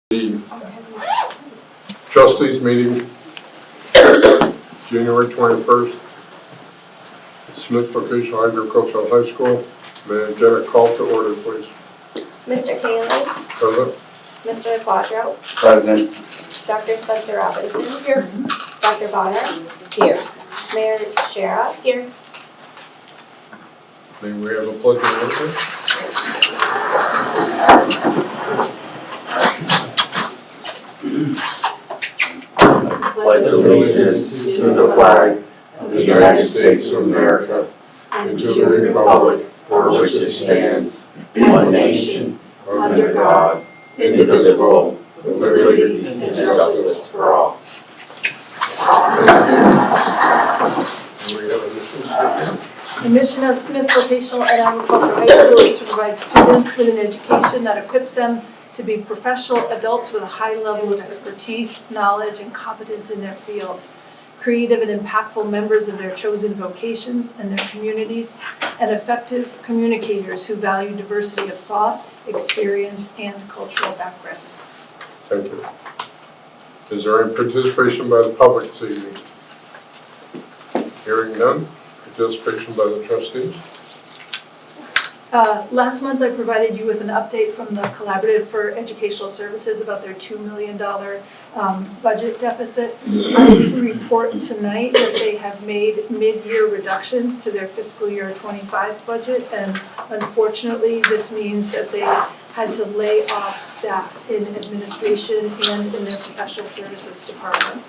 The trustees meeting, January 21st, Smith Vocational Agricultural High School. May Janet call to order, please. Mr. Haley, Present. Mr. Quadro, Present. Dr. Spencer Robinson. Here. Dr. Bonner. Here. Mayor Shara. Here. May we have a pledge of allegiance? Pledge allegiance to the flag of the United States of America and to the republic for which it stands, one nation, under God, indivisible, with liberty and justice for all. May we have a mission statement? The mission of Smith Vocational and Agricultural High School is to provide students with an education that equips them to be professional adults with a high level of expertise, knowledge, and competence in their field, creative and impactful members of their chosen vocations and their communities, and effective communicators who value diversity of thought, experience, and cultural backgrounds. Thank you. Is there any participation by the public this evening? Hearing none. Participation by the trustees? Last month, I provided you with an update from the Collaborative for Educational Services about their $2 million budget deficit. I report tonight that they have made mid-year reductions to their fiscal year 25 budget, and unfortunately, this means that they had to lay off staff in administration and in their professional services department.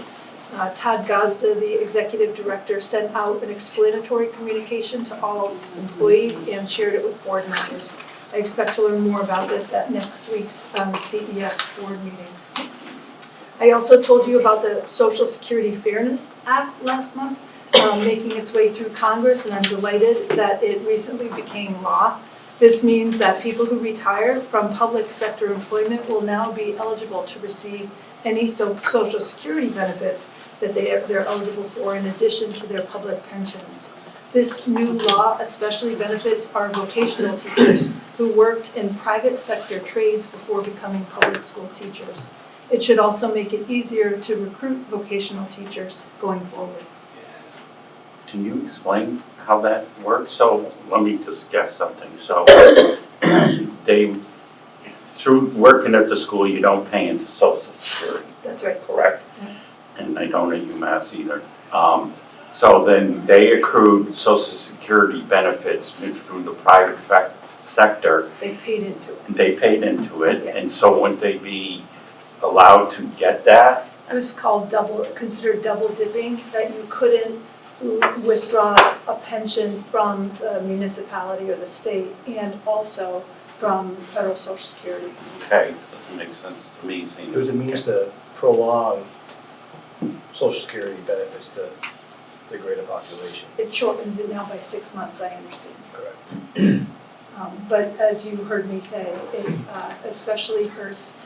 Todd Gazda, the executive director, sent out an explanatory communication to all employees and shared it with board members. I expect to learn more about this at next week's CES board meeting. I also told you about the Social Security Fairness Act last month, making its way through Congress, and I'm delighted that it recently became law. This means that people who retire from public sector employment will now be eligible to receive any Social Security benefits that they're eligible for in addition to their public pensions. This new law especially benefits our vocational teachers who worked in private sector trades before becoming public school teachers. It should also make it easier to recruit vocational teachers going forward. Can you explain how that works? So let me just guess something. So through working at the school, you don't pay into Social Security. That's right. Correct? Yeah. And I don't at UMass either. So then they accrued Social Security benefits through the private sector. They paid into it. They paid into it, Yeah. and so wouldn't they be allowed to get that? It was called considered double dipping, that you couldn't withdraw a pension from the municipality or the state and also from federal Social Security. Okay, doesn't make sense to me. It was a means to prolong Social Security benefits to the greater population. It shortens it now by 6 months, I understand. Correct. But as you heard me say, it especially hurts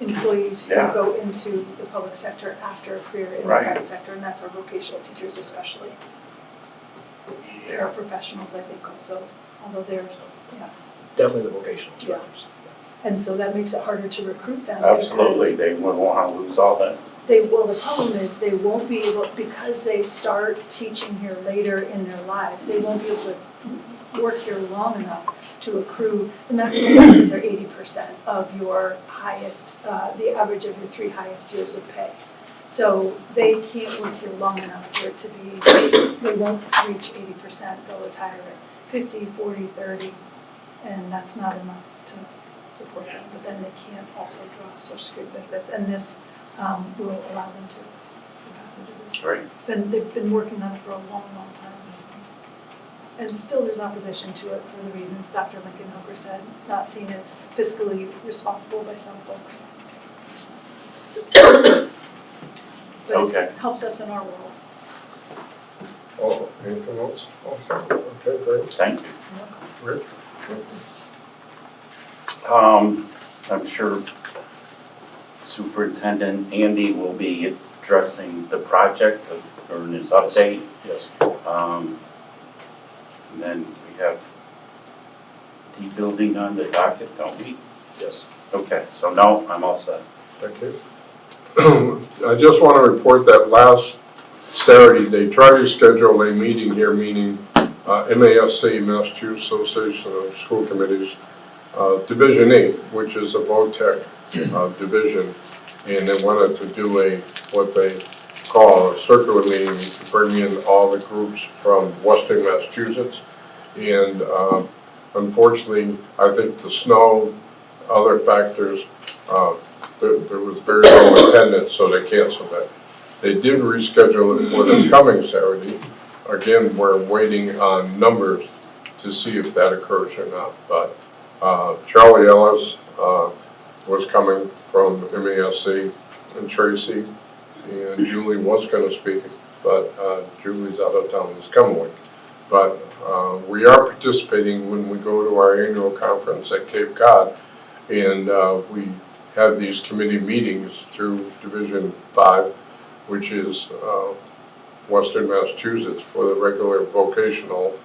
employees who Yeah. go into the public sector after a career in the Right. private sector, and that's our vocational teachers especially. They're professionals, I think, also, although they're, yeah. Definitely the vocational Yeah. jobs. And so that makes it harder to recruit them. Absolutely, they wouldn't want to lose all that. Well, the problem is they won't be able, because they start teaching here later in their lives, they won't be able to work here long enough to accrue. The maximum benefits are 80% of your highest, the average of your 3 highest years of pay. So they can't work here long enough for it to be, they won't reach 80%, they'll retire at 50, 40, 30, and that's not enough to support them. But then they can't also draw Social Security benefits, and this will allow them to, the passage of this. Right. They've been working on it for a long, long time. And still there's opposition to it for the reasons Dr. Lincoln Hooker said. It's not seen as fiscally responsible by some folks. But Okay. it helps us in our world. Oh, anything else? Okay, great. Thank you. Rick? I'm sure Superintendent Andy will be addressing the project or in his update. Yes. And then we have the building on the docket, don't we? Yes. Okay, so no, I'm all set. Thank you. I just want to report that last Saturday, they tried to schedule a meeting here, meaning MASC, Massachusetts Association of School Committees, Division 8, which is a VOTEC division, and they wanted to do what they call a circular meeting to bring in all the groups from Western Massachusetts. And unfortunately, I think the snow, other factors, there was very low attendance, so they canceled that. They did reschedule it for this coming Saturday. Again, we're waiting on numbers to see if that occurs or not. But Charlie Ellis was coming from MASC, and Tracy, and Julie was going to speak, but Julie's out of town this coming week. But we are participating when we go to our annual conference at Cape Cod, and we have these committee meetings through Division 5, which is Western Massachusetts for the regular vocational,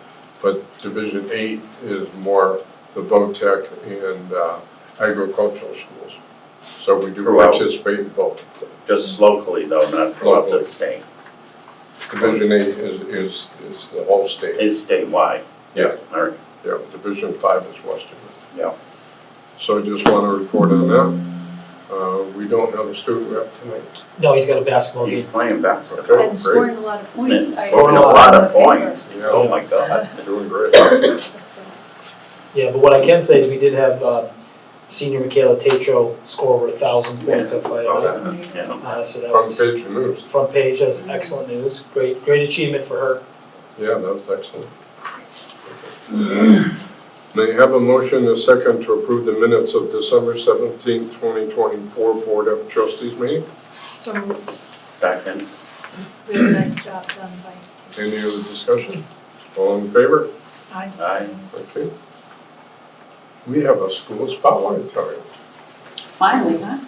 but Division 8 is more the VOTEC and agricultural schools. So we do participate in both. Just locally though, not throughout the state. Division 8 is the whole state. It's statewide. Yeah. All right. Yeah, Division 5 is Western. Yeah. So I just want to report on that. We don't have a student rep tonight. No, he's got a basketball He's game. playing basketball. Okay, And great. scoring a lot of points. I Scoring a saw lot on of the paper. points. Yeah. Oh my God. Doing great. Yeah, but what I can say is we did have senior Michaela Tatro score over 1,000 points at Friday Saw night. that. Yeah. So that Front was page of news. front page. That was excellent news. Great achievement for her. Yeah, that was excellent. May I have a motion and a second to approve the minutes of December 17th, 2024 Board of Trustees meeting? So moved. Second. Really nice job done by, Any other discussion? All in favor? Aye. Okay. We have a school spotlight time. Finally, huh?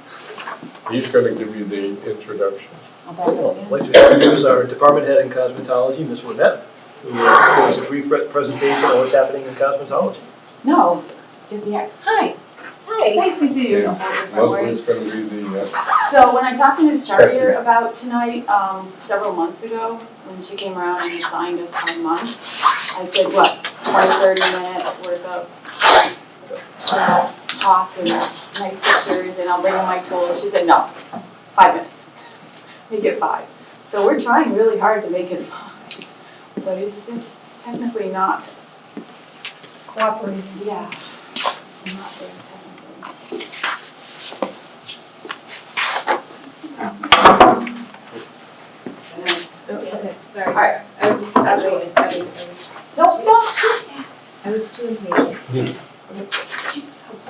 He's going to give you the introduction. I'll back it I'd in. like to introduce our department head in cosmetology, Ms. Wannette, who will give us a brief presentation on what's happening in cosmetology. No, did the X. Hi, Hi. nice to see you. How are you? Leslie's going to be the, So when I talked to Ms. Chartier about tonight, several months ago, when she came around and assigned us on months, I said, what, 20, 30 minutes worth of talk and nice pictures, and I'll bring in my tools. She said, no, 5 minutes. Make it 5. So we're trying really hard to make it 5, but it's just technically not cooperating. Yeah. I'm not there technically. Okay, sorry. All right. I was, No, no. I was too impatient.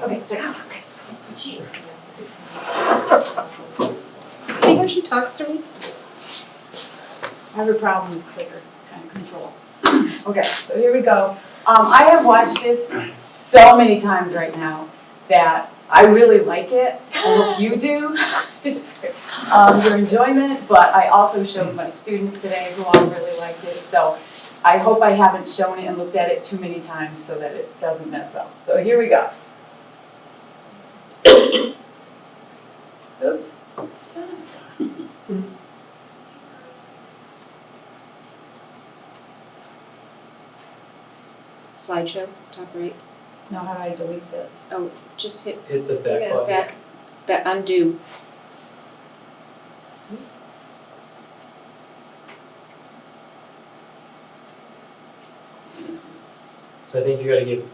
Okay, sorry. Jeez. See how she talks to me? I have a problem with clicker kind of control. Okay, so here we go. I have watched this so many times right now that I really like it. I hope you do. Your enjoyment, but I also showed my students today who all really liked it. So I hope I haven't shown it and looked at it too many times so that it doesn't mess up. So here we go. Oops. Son of a gun. Slideshow, top right. Now how do I delete this? Oh, just hit Hit the back button. back, undo. Oops. So I think you got to give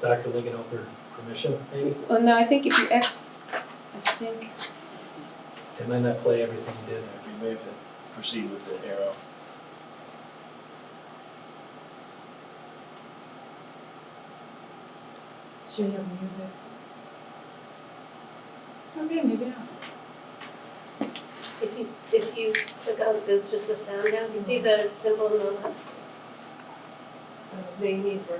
Dr. Lingenhofer permission, maybe. Well, no, I think if you X, I think, It might not play everything you did. You may have to proceed with the arrow. Should you have music? Okay, maybe not. If you click on, there's just the sound down, you see the symbol on the left? They need for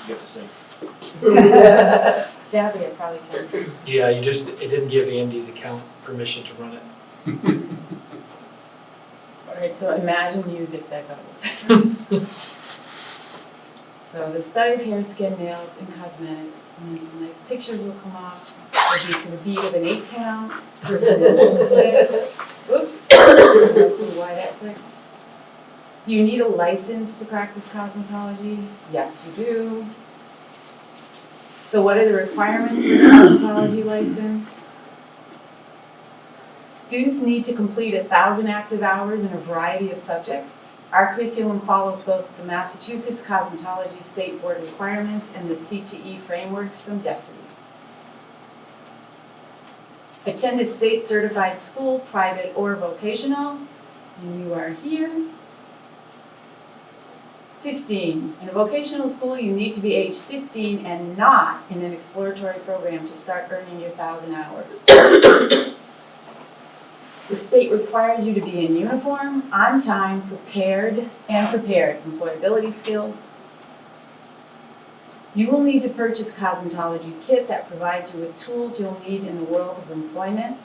You have to sing. Sadly, I probably can't. Yeah, it didn't give Andy's account permission to run it. All right, so imagine music that goes. So the study of hair, skin, nails, and cosmetics, and then some nice pictures will come off. It'll be to the beat of an 8 count. Oops. I don't know why that clicked. Do you need a license to practice cosmetology? Yes, you do. So what are the requirements for a cosmetology license? Students need to complete 1,000 active hours in a variety of subjects. Our curriculum follows both the Massachusetts Cosmetology State Board requirements and the CTE frameworks from DESE. Attend a state certified school, private or vocational, and you are here. 15, in a vocational school, you need to be age 15 and not in an exploratory program to start earning your 1,000 hours. The state requires you to be in uniform, on time, prepared. Employability skills. You will need to purchase cosmetology kit that provides you with tools you'll need in the world of employment.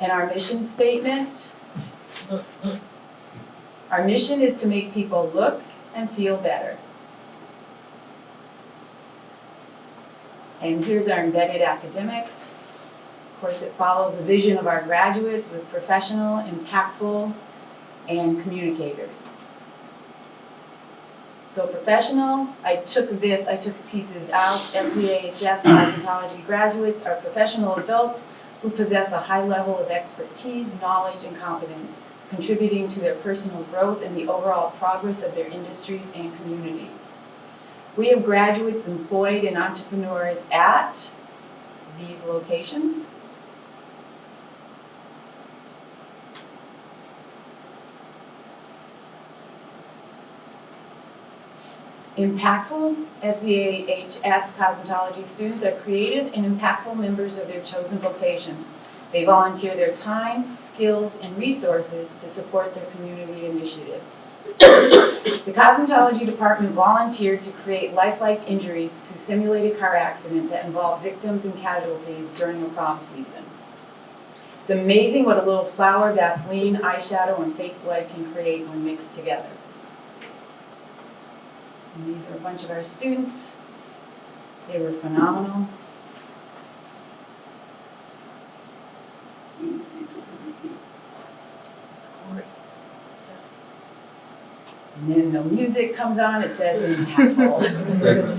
And our mission statement. Our mission is to make people look and feel better. And here's our embedded academics. Of course, it follows the vision of our graduates with professional, impactful, and communicators. So professional, I took pieces out. SVAHS cosmetology graduates are professional adults who possess a high level of expertise, knowledge, and competence, contributing to their personal growth and the overall progress of their industries and communities. We have graduates employed and entrepreneurs at these locations. Impactful SVAHS cosmetology students are creative and impactful members of their chosen vocations. They volunteer their time, skills, and resources to support their community initiatives. The cosmetology department volunteered to create lifelike injuries to simulate a car accident that involved victims and casualties during a prom season. It's amazing what a little flour, Vaseline, eyeshadow, and fake blood can create when mixed together. And these are a bunch of our students. They were phenomenal. And then the music comes on, it says impactful.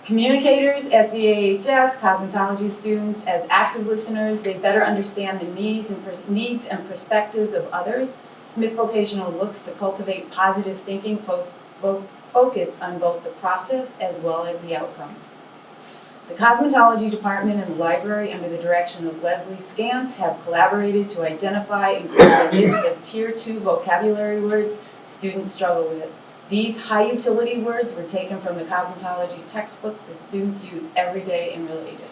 Communicators, SVAHS, cosmetology students, as active listeners, they better understand the needs and perspectives of others. Smith Vocational looks to cultivate positive thinking focused on both the process as well as the outcome. The cosmetology department and the library, under the direction of Leslie Scantz, have collaborated to identify and create a list of Tier 2 vocabulary words students struggle with. These high utility words were taken from the cosmetology textbook the students use every day and related.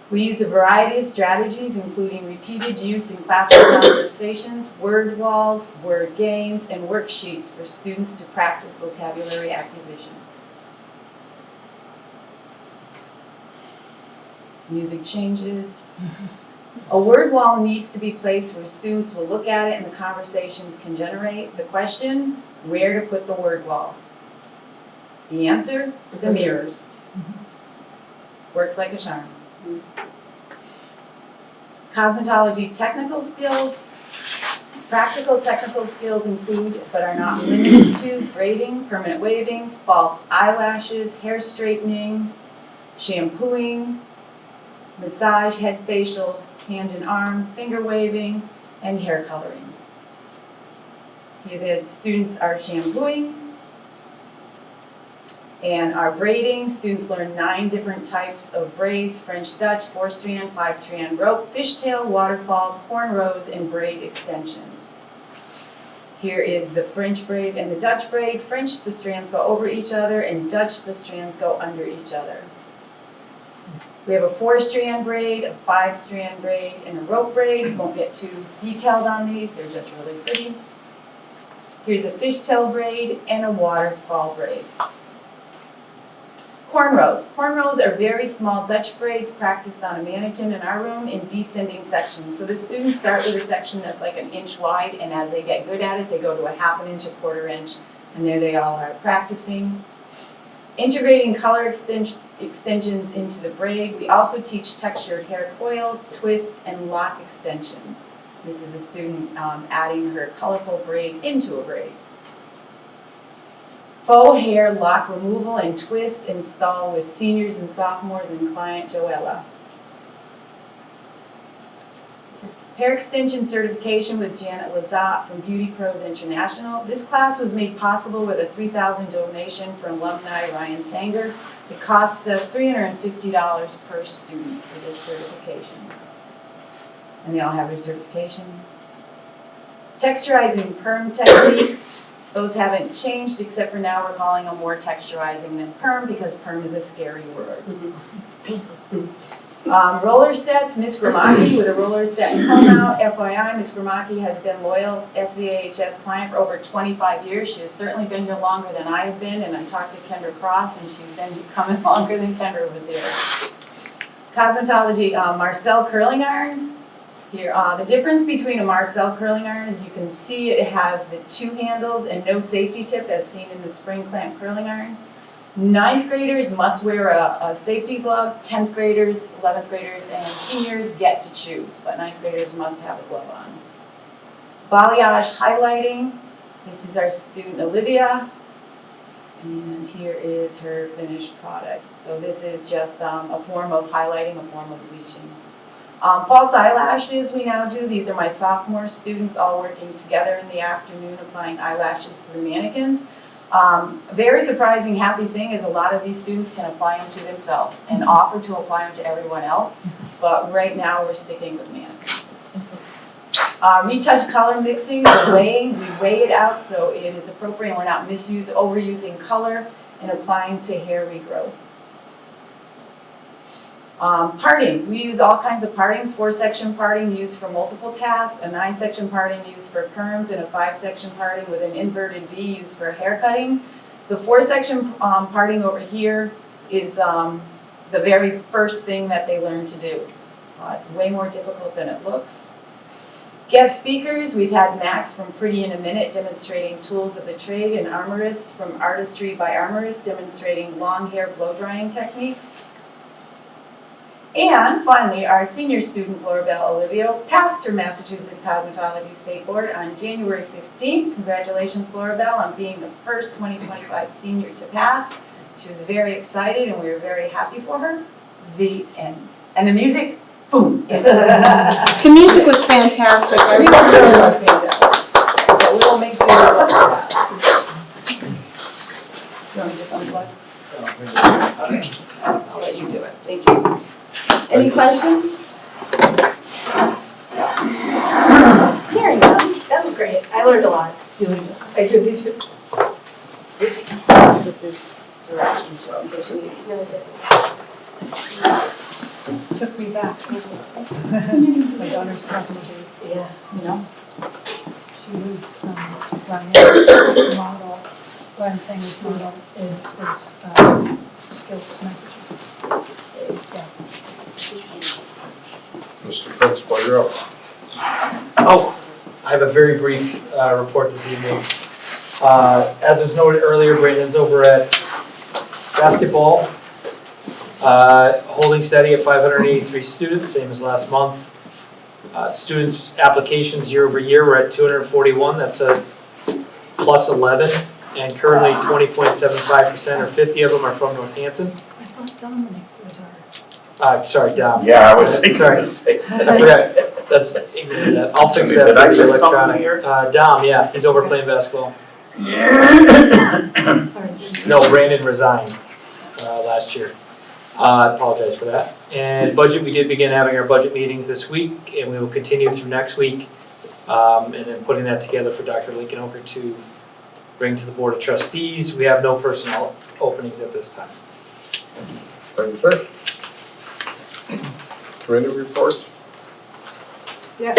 We use a variety of strategies, including repeated use in classroom conversations, word walls, word games, and worksheets for students to practice vocabulary acquisition. Music changes. A word wall needs to be placed where students will look at it and the conversations can generate. The question, where to put the word wall? The answer, the mirrors. Works like a charm. Cosmetology technical skills. Practical technical skills include, but are not limited to, braiding, permanent waving, false eyelashes, hair straightening, shampooing, massage, head facial, hand and arm, finger waving, and hair coloring. Here the students are shampooing and are braiding. Students learn 9 different types of braids: French Dutch, 4-strand, 5-strand rope, fishtail, waterfall, cornrows, and braid extensions. Here is the French braid and the Dutch braid. French, the strands go over each other, and Dutch, the strands go under each other. We have a 4-strand braid, a 5-strand braid, and a rope braid. Won't get too detailed on these, they're just really pretty. Here's a fishtail braid and a waterfall braid. cornrows. Cornrows are very small Dutch braids practiced on a mannequin in our room in descending sections. So the students start with a section that's like an inch wide, and as they get good at it, they go to a half an inch, a quarter inch, and there they all are practicing. Integrating color extensions into the braid. We also teach textured hair coils, twist, and lock extensions. This is a student adding her colorful braid into a braid. Faux hair lock removal and twist install with seniors and sophomores and client Joella. Hair extension certification with Janet Lazat from Beauty Pros International. This class was made possible with a $3,000 donation from alumni Ryan Sanger. It costs us $350 per student for this certification. And they all have their certifications. Texturizing perm techniques. Those haven't changed, except for now we're calling them more texturizing than perm because perm is a scary word. Roller sets, Miss Gramacki with a roller set and comb out. FYI, Miss Gramacki has been loyal SVAHS client for over 25 years. She has certainly been here longer than I have been, and I talked to Kendra Cross, and she's been coming longer than Kendra was here. Cosmetology, Marcel curling irons. Here, the difference between a Marcel curling iron is you can see it has the 2 handles and no safety tip as seen in the spring clamp curling iron. 9th graders must wear a safety glove. 10th graders, 11th graders, and seniors get to choose, but 9th graders must have a glove on. Balayage highlighting. This is our student Olivia, and here is her finished product. So this is just a form of highlighting, a form of bleaching. False eyelashes we now do. These are my sophomore students all working together in the afternoon applying eyelashes to the mannequins. Very surprising, happy thing is a lot of these students can apply them to themselves and offer to apply them to everyone else, but right now we're sticking with mannequins. Retouch color mixing is weighing. We weigh it out so it is appropriate and we're not overusing color and applying to hair regrowth. Partings, we use all kinds of partings. 4-section parting used for multiple tasks, a 9-section parting used for perms, and a 5-section parting with an inverted V used for hair cutting. The 4-section parting over here is the very first thing that they learn to do. It's way more difficult than it looks. Guest speakers, we've had Max from Pretty in a Minute demonstrating tools of the trade, and Armorist from Artistry by Armorist demonstrating long hair blow drying techniques. And finally, our senior student, Floribel Olivio, passed her Massachusetts Cosmetology State Board on January 15th. Congratulations, Floribel, on being the first 2025 senior to pass. She was very excited, and we were very happy for her. The end. And the music, boom. The music was fantastic. The music really was fantastic. But we will make do with that. You want me to just unplug? I'll let you do it. Thank you. Any questions? Hearing none. That was great. I learned a lot. I really did. This is directions, just in case you need it. Took me back to my daughter's cosmo days. Yeah. You know? She was Ryan's model, Ryan Sanger's model is Skills, Massachusetts. Yeah. Mr. Principal, you're up. Oh, I have a very brief report this evening. As was noted earlier, Brandon's over at basketball, holding steady at 583 students, same as last month. Students' applications year over year were at 241, that's a plus 11, and currently 20.75% or 50 of them are from Northampton. I thought Dominic was our. Sorry, Dom. Yeah, I was thinking Sorry. the same. I forgot, that's, ignore that. I'll fix that Did I for the miss something electronic. here? Dom, yeah, he's over playing basketball. Sorry. No, Brandon resigned last year. I apologize for that. And budget, we did begin having our budget meetings this week, and we will continue through next week. And then putting that together for Dr. Lincoln Oker to bring to the Board of Trustees. We have no personnel openings at this time. Thank you, sir. Committee reports? Yes.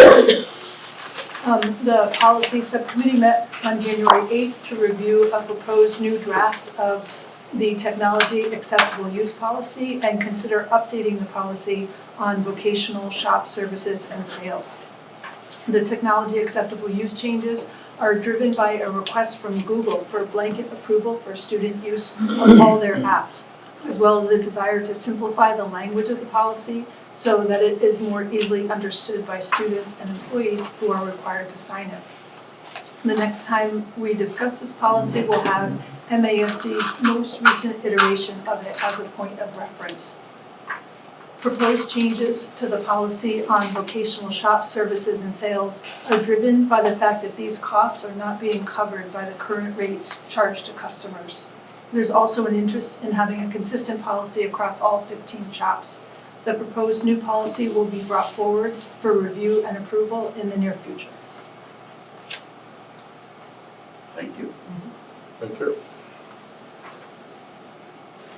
The policy subcommittee met on January 8th to review a proposed new draft of the technology acceptable use policy and consider updating the policy on vocational shop services and sales. The technology acceptable use changes are driven by a request from Google for blanket approval for student use of all their apps, as well as a desire to simplify the language of the policy so that it is more easily understood by students and employees who are required to sign it. The next time we discuss this policy, we'll have MASC's most recent iteration of it as a point of reference. Proposed changes to the policy on vocational shop services and sales are driven by the fact that these costs are not being covered by the current rates charged to customers. There's also an interest in having a consistent policy across all 15 shops. The proposed new policy will be brought forward for review and approval in the near future. Thank you. Thank you.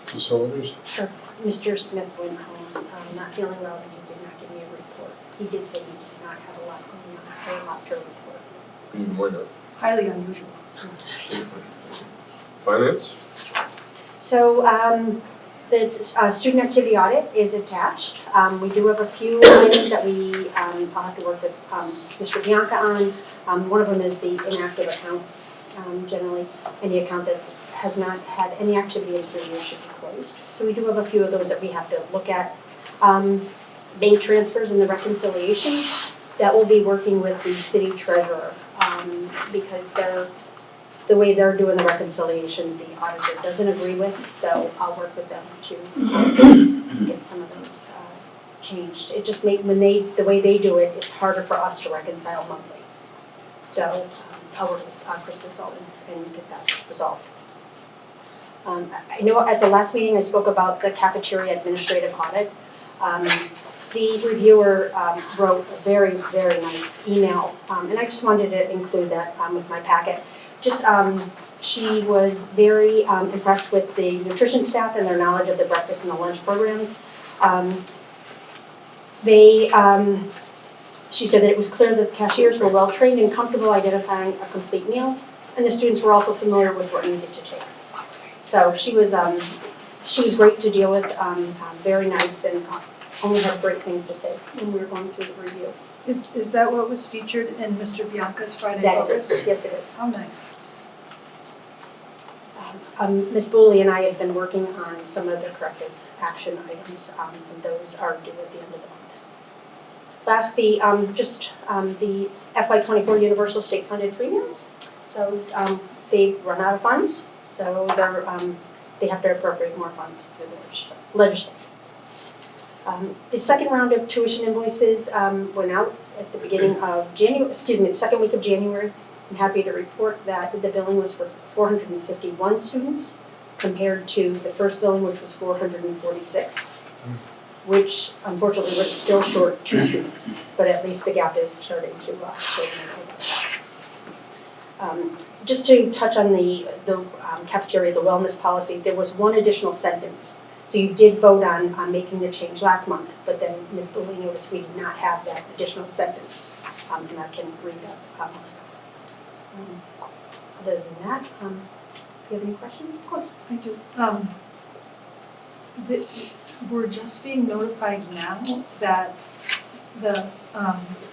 Facilities? Sure. Mr. Smith went home, not feeling well, and he did not give me a report. He did say he did not have a lot going on, or a lot to report. Even winter. Highly unusual. Finance? So the student activity audit is attached. We do have a few items that I'll have to work with Mr. Bianca on. One of them is the inactive accounts generally, and the account that has not had any activity in 3 years should be closed. So we do have a few of those that we have to look at. Bank transfers and the reconciliation, that will be working with the city treasurer because the way they're doing the reconciliation, the auditor doesn't agree with, so I'll work with them to get some of those changed. It just the way they do it, it's harder for us to reconcile monthly. So I'll work with Chris Sullivan and get that resolved. I know at the last meeting I spoke about the cafeteria administrative audit. The reviewer wrote a very, very nice email, and I just wanted to include that with my packet. She was very impressed with the nutrition staff and their knowledge of the breakfast and the lunch programs. She said that it was clear that the cashiers were well trained and comfortable identifying a complete meal, and the students were also familiar with what needed to take. So she was great to deal with, very nice, and only had great things to say when we were going through the review. Is that what was featured in Mr. Bianca's Friday That focus? is, yes it is. How nice. Ms. Booley and I have been working on some of the corrective action items, and those are due at the end of the month. Last, the FY24 Universal State Funded Free Meals. So they've run out of funds, so they have to appropriate more funds through the legislation. The second round of tuition invoices went out at the beginning of the second week of January. I'm happy to report that the billing was for 451 students compared to the first billing, which was 446, which unfortunately was still short 2 students, but at least the gap is starting to close. Just to touch on the cafeteria, the wellness policy, there was one additional sentence. So you did vote on making the change last month, but then Ms. Booley noticed we did not have that additional sentence, and I can read that. Other than that, do you have any questions? Of course. I do. We're just being notified now that the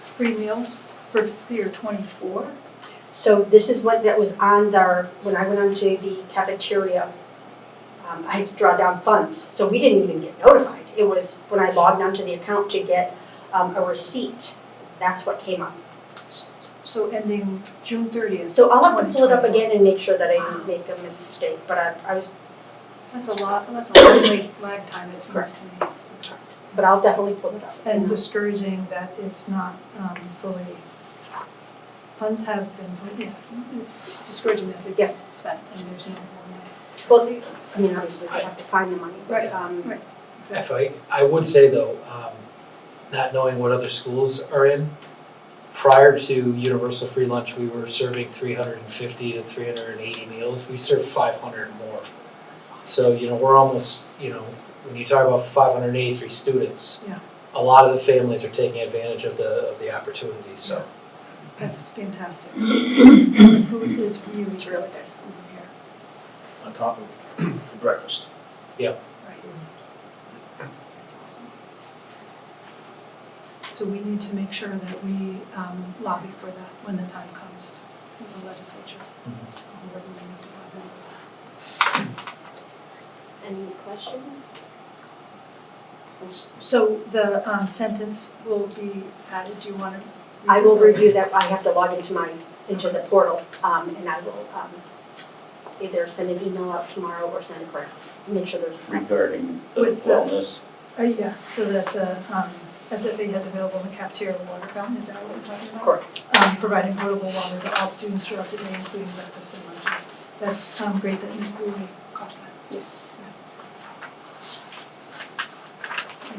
free meals for fiscal year '24. So this is what that was on when I went onto the cafeteria, I had to draw down funds. So we didn't even get notified. It was when I logged onto the account to get a receipt. That's what came up. So ending June 30th. So I'll have to pull it up again and make sure that I didn't make a mistake, but I was. That's a lot lag time, it seems to me. But I'll definitely pull it up. And discouraging that it's not fully, funds have been, it's discouraging that they've Yes. spent and there's no more money. Well, I mean, obviously they have to find the money. But, Right. If I would say though, not knowing what other schools are in, prior to universal free lunch, we were serving 350 to 380 meals. We served 500 more. So, we're almost, when you talk about 583 students, Yeah. a lot of the families are taking advantage of the opportunity, so. That's fantastic. The food is really, really good over here. On top of breakfast. Right. That's awesome. So we need to make sure that we lobby for that when the time comes in the legislature. Whatever we need to lobby for. Any questions? So the sentence will be added, do you want to? I will review that, I have to log into the portal, and I will either send an email out tomorrow or send a prayer, make sure there's. Regarding the With the- wellness, Yeah, so that the SFA has available in the cafeteria water fountain, is that what we're talking about? Correct. Providing potable water to all students throughout the day, including breakfast and lunches. That's great that Ms. Bowie caught that. Yes.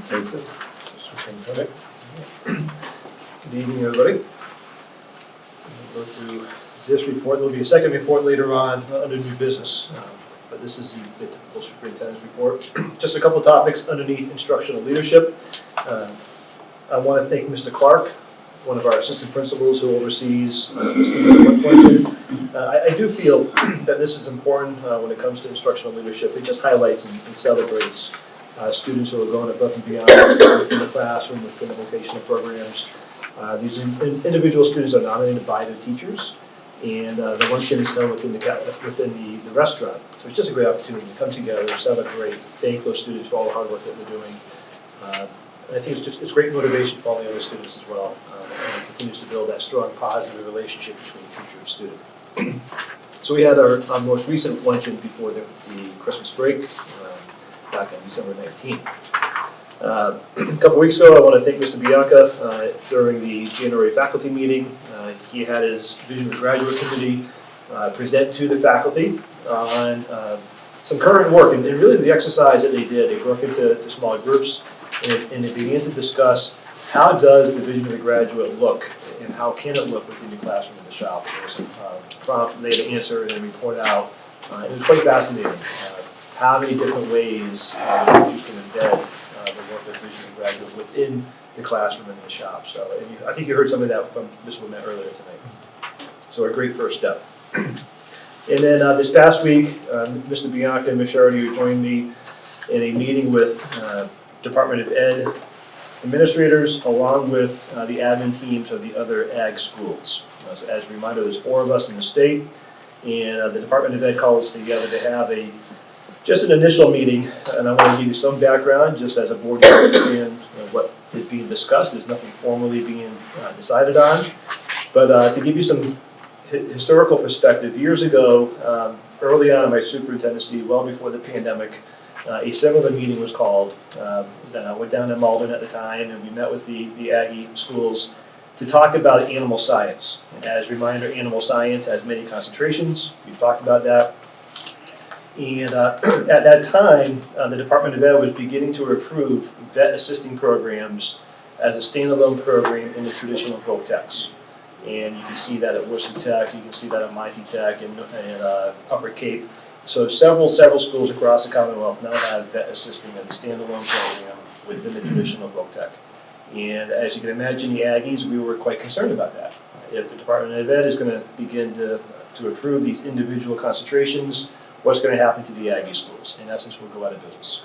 Thank you. Superintendent. Good evening, everybody. We'll go through this report. There'll be a second report later on under new business, but this is the typical superintendent's report. Just a couple topics underneath instructional leadership. I want to thank Mr. Clark, one of our assistant principals who oversees the function. I do feel that this is important when it comes to instructional leadership. It just highlights and celebrates students who are going above and beyond within the classroom, within the vocational programs. These individual students are nominated by their teachers, and the luncheon is held within the restaurant. So it's just a great opportunity to come together, celebrate, thank those students for all the hard work that they're doing. And I think it's great motivation for all the other students as well, and it continues to build that strong, positive relationship between teacher and student. So we had our most recent luncheon before the Christmas break, back on December 19th. A couple weeks ago, I want to thank Mr. Bianca during the January faculty meeting. He had his Vision of Graduate Committee present to the faculty on some current work, and really the exercise that they did. They broke into smaller groups, and they began to discuss how does the Vision of the Graduate look, and how can it look within the classroom and the shop. There was some prompts they had to answer and report out. It was quite fascinating. How many different ways you can embed the work of Vision of the Graduate within the classroom and the shop. So I think you heard some of that from Ms. Womet earlier tonight. So a great first step. And then this past week, Mr. Bianca and Ms. Shardy joined me in a meeting with Department of Ed administrators along with the admin teams of the other ag schools. As a reminder, there's 4 of us in the state, and the Department of Ed called us together to have just an initial meeting, and I want to give you some background just as a board to understand what is being discussed. There's nothing formally being decided on, but to give you some historical perspective, years ago, early on in my superintendency, well before the pandemic, a similar meeting was called. I went down to Malden at the time, and we met with the Aggie schools to talk about animal science. As a reminder, animal science has many concentrations. We've talked about that. And at that time, the Department of Ed was beginning to approve vet assisting programs as a standalone program in the traditional voc techs. And you can see that at Worcester Tech, you can see that at Mighty Tech and Upper Cape. So several schools across the Commonwealth now have vet assisting as a standalone program within the traditional voc tech. And as you can imagine, the Aggies, we were quite concerned about that. If the Department of Ed is going to begin to approve these individual concentrations, what's going to happen to the Aggie schools? In essence, we'll go out of business.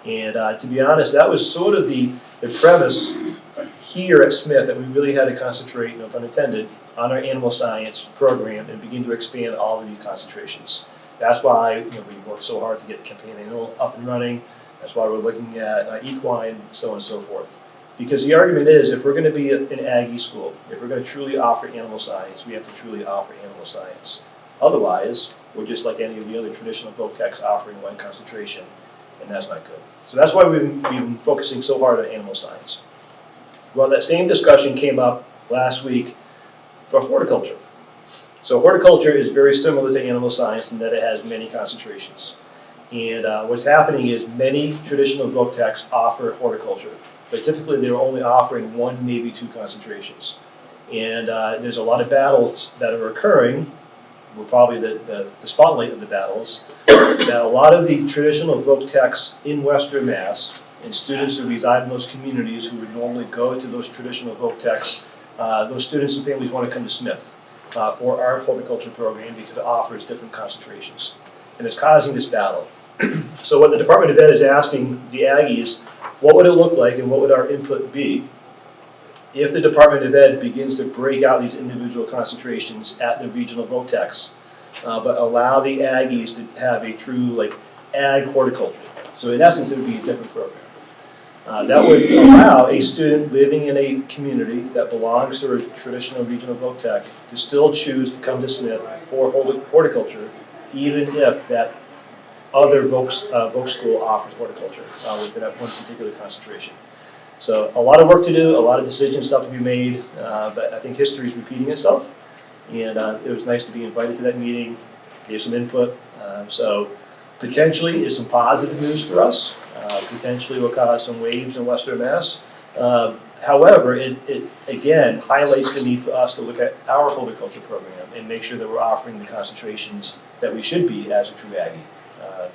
And to be honest, that was sort of the premise here at Smith, that we really had to concentrate, no pun intended, on our animal science program and begin to expand all of these concentrations. That's why we worked so hard to get companion animal up and running. That's why we're looking at equine, so on and so forth. Because the argument is, if we're going to be an Aggie school, if we're going to truly offer animal science, we have to truly offer animal science. Otherwise, we're just like any of the other traditional voc techs offering one concentration, and that's not good. So that's why we've been focusing so hard on animal science. Well, that same discussion came up last week for horticulture. So horticulture is very similar to animal science in that it has many concentrations. And what's happening is many traditional voc techs offer horticulture, but typically they're only offering 1, maybe 2 concentrations. And there's a lot of battles that are occurring. We're probably the spotlight of the battles. That a lot of the traditional voc techs in Western Mass and students who reside in those communities who would normally go to those traditional voc techs, those students and families want to come to Smith for our horticulture program because it offers different concentrations. And it's causing this battle. So what the Department of Ed is asking the Aggies, what would it look like and what would our input be if the Department of Ed begins to break out these individual concentrations at the regional VOTECs, but allow the Aggies to have a true like ag horticulture. So in essence, it would be a different program. That would allow a student living in a community that belongs to a traditional regional VOTEC to still choose to come to Smith for horticulture, even if that other Voc school offers horticulture within that one particular concentration. So a lot of work to do, a lot of decisions still have to be made, but I think history is repeating itself. And it was nice to be invited to that meeting, gave some input. So potentially is some positive news for us. Potentially will cause some waves in Western Mass. However, it again highlights the need for us to look at our horticulture program and make sure that we're offering the concentrations that we should be as a true Aggie.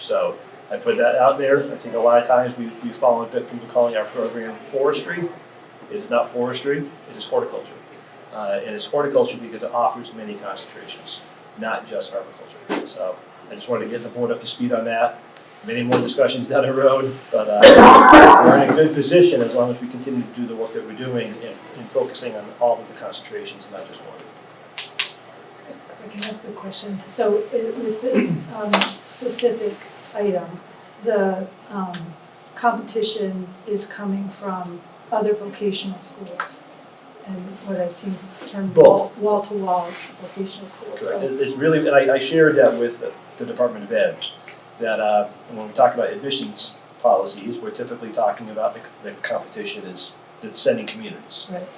So I put that out there. I think a lot of times we've fallen victim to calling our program forestry. It is not forestry, it is horticulture. And it's horticulture because it offers many concentrations, not just arboriculture. So I just wanted to get the board up to speed on that. Many more discussions down the road, but we're in a good position as long as we continue to do the work that we're doing in focusing on all of the concentrations and not just one. I can ask a question. So with this specific item, the competition is coming from other vocational schools, and what I've seen termed Both. wall-to-wall vocational schools. Correct. So It's really, and I shared that with the Department of Ed, that when we talk about admissions policies, we're typically talking about the competition is the sending communities. Right.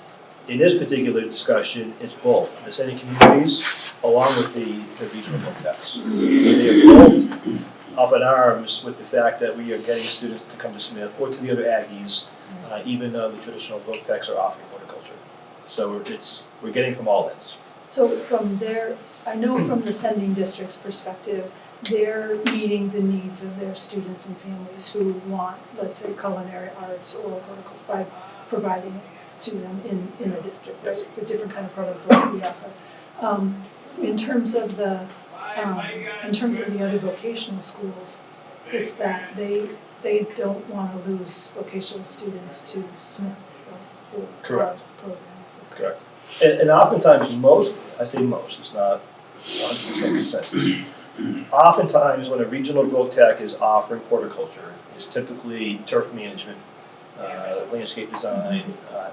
In this particular discussion, it's both the sending communities along with the regional VOTECs. So they are both up in arms with the fact that we are getting students to come to Smith or to the other Aggies, even though the traditional VOTECs are offering horticulture. So we're getting from all ends. So from their, I know from the sending district's perspective, they're meeting the needs of their students and families who want, let's say, culinary arts or horticulture by providing it to them in the district, right? It's a different kind of program for what we offer. In terms of the other vocational schools, it's that they don't want to lose vocational students to Smith for Correct. programs. Correct. And oftentimes it's not 100% consensus. Oftentimes when a regional VOTEC is offering horticulture, it's typically turf management, landscape design,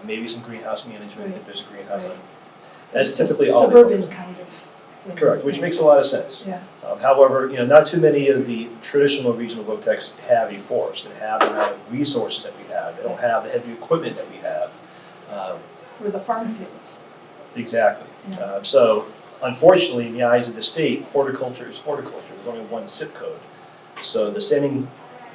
maybe some greenhouse management if there's a greenhouse. Right. That's typically all. Suburban kind of thing. Correct, which makes a lot of sense. Yeah. However, not too many of the traditional regional VOTECs have a forest and have the amount of resources that we have. They don't have the heavy equipment that we have. Or the farm fields. Exactly. Yeah. So unfortunately, in the eyes of the state, horticulture is horticulture. There's only one zip code. So the sending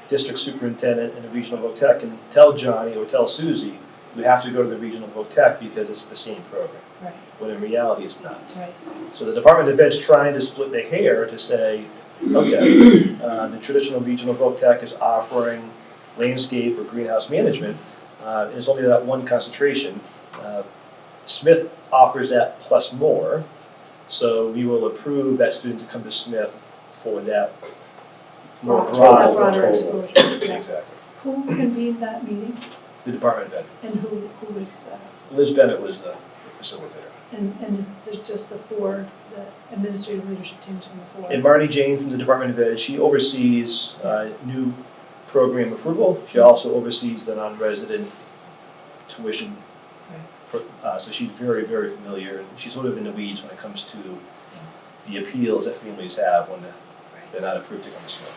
district superintendent and the regional VOTEC can tell Johnny or tell Susie, you have to go to the regional VOTEC because it's the same program. Right. When in reality, it's not. Right. So the Department of Ed's trying to split the hair to say, okay, the traditional regional VOTEC is offering landscape or greenhouse management, and it's only that one concentration. Smith offers that plus more, so we will approve that student to come to Smith for that more broad. Broader exposure. Yeah. Exactly. Who convened that meeting The Department of Ed. and who was that? Liz Bennett was the facilitator. And there's just the administrative leadership teams from the four? And Marnie Jane from the Department of Ed, she oversees new program approval. She also oversees the non-resident tuition. So she's very, very familiar, and she's sort of in the weeds when it comes to the appeals that families have when they're not approved to come to Smith.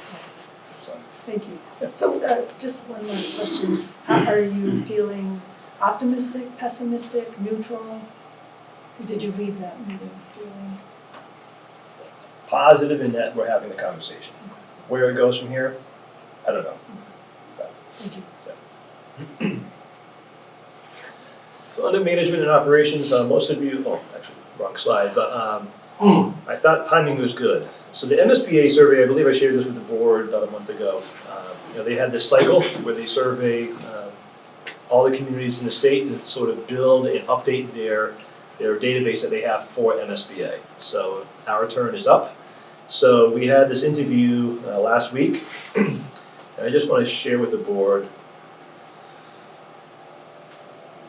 So, Thank you. Yeah. So just one last question. How are you feeling? Optimistic, pessimistic, neutral? Did you leave that meeting feeling? positive in that we're having the conversation. Where it goes from here, I don't know. Thank you. So under management and operations, most of you, actually, wrong slide, but I thought timing was good. So the MSBA survey, I believe I shared this with the board about a month ago. They had this cycle where they survey all the communities in the state to sort of build and update their database that they have for MSBA. So our turn is up, So we had this interview last week, and I just want to share with the board.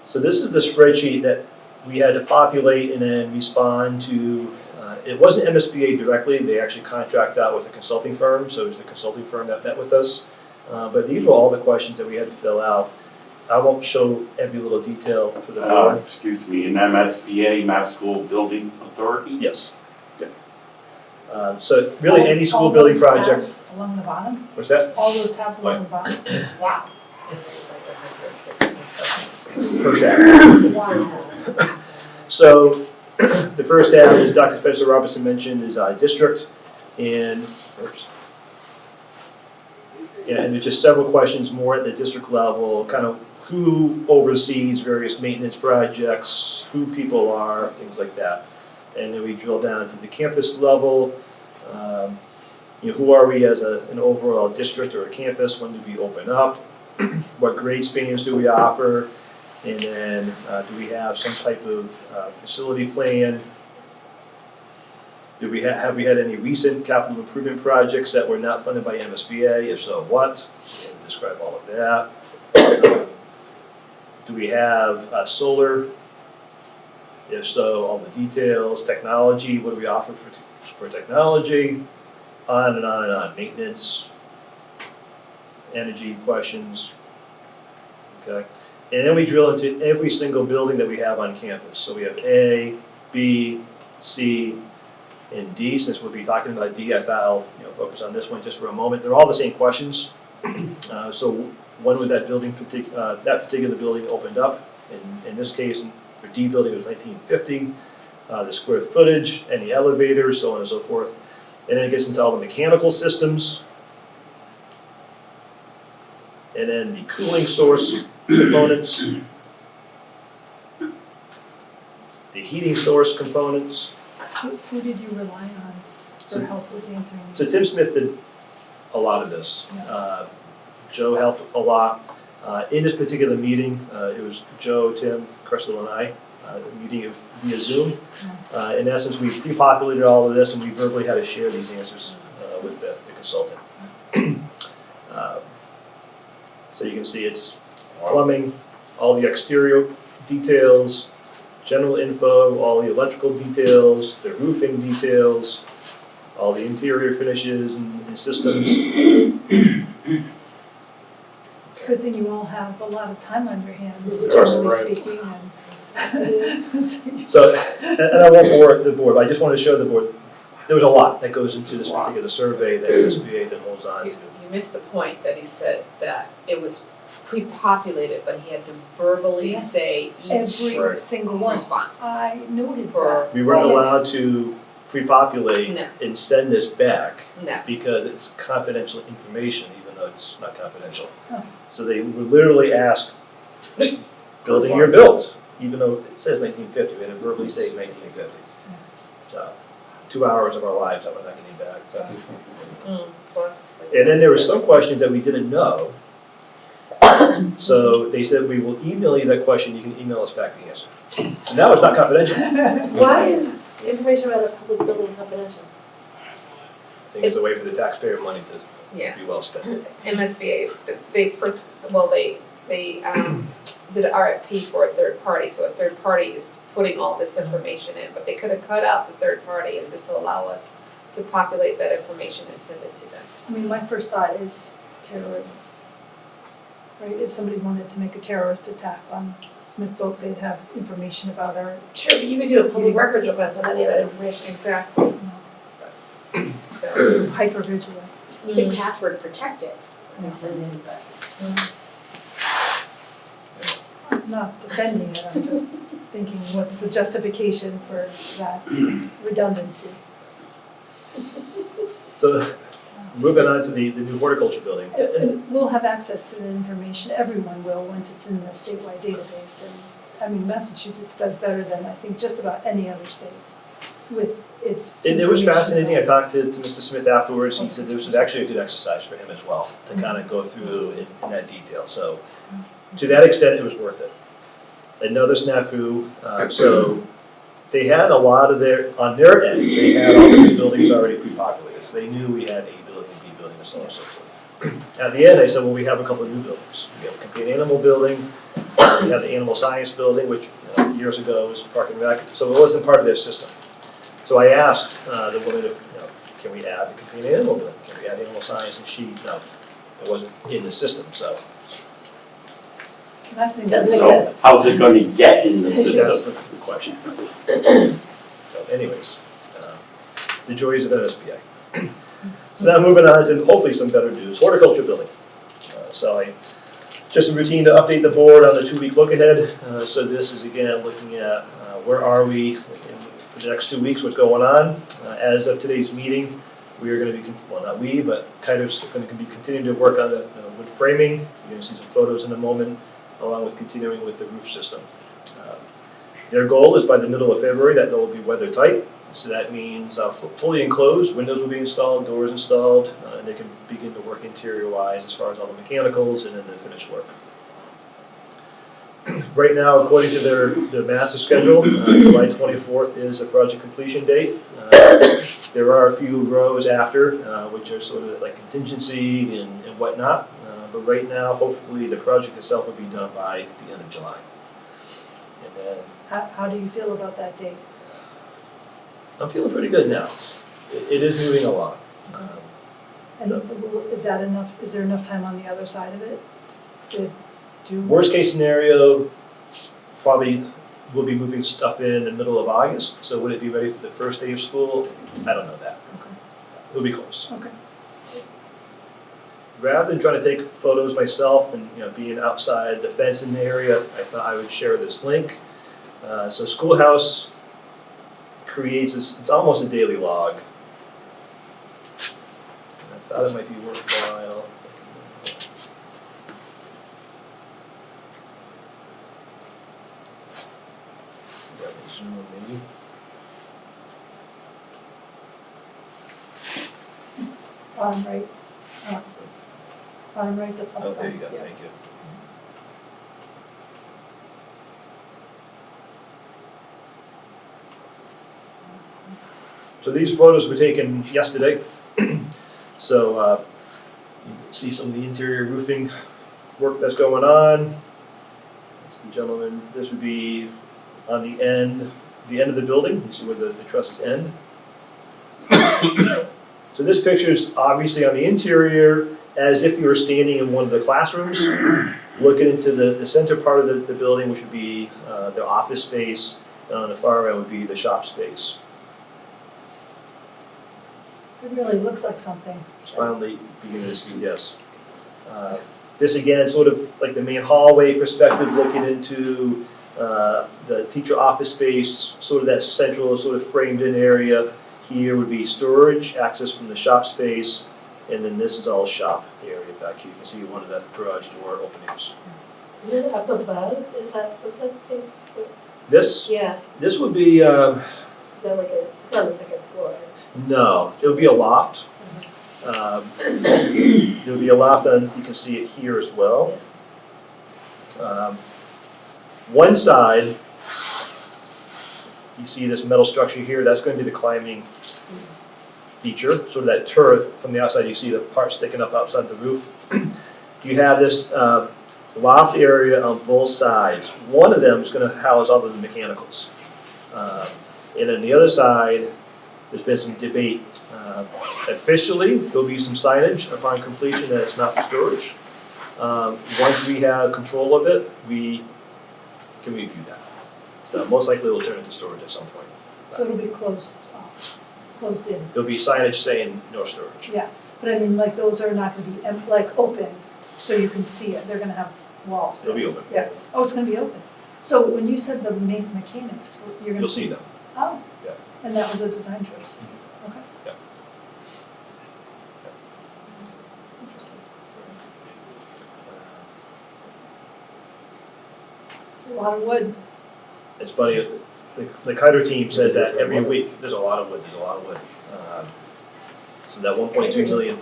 So this is the spreadsheet that we had to populate and then respond to. It wasn't MSBA directly, they actually contract out with a consulting firm, so it was the consulting firm that met with us. But these were all the questions that we had to fill out. I won't show every little detail for the board. Excuse me, an MSBA, Mass School Building Authority? Yes. So really, any school building All those project, tabs along the bottom, what's that? all those tabs along the bottom? Wow. Per tab. So the first tab, as Dr. Spencer Robertson mentioned, is district, and there's just several questions more at the district level, kind of who oversees various maintenance projects, who people are, things like that. And then we drill down to the campus level. Who are we as an overall district or a campus? When do we open up? What grade spans do we offer? And then do we have some type of facility plan? Have we had any recent capital improvement projects that were not funded by MSBA? If so, what? And describe all of that. Do we have solar? If so, all the details. Technology, what do we offer for technology? On and on and on. Maintenance, energy questions. Okay. And then we drill into every single building that we have on campus. So we have A, B, C, and D. Since we'll be talking about D, I thought I'll focus on this one just for a moment. They're all the same questions. So when was that particular building opened up? In this case, for D building, it was 1950. The square footage, any elevators, so on and so forth. And then it gets into all the mechanical systems. And then the cooling source components. The heating source components. Who did you rely on for help with answering? So Tim Smith did a lot of this. Joe helped a lot. In this particular meeting, it was Joe, Tim, Crystal, and I, meeting via Zoom. In essence, we pre-populated all of this, and we verbally had to share these answers with the consultant. So you can see it's plumbing, all the exterior details, general info, all the electrical details, the roofing details, all the interior finishes and systems. It's a good thing you all have a lot of time on your hands, Yes, generally right. speaking. And So, and I won't bore the board, but I just want to show the board, there was a lot that goes into this particular survey that SBA then holds on to. You missed the point that he said that it was pre-populated, but he had to verbally Yes. say each every single one. response. I noted For- that. We weren't Well, allowed to pre-populate No. and send this back No, because it's confidential information, even though it's not confidential. Oh. So they would literally ask, building you're built, even though it says 1950, we had to verbally say 1950. So, 2 hours of our lives that we're not getting back. plus. And then there were some questions that we didn't know. So they said, we will email you that question, you can email us back the answer. So now it's not confidential. I Why is information about a public building confidential? think it's a way for the taxpayer money to Yeah, be well spent. MSBA, they did an RFP for a third party, so a third party is putting all this information in, but they could have cut out the third party and just allow us to populate that information and send it to them. I mean, my first thought is terrorism. Right, if somebody wanted to make a terrorist attack on Smith Boat, they'd have information about our, Sure, but you could do a public records request on any of that information. Exactly. you So, know, hyper vigilant. You can password protect it and send in, but. I'm not defending it, I'm just thinking, what's the justification for that redundancy? So moving on to the new horticulture building. We'll have access to the information, everyone will, once it's in the statewide database. And, I mean, Massachusetts does better than, I think, just about any other state with its And it was information fascinating, I about- talked to Mr. Smith afterwards, he said this was actually a good exercise for him as well, to kind of go through in that detail, so to that extent, it was worth it. Another snafu, so they had a lot of on their end, they had all the buildings already pre-populated. So they knew we had A building, B building, and so on and so forth. At the end, I said, well, we have a couple of new buildings. We have a companion animal building, we have the animal science building, which years ago was Park and Rec, so it wasn't part of their system. So I asked the woman if, can we add the companion animal building? Can we add animal science? And she, no, it wasn't in the system, so. That's Doesn't So exist. how's it gonna get in the That's system? the question. So anyways, the joys of NSBA. So now moving on to hopefully some better news, horticulture building. So just a routine to update the board on the 2-week look ahead. So this is again looking at where are we in the next 2 weeks, what's going on. As of today's meeting, we are going to be, well not we, but Kiter's going to be continuing to work on the wood framing. You're going to see some photos in a moment, along with continuing with the roof system. Their goal is by the middle of February that they'll be weather tight. So that means fully enclosed, windows will be installed, doors installed, and they can begin to work interior-wise as far as all the mechanicals and then the finished work. Right now, according to their master schedule, July 24th is the project completion date. There are a few rows after, which are sort of like contingency and whatnot. But right now, hopefully, the project itself will be done by the end of July. And then How do you feel about that date? I'm feeling pretty good now. It is moving along. And is that enough, is there enough time on the other side of it to do? Worst case scenario, probably we'll be moving stuff in the middle of August. So would it be ready for the first day of school? I don't know that. Okay. It'll be close. Okay. Rather than trying to take photos myself and being outside the fence in the area, I thought I would share this link. So Schoolhouse creates it's almost a daily log. I thought it might be worthwhile. See if I can zoom maybe. Bottom right. Bottom right, the plus Oh, sign. there you go, Yeah. thank you. So these photos were taken yesterday. So you can see some of the interior roofing work that's going on. That's the gentleman, this would be on the end of the building. You see where the trusses end. So this picture is obviously on the interior as if you were standing in one of the classrooms, looking into the center part of the building, which would be the office space, and on the far end would be the shop space. It really looks like something. Finally beginning to see, yes. This again, sort of like the main hallway perspective, looking into the teacher office space, sort of that central sort of framed in area. Here would be storage, access from the shop space, and then this is all shop area back here. You can see one of the garage door openings. And then up above, what's that space? This Yeah, would be, is that like it's on the second floor. no, it would be a loft. There would be a loft on, you can see it here as well. One side, you see this metal structure here, that's going to be the climbing feature, sort of that turret. From the outside, you see the part sticking up outside the roof. You have this loft area on both sides. One of them is going to house all of the mechanicals. And then the other side, there's been some debate. Officially, there'll be some signage upon completion that it's not for storage. Once we have control of it, we can review that. So most likely we'll turn it to storage at some point. So it'll be closed off, closed in. There'll be signage saying no storage. Yeah, but I mean, like, those are not gonna be, like, open, so you can see it. They're gonna have walls. They'll be open. Yeah. Oh, it's gonna be open. So when you said the main mechanics, you're gonna You'll see them. Oh. Yeah. And that was a design choice? Okay. Yeah. Interesting. It's a lot of wood. It's funny, the Kiter team says that every week, there's a lot of wood. So that 1.2 million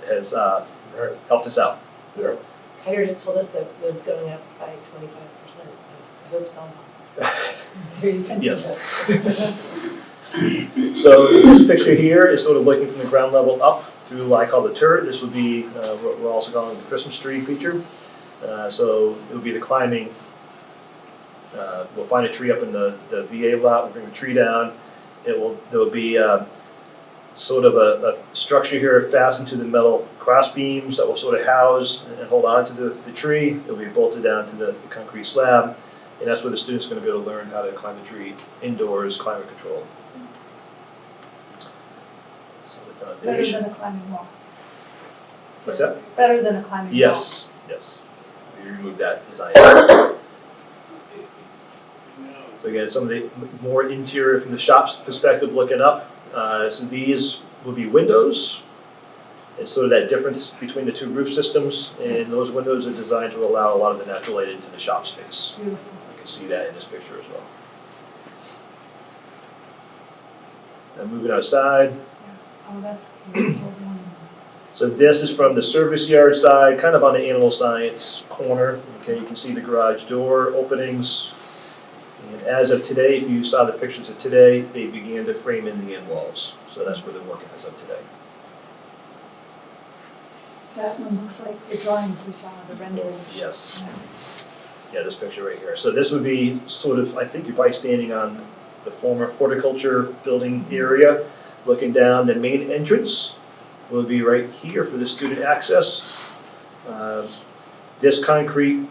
has helped us out. Kiter just told us that wood's going up by 25%, so I hope it's all. Yes. So this picture here is sort of looking from the ground level up through what I call the turret. This would be what we're also calling the Christmas tree feature. So it would be the climbing. We'll find a tree up in the VA lot. We'll bring the tree down. There will be sort of a structure here fastened to the metal cross beams that will sort of house and hold on to the tree. It will be bolted down to the concrete slab, and that's where the student's going to be able to learn how to climb the tree indoors, climate control. So the Better foundation. than a climbing wall. What's that? Better than a climbing wall. Yes, yes. We removed that design. So again, some of the more interior from the shop's perspective looking up. So these will be windows. It's sort of that difference between the two roof systems, and those windows are designed to allow a lot of the natural light into the shop space. Beautiful. You can see that in this picture as well. And moving outside. Oh, that's beautiful. So this is from the service yard side, kind of on the animal science corner. Okay, you can see the garage door openings. And as of today, if you saw the pictures of today, they began to frame in the end walls. So that's where they're working as of today. That one looks like the drawings we saw, the renderings. Yes. Yeah, this picture right here. So this would be sort of, I think you're probably standing on the former horticulture building area, looking down. The main entrance will be right here for the student access. This concrete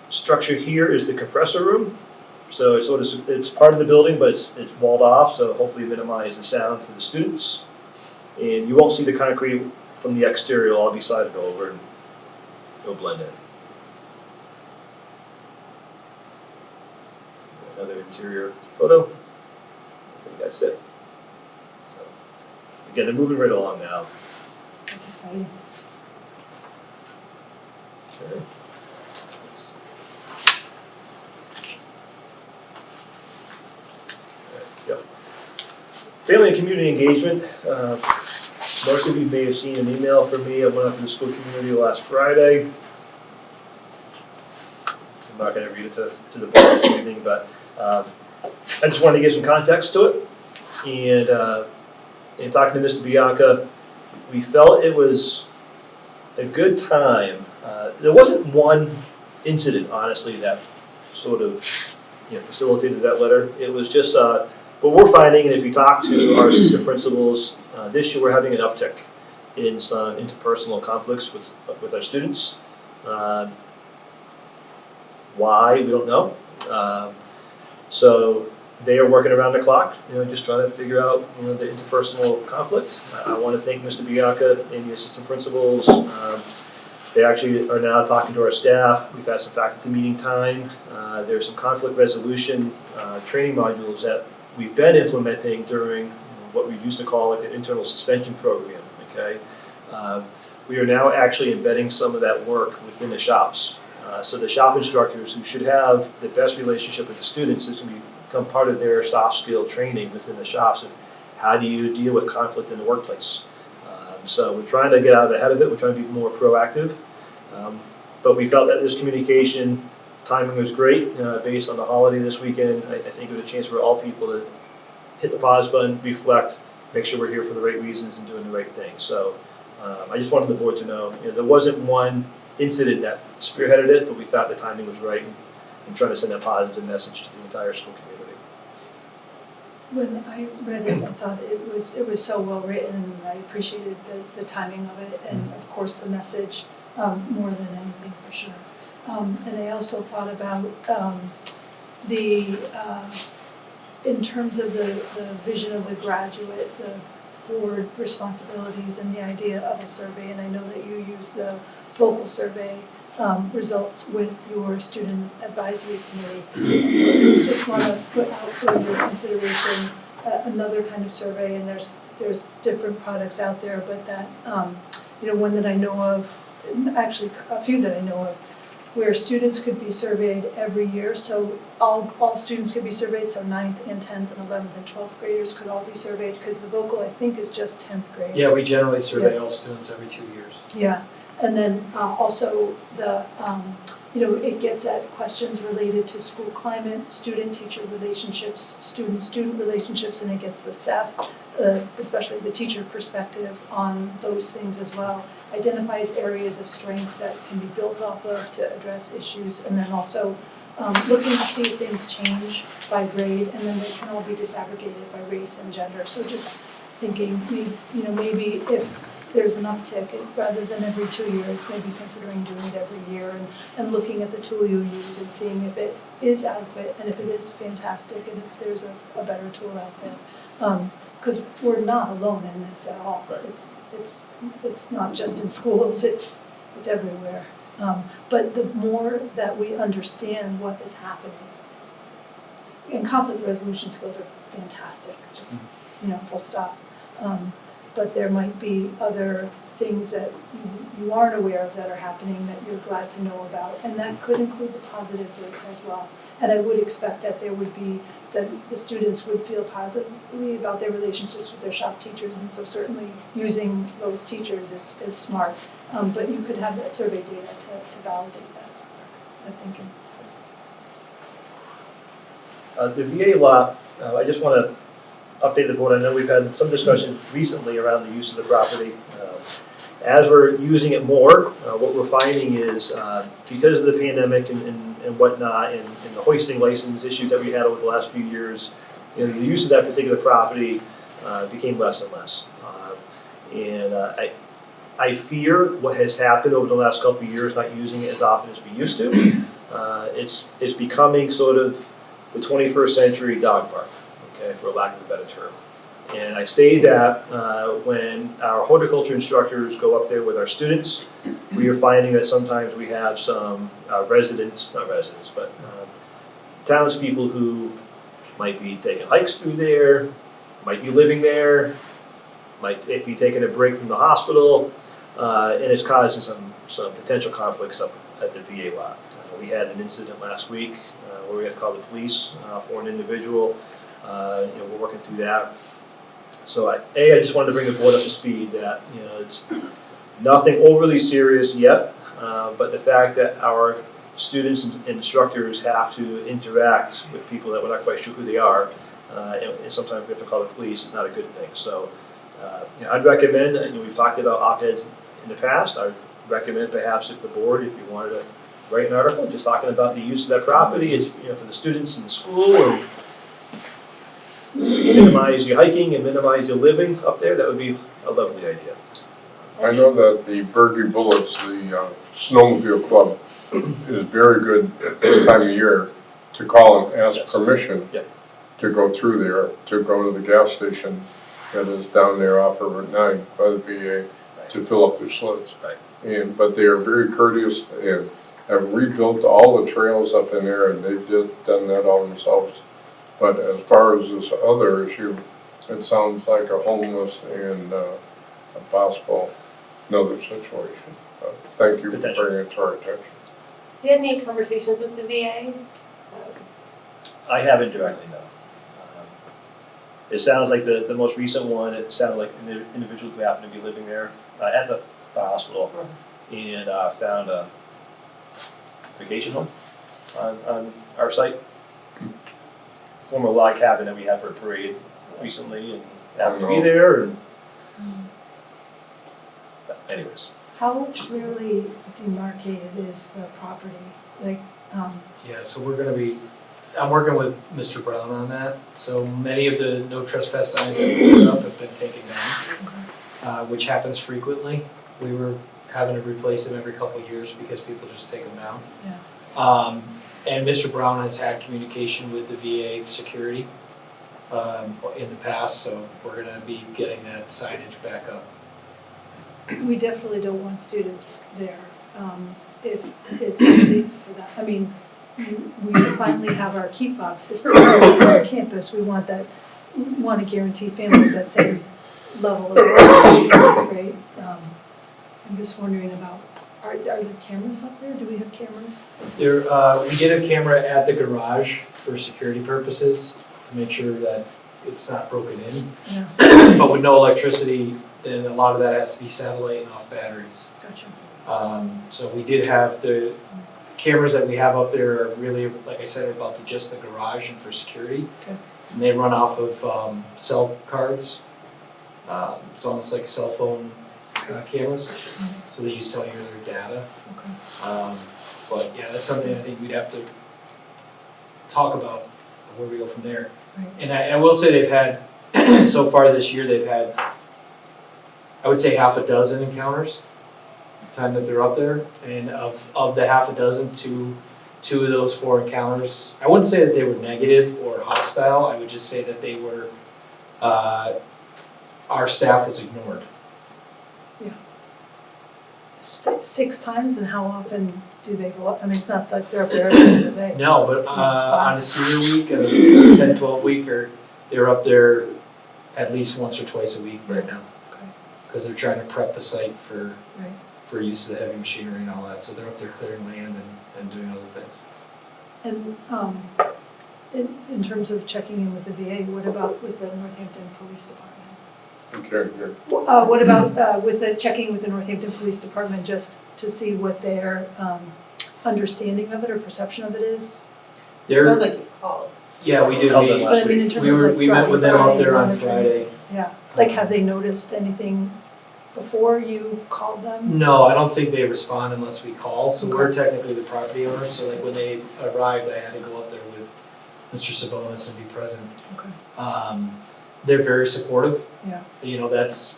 structure here is the compressor room. So it's part of the building, but it's walled off, so hopefully minimize the sound for the students. And you won't see the concrete from the exterior, it'll all be sided over and it'll blend in. Another interior photo. I think that's it. So, again, they're moving right along now. That's exciting. Okay. Yep. Family and community engagement. Most of you may have seen an email from me. I went out to the school community last Friday. I'm not going to read it to the board this evening, but I just wanted to give some context to it. And in talking to Mr. Bianca, we felt it was a good time. There wasn't one incident, honestly, that sort of facilitated that letter. It was just what we're finding, and if you talk to our assistant principals, this year we're having an uptick in some interpersonal conflicts with our students. Why, we don't know. So they are working around the clock, just trying to figure out, the interpersonal conflict. I want to thank Mr. Bianca and the assistant principals. They actually are now talking to our staff. We've had some faculty meeting time. There's some conflict resolution training modules that we've been implementing during what we used to call like an internal suspension program, okay? We are now actually embedding some of that work within the shops. So the shop instructors who should have the best relationship with the students is going to become part of their soft skill training within the shops of how do you deal with conflict in the workplace. So we're trying to get out ahead of it. We're trying to be more proactive. But we felt that this communication timing was great based on the holiday this weekend. I think it was a chance for all people to hit the pause button, reflect, make sure we're here for the right reasons and doing the right thing. So I just wanted the board to know, there wasn't one incident that spearheaded it, but we thought the timing was right and trying to send a positive message to the entire school community. When I read it, I thought it was so well written, and I appreciated the timing of it, and of course the message more than anything for sure. And I also thought about in terms of the vision of the graduate, the board responsibilities, and the idea of a survey. And I know that you use the vocal survey results with your student advisory committee. Just want to put out for your consideration another kind of survey, and there's different products out there, but that one that I know of, actually a few that I know of, where students could be surveyed every year. So all students could be surveyed, so 9th and 10th and 11th and 12th graders could all be surveyed, because the vocal, I think, is just 10th grade. Yeah, we generally survey all students every 2 years. Yeah, and then also the, it gets at questions related to school climate, student-teacher relationships, student-student relationships, and it gets the staff, especially the teacher perspective on those things as well. Identifies areas of strength that can be built off of to address issues, and then also looking to see if things change by grade, and then they can all be disaggregated by race and gender. So just thinking, maybe if there's an uptick, rather than every 2 years, maybe considering doing it every year and looking at the tool you use and seeing if it is adequate and if it is fantastic and if there's a better tool out there. Because we're not alone in this at all. Right. It's not just in schools, it's everywhere. But the more that we understand what is happening, and conflict resolution skills are fantastic, just, full stop. But there might be other things that you aren't aware of that are happening that you're glad to know about, and that could include the positives as well. And I would expect that that the students would feel positively about their relationships with their shop teachers, and so certainly using those teachers is smart. But you could have that survey data to validate that thinking. The VA lot, I just want to update the board. I know we've had some discussion recently around the use of the property. As we're using it more, what we're finding is because of the pandemic and whatnot, and the hoisting license issues that we had over the last few years, the use of that particular property became less and less. And I fear what has happened over the last couple of years, not using it as often as we used to. It's becoming sort of the 21st century dog park, okay, for lack of a better term. And I say that when our horticulture instructors go up there with our students, we are finding that sometimes we have some townspeople who might be taking hikes through there, might be living there, might be taking a break from the hospital, and it's causing some potential conflicts up at the VA lot. We had an incident last week where we had to call the police for an individual. We're working through that. So I just wanted to bring the board up to speed that it's nothing overly serious yet, but the fact that our students and instructors have to interact with people that we're not quite sure who they are, and sometimes we have to call the police, is not a good thing. So I'd recommend, we've talked about op-eds in the past, I'd recommend perhaps if the board, if you wanted to write an article just talking about the use of that property is for the students in the school, and minimize your hiking and minimize your living up there, that would be a lovely idea. I know that the Berkeley Bullets, the snowmobile club, is very good at this time of year to call and ask permission to go through there, to go to the gas station that is down there off of Route 9 by the VA to fill up their sleds. But they are very courteous and have rebuilt all the trails up in there, and they've just done that all themselves. But as far as this other issue, it sounds like a homeless and a possible another situation. Thank you for bringing it to our attention. Do you have any conversations with the VA? I haven't directly, no. It sounds like the most recent one, it sounded like an individual who happened to be living there at the hospital and found a vacation home on our site. Former log cabin that we had for a parade recently, and happened to be there, and anyways. How clearly demarcated is the property? Yeah, so I'm working with Mr. Brown on that. So many of the no trespass signs that we put up have been taken down, which happens frequently. We were having to replace them every couple of years because people just take them down. Yeah. And Mr. Brown has had communication with the VA security in the past, so we're gonna be getting that signage back up. We definitely don't want students there if it's unsafe for them. I mean, we finally have our key fob system on our campus. We want to guarantee families that same level of safety, right? I'm just wondering about, are there cameras up there? Do we have cameras? We did a camera at the garage for security purposes to make sure that it's not broken in. Yeah. But with no electricity, then a lot of that has to be satellite and off batteries. Gotcha. So we did have the cameras that we have up there are really, like I said, about just the garage and for security. Okay. And they run off of cell cards. It's almost like cell phone cameras, so they use cellular data. But yeah, that's something I think we'd have to talk about where we go from there. Right. And I will say they've had, so far this year, they've had, I would say half a dozen encounters, the time that they're up there. And of the half a dozen, two of those 4 encounters, I wouldn't say that they were negative or hostile, I would just say that they were, our staff was ignored. 6 times, and how often do they go up? I mean, it's not like they're up there every single day. No, but on a senior week, and a 10, 12 week, or they're up there at least once or twice a week right now. Okay. Because they're trying to prep the site for, Right. for use of the heavy machinery and all that, so they're up there clearing land and doing other things. And in terms of checking in with the VA, what about with the Northampton Police Department? Okay, here. What about with the checking with the Northampton Police Department, just to see what their understanding of it or perception of it is? They're, Sounds like you called. yeah, we did, Held them we, last But I mean, in terms we of were, like we met with them out there on monitoring. Friday. Yeah, like have they noticed anything before you called them? No, I don't think they respond unless we call, so we're technically the property owners, so like when they arrived, I had to go up there with Mr. Sabonis and be present. Okay. They're very supportive. Yeah. You know, that's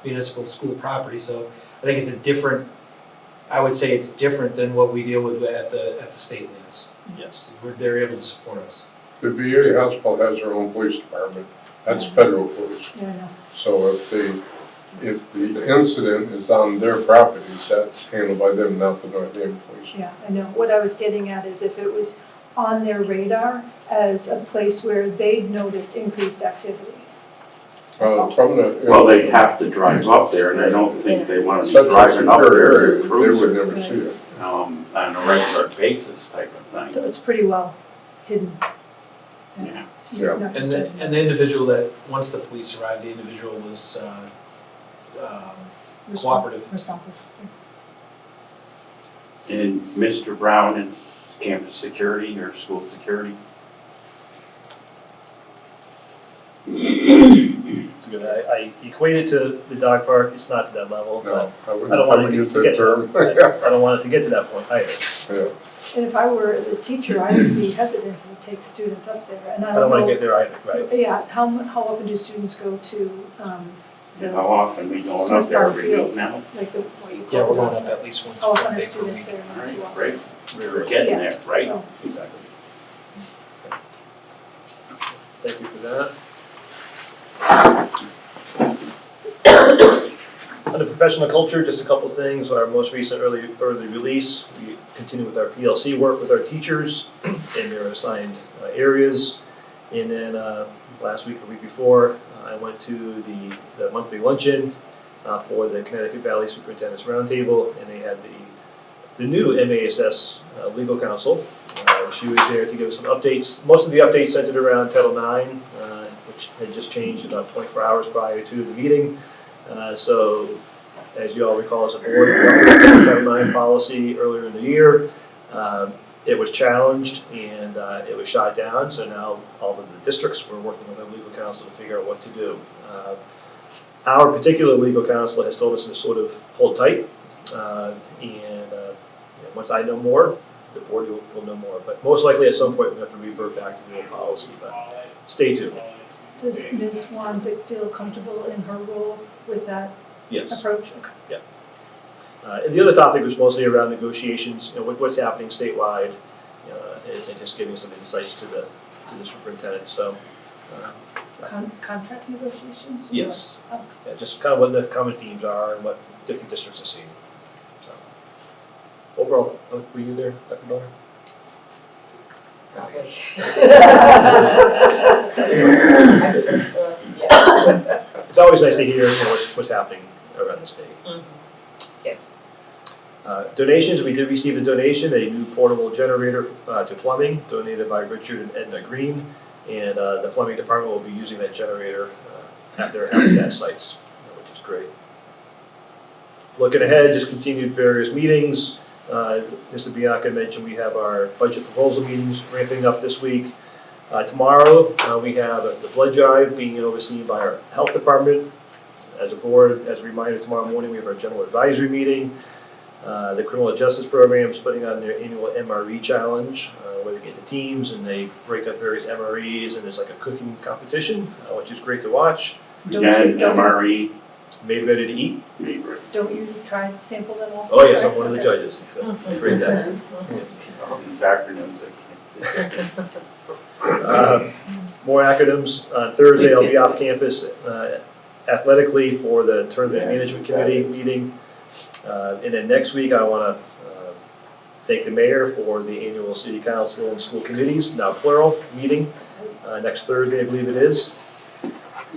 municipal school property, so I think it's a different, I would say it's different than what we deal with at the state lands. Yes. They're able to support us. The VA hospital has their own police department. That's federal police. Yeah, I know. So if the incident is on their properties, that's handled by them, not the Northampton Police. Yeah, I know. What I was getting at is if it was on their radar as a place where they'd noticed increased activity. From the. Well, they have to drive up there, and I don't think they want to Such be a driving up secure there area, as they cruisers, would never see it. on a regular basis type of So thing. it's pretty well hidden. Yeah. Yeah. Not just And the individual that, once the police arrived, the individual was cooperative. Responsive. And Mr. Brown is campus security or school security? It's good. I equate it to the dog park, it's not to that level, but No, I I wouldn't, don't I want wouldn't it use to that get term. to, I don't want it to get to that point either. Yeah. And if I were the teacher, I would be hesitant to take students up there. And I don't want to get know, there either, right? yeah, how often do students go to the How often we going Smith up there Farm every week Fields? now? Like the, what you call Yeah, we're it? going up at least once Oh, per 100 day per students week. there. All not too right, often. great. We're getting Yeah, there, right? so- Exactly. Thank you for that. Under professional culture, just a couple things. Our most recent early release, we continue with our PLC work with our teachers in their assigned areas. And then last week, the week before, I went to the monthly luncheon for the Connecticut Valley Superintendent's Roundtable, and they had the new MASS legal counsel. She was there to give us some updates. Most of the updates centered around Title IX, which had just changed about 24 hours prior to the meeting. So, as you all recall, as a board, we adopted the Title IX policy earlier in the year. It was challenged and it was shot down. So now all of the districts were working with our legal counsel to figure out what to do. Our particular legal counsel has told us to sort of hold tight, and once I know more, the board will know more. But most likely at some point we have to revert back to the old policy, but stay tuned. Does Ms. Wanzik feel comfortable in her role with that Yes. approach? Okay. And the other topic was mostly around negotiations, what's happening statewide, and just giving some insights to the superintendent. So, Contract negotiations? yes, Oh. yeah, just kind of what the common themes are and what different districts are seeing. So, overall, were you there, Dr. Bonner? It's always nice to hear what's happening around the state. Yes. Donations, we did receive a donation, a new portable generator to plumbing, donated by Richard and Edna Green. And the plumbing department will be using that generator at their habitat sites, which is great. Looking ahead, just continued various meetings. Mr. Bianca mentioned we have our budget proposal meetings ramping up this week. Tomorrow, we have the blood drive being overseen by our health department. As a board, as a reminder, tomorrow morning we have our general advisory meeting. The criminal justice program is putting on their annual MRE challenge, where they get the teams and they break up various MREs, and there's like a cooking competition, which is great to watch. Again, MRE, Made ready to eat. Don't you try and sample them also? Oh yes, I'm one of the judges. So, great that. all these acronyms, More acronyms. On Thursday, I'll be off campus athletically for the tournament management committee meeting. And then next week, I want to thank the mayor for the annual city council and school committees, now plural, meeting next Thursday, I believe it is.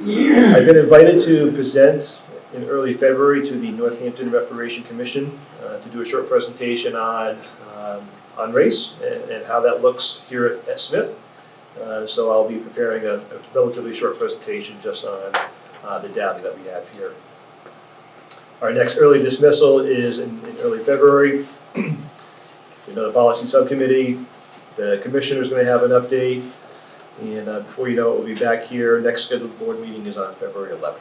I've been invited to present in early February to the Northampton Reparation Commission to do a short presentation on race and how that looks here at Smith. So I'll be preparing a relatively short presentation just on the data that we have here. Our next early dismissal is in early February. The policy subcommittee, the commissioner is going to have an update. And before you know it, we'll be back here. Next scheduled board meeting is on February 11th.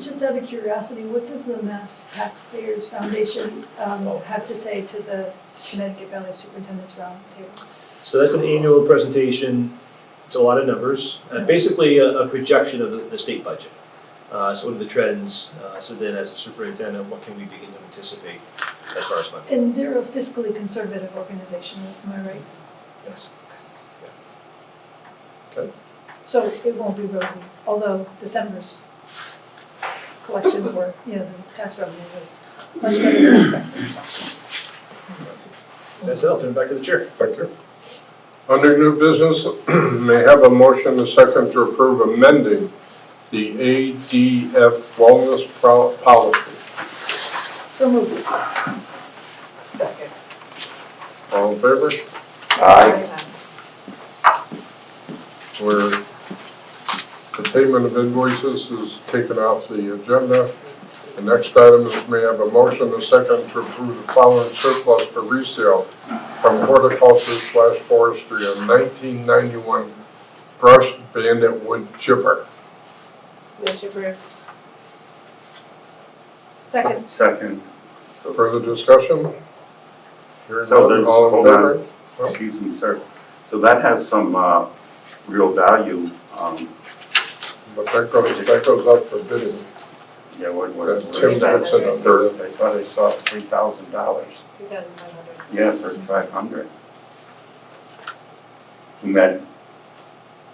Just out of curiosity, what does the Mass Taxpayers Foundation have to say to the Connecticut Valley Superintendent's Roundtable? So that's an annual presentation. It's a lot of numbers. Basically a projection of the state budget. So what are the trends? So then as a superintendent, what can we begin to anticipate as far as funding? And they're a fiscally conservative organization, am I right? Yes. So it won't be rosy, although December's collections were, the tax revenue was much better than expected. That's it. I'll turn it back to the chair. Thank you. Under new business, may I have a motion and second to approve amending the ADF wellness policy. So moved. Second. All in favor? Aye. Where the payment of invoices is taken off the agenda. The next item is may I have a motion and second to approve the following surplus for resale from horticulture/forestry, a 1991 brush bandit wood chipper. Motion approved. Second. Second. So, Further discussion? Hearing So none, there's- all in hold favor? excuse me, sir. So that has some real value. But that goes up for bidding. Yeah, what Tim is that? puts it on Third, I thought I saw $3,000. 2,500. Yeah, 3,500. And that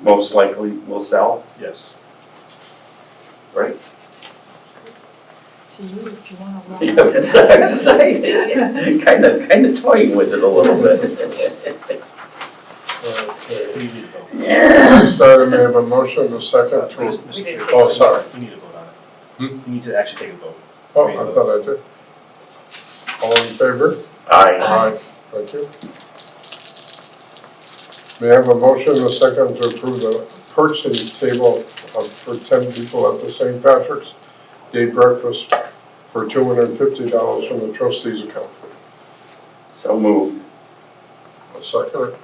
most likely will sell, Yes. right? To you, if you want to. Yeah, that's what I'm saying. Kind of toying with it a little bit. Okay. You need to vote. Next item, may I have a motion and a second to, We didn't take oh, sorry. You need to vote on it. You need to actually take a vote. Oh, I thought I did. All in favor? Aye. Thank you. May I have a motion and a second to approve the purchasing table for 10 people at the St. Patrick's Day breakfast for $250 from the trustees account. So moved. I'll second it.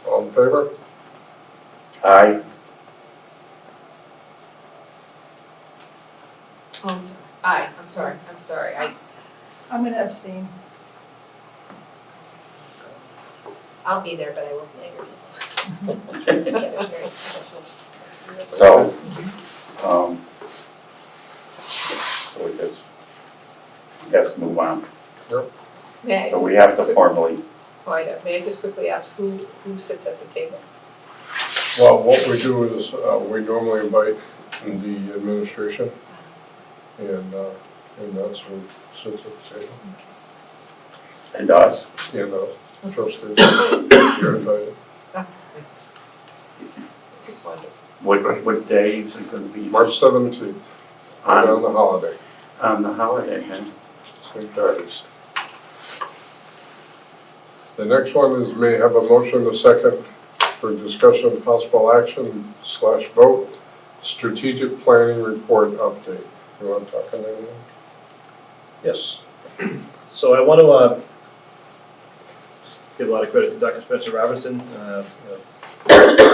All in favor? Aye. Oh, I'm sorry. Aye, I'm sorry. I'm going to abstain. I'll be there, but I won't be angry. So, we just move on. May I So we just, have to formally, may I just quickly ask who sits at the table? Well, what we do is we normally invite the administration, and that's who sits at the table. and us, And trustees, you're invited. Just wondered. what day is it going to be? March 17th, right on the holiday, On the holiday, huh? St. Patrick's. The next one is may I have a motion and a second for discussion of possible action / vote, strategic planning report update. You want to talk on that? Yes. So I want to give a lot of credit to Dr. Spencer Robinson,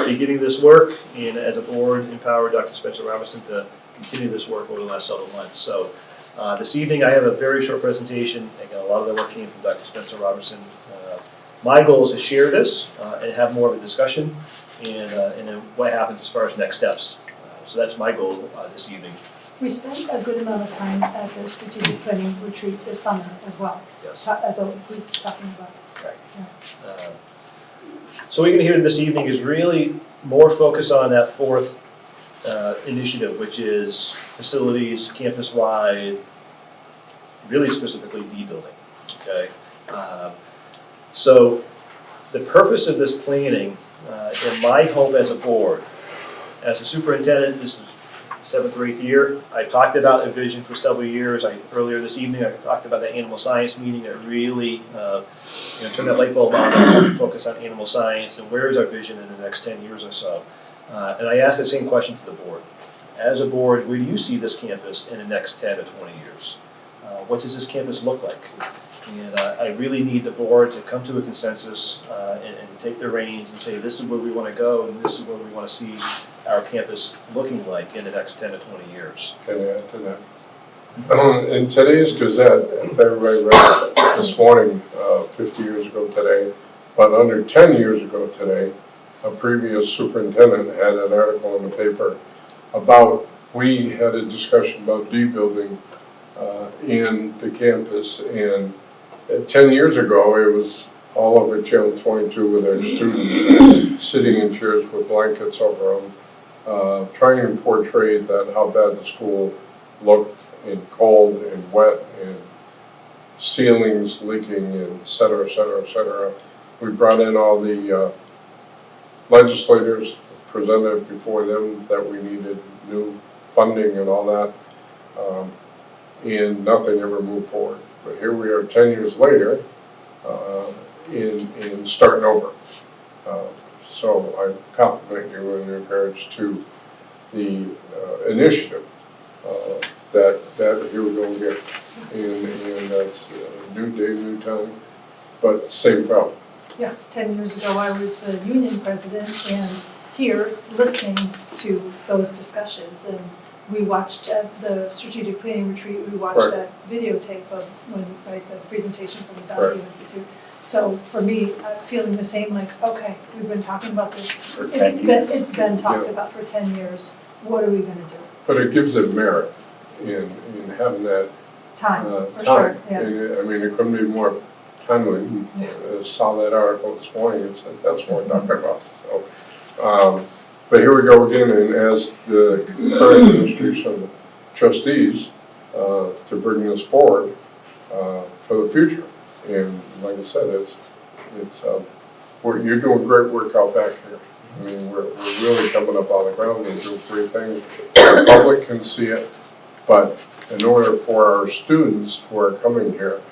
beginning this work, and as a board, empower Dr. Spencer Robinson to continue this work over the last several months. So this evening, I have a very short presentation. Again, a lot of the work came from Dr. Spencer Robinson. My goal is to share this and have more of a discussion, and then what happens as far as next steps. So that's my goal this evening. We spent a good amount of time at the strategic planning retreat this summer as well, Yes. as a group talking about. So what you're going to hear this evening is really more focus on that fourth initiative, which is facilities, campus-wide, really specifically D-building, okay? So the purpose of this planning, and my hope as a board, as a superintendent, this is 7th or 8th year, I talked about a vision for several years. Earlier this evening, I talked about the animal science meeting that really turned that light bulb on and focus on animal science and where is our vision in the next 10 years or so. And I asked the same question to the board. As a board, where do you see this campus in the next 10 to 20 years? What does this campus look like? And I really need the board to come to a consensus and take the reins and say, this is where we want to go and this is where we want to see our campus looking like in the next 10 to 20 years. Can I add to that? In today's Gazette, if everybody read it this morning, 50 years ago today, but under 10 years ago today, a previous superintendent had an article in the paper about, we had a discussion about D-building in the campus, and 10 years ago, it was all over Channel 22 with our students sitting in chairs with blankets over them, trying to portray that how bad the school looked and cold and wet and ceilings leaking and et cetera, et cetera, et cetera. We brought in all the legislators, presented before them that we needed new funding and all that, and nothing ever moved forward. But here we are 10 years later in starting over. So I compliment you in regards to the initiative that here we go again. And that's a new day, new time, but same problem. Yeah, 10 years ago, I was the union president and here listening to those discussions. And we watched at the strategic planning retreat, we watched that videotape of the presentation from the Value Institute. So for me, I'm feeling the same, like, okay, we've been talking about this. For 10 years. It's been talked about for 10 years. What are we going to do? But it gives it merit in having that Time, for time. sure, yeah. And, I mean, it couldn't be more timely. Saw that article this morning, and said, that's what we're talking about. So, but here we go again, and as the current administration trustees, to bring this forward for the future. And like I said, you're doing great work out back here. I mean, we're really coming up on the ground and doing great things. The public can see it, but in order for our students who are coming here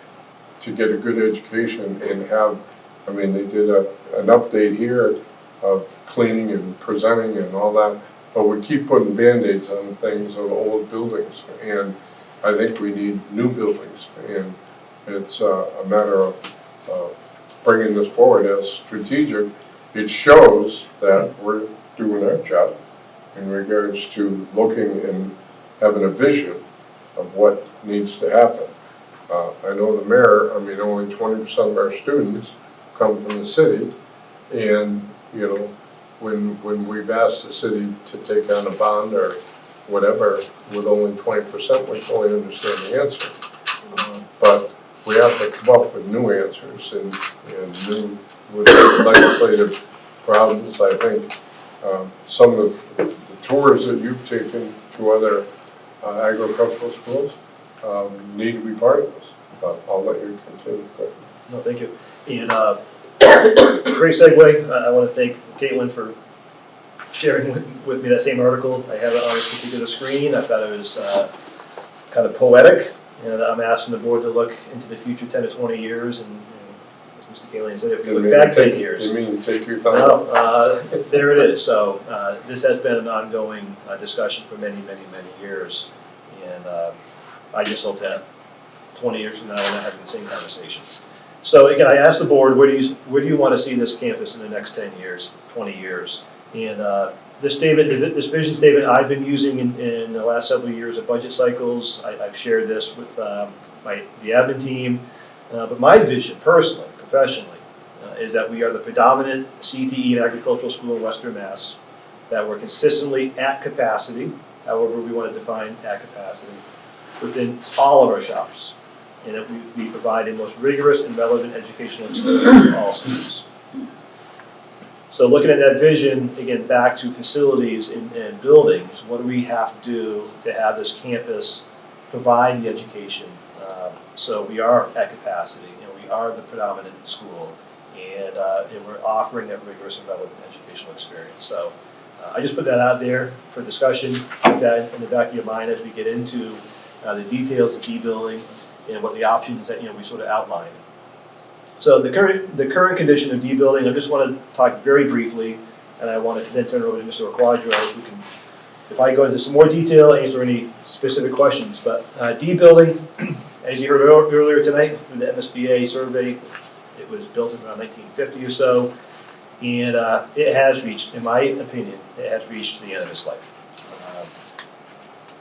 to get a good education and have, I mean, they did an update here of cleaning and presenting and all that, but we keep putting Band-Aids on things on old buildings, and I think we need new buildings, and it's a matter of bringing this forward as strategic. It shows that we're doing our job in regards to looking and having a vision of what needs to happen. I know the mayor, I mean, only 20% of our students come from the city, and, you know, when we've asked the city to take on a bond or whatever, with only 20%, we fully understand the answer. But we have to come up with new answers and new with legislative problems. I think some of the tours that you've taken to other agricultural schools need to be part of this. But I'll let you continue. No, thank you. And great segue. I want to thank Caitlin for sharing with me that same article. I have it on this particular screen. I thought it was kind of poetic. And I'm asking the board to look into the future 10 to 20 years. And as Mr. Caitlin said, if you look back 10 years. You mean take your time? No, there it is. So this has been an ongoing discussion for many, many, many years. And I just hope that 20 years from now, we're not having the same conversations. So again, I asked the board, where do you want to see this campus in the next 10 years, 20 years? And this statement, this vision statement I've been using in the last several years of budget cycles. I've shared this with the admin team. But my vision, personally, professionally, is that we are the predominant CTE and agricultural school in Western Mass, that we're consistently at capacity, however we want to define at capacity, within all of our shops, and that we provide a most rigorous and relevant educational experience for all students. So looking at that vision, again, back to facilities and buildings, what do we have to do to have this campus provide the education? So we are at capacity, and we are the predominant school, and we're offering that rigorous and relevant educational experience. So I just put that out there for discussion, with that in the back of your mind as we get into the details of D-building and what the options that we sort of outlined. So the current condition of D-building, I just want to talk very briefly, and I want to then turn it over to Mr. Quadro, who can, if I go into some more detail, answer any specific questions. But D-building, as you heard earlier tonight through the MSBA survey, it was built in around 1950 or so, and it has reached, in my opinion, it has reached the end of its life.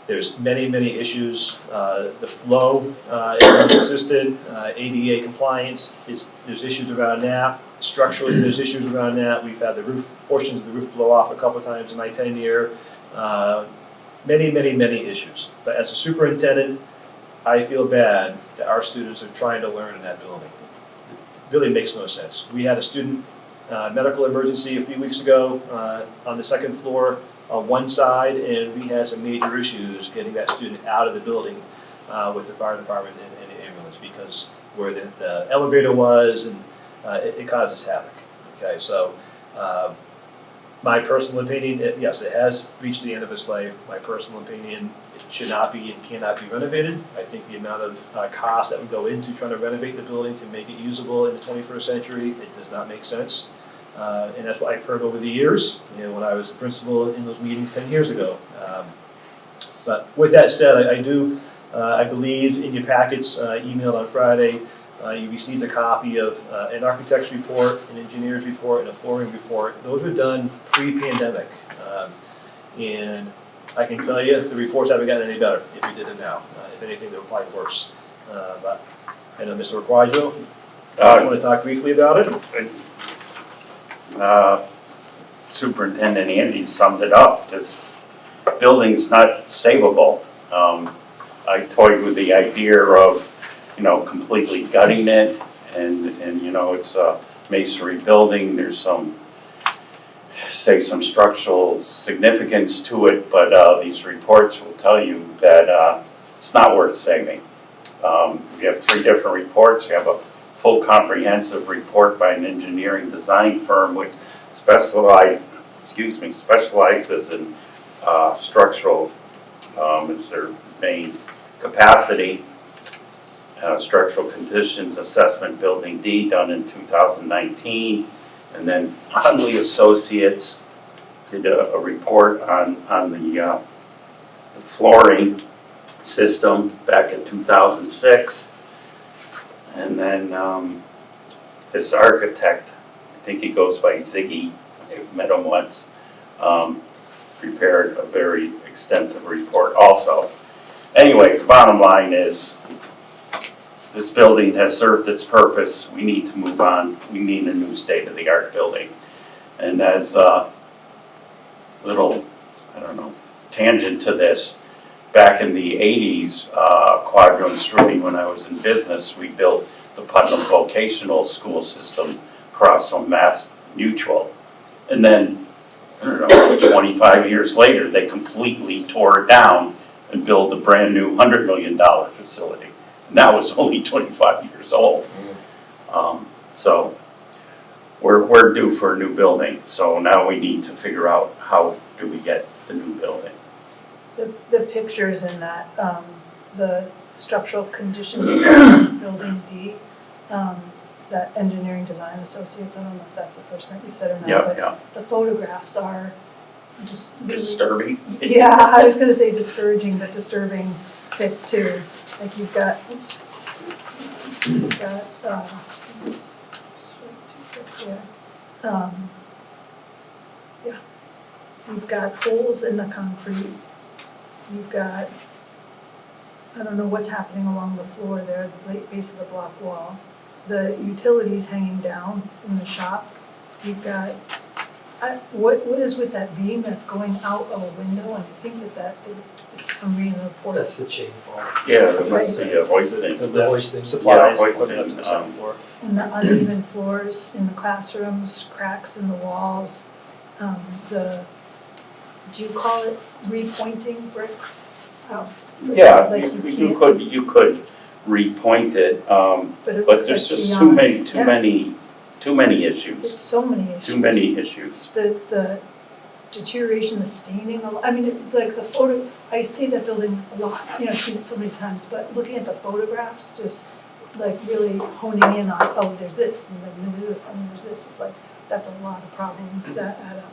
There's many issues. The flow is non-existent. ADA compliance, there's issues around that. Structurally, there's issues around that. We've had the portions of the roof blow off a couple times in my tenure. Many issues. But as a superintendent, I feel bad that our students are trying to learn in that building. It really makes no sense. We had a student medical emergency a few weeks ago on the second floor on one side, and we had some major issues getting that student out of the building with the fire department and the ambulance, because where the elevator was, and it causes havoc. Okay, so my personal opinion, yes, it has reached the end of its life. My personal opinion, it should not be and cannot be renovated. I think the amount of cost that would go into trying to renovate the building to make it usable in the 21st century, it does not make sense. And that's what I've heard over the years, when I was the principal in those meetings 10 years ago. But with that said, I believe in your packets emailed on Friday, you received a copy of an architect's report, an engineer's report, and a flooring report. Those were done pre-pandemic. And I can tell you, the reports haven't gotten any better if we did it now. If anything, they're probably worse. But I know Mr. Quadro, I want to talk briefly about it. Superintendent Andy summed it up. This building's not savable. I toyed with the idea of, completely gutting it, and it's a masonry building. There's some structural significance to it, but these reports will tell you that it's not worth saving. We have 3 different reports. You have a full comprehensive report by an engineering design firm which specializes in structural, is their main capacity, structural conditions assessment, building D, done in 2019, and then Hunley Associates did a report on the flooring system back in 2006. And then this architect, I think he goes by Ziggy, I've met him once, prepared a very extensive report also. Anyways, bottom line is, this building has served its purpose. We need to move on. We need a new state-of-the-art building. And as a little, tangent to this, back in the 80s, Quadro and Strudy, when I was in business, we built the Putnam Vocational School System across from Mass Mutual. And then, 25 years later, they completely tore it down and built a brand new $100 million facility. And that was only 25 years old. So we're due for a new building. So now we need to figure out how do we get the new building. The pictures in that, the structural conditions assessment, building D, that engineering design associates, I don't know if that's the person that you said or not, but the photographs are just really, disturbing. Yeah, I was gonna say discouraging, but disturbing fits too. Like you've got, We've got, yeah, we've got holes in the concrete. You've got, I don't know what's happening along the floor there, the base of the block wall. The utilities hanging down in the shop. You've got, what is with that beam that's going out of a window? And I think that, from reading the report. That's the chain fall. Yeah, there must be a hoisting. The hoisting. Supplies, Yeah, equipment up to the second hoisting, floor. And the uneven floors in the classrooms, cracks in the walls, do you call it repointing bricks? Yeah, Like you can't- could repoint it, it but looks there's like just beyond- too many It's issues. so many issues. Too many issues. The deterioration, the staining, I mean, like the photo, I see that building a lot, I've seen it so many times, but looking at the photographs, just like really honing in on, oh, there's this, and then there's this, and there's this, it's like, that's a lot of problems that add up.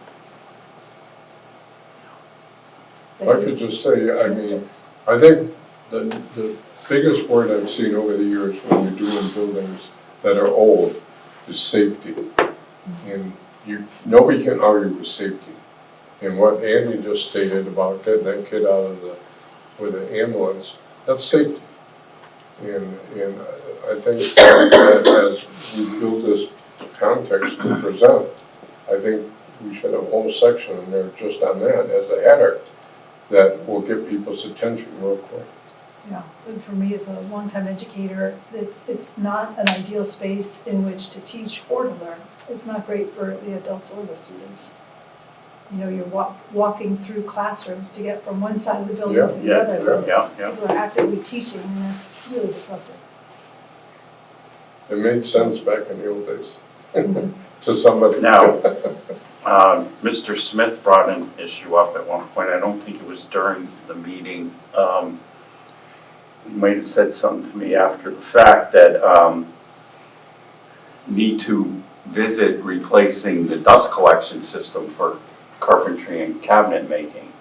If I could just say, I mean, I think the biggest word I've seen over the years when you're doing buildings that are old is safety. And nobody can argue with safety. And what Andy just stated about getting that kid out of with the ambulance, that's safety. And I think that as we build this context to present, I think we should have a whole section in there just on that as a header that will get people's attention real quick. Yeah, and for me as a longtime educator, it's not an ideal space in which to teach or to learn. It's not great for the adults or the students. You're walking through classrooms to get from one side of the building to the other. Yeah. People are actively teaching, and that's really disruptive. It made sense back in the old days to somebody. Now, Mr. Smith brought an issue up at one point, I don't think it was during the meeting. He might have said something to me after the fact that need to visit replacing the dust collection system for carpentry and cabinet making.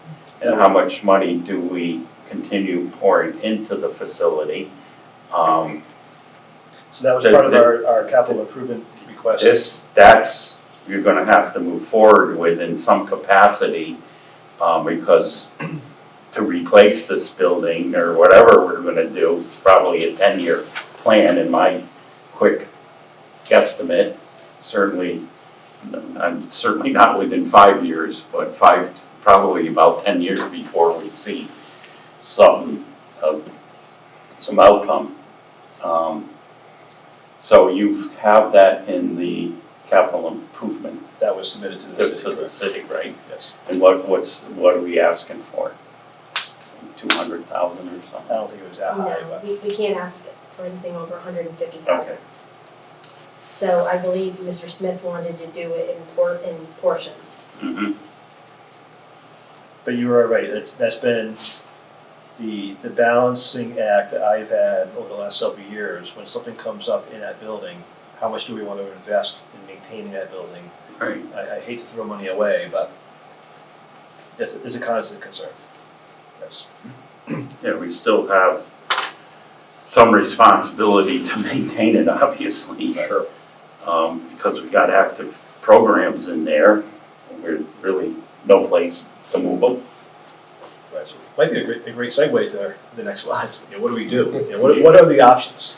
And how much money do we continue pouring into the facility? So that was part of our capital improvement request. That's, you're gonna have to move forward with in some capacity, because to replace this building or whatever we're gonna do, probably a 10-year plan in my quick guesstimate. Certainly, I'm certainly not within 5 years, but probably about 10 years before we see some outcome. So you have that in the capital improvement That was submitted to the city. to the city, right? Yes. And what are we asking for? 200,000 or something? I don't think it was that high, No, but. we can't ask for anything over 150,000. Okay. So I believe Mr. Smith wanted to do it in portions. Mm-hmm. But you are right, that's been the balancing act that I've had over the last several years. When something comes up in that building, how much do we want to invest in maintaining that building? Right. I hate to throw money away, but it's a constant concern. Yes. Yeah, we still have some responsibility to maintain it, obviously. Sure. Because we got active programs in there, we're really no place to move them. Right, so it might be a great segue to the next slide. What do we do? What are the options?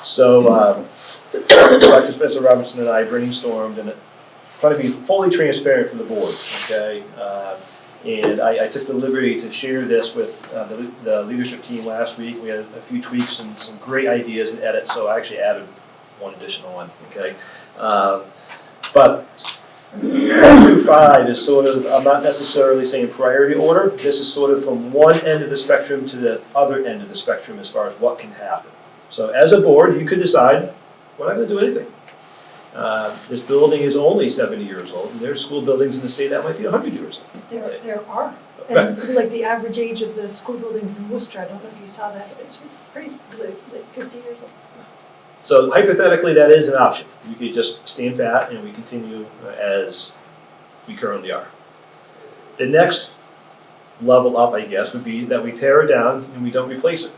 So, Dr. Spencer Robinson and I brainstormed and tried to be fully transparent for the board, okay? And I took the liberty to share this with the leadership team last week. We had a few tweaks and some great ideas and edits, so I actually added one additional one, okay? But 1 through 5 is sort of, I'm not necessarily saying priority order. This is sort of from one end of the spectrum to the other end of the spectrum as far as what can happen. So as a board, you could decide, we're not going to do anything. This building is only 70 years old, and there's school buildings in the state that might be 100 years old. There are. Right. And like the average age of the school buildings in Worcester, I don't know if you saw that, but it's crazy, it's like 50 years old. So hypothetically, that is an option. We could just stand pat and we continue as we currently are. The next level up, I guess, would be that we tear it down and we don't replace it.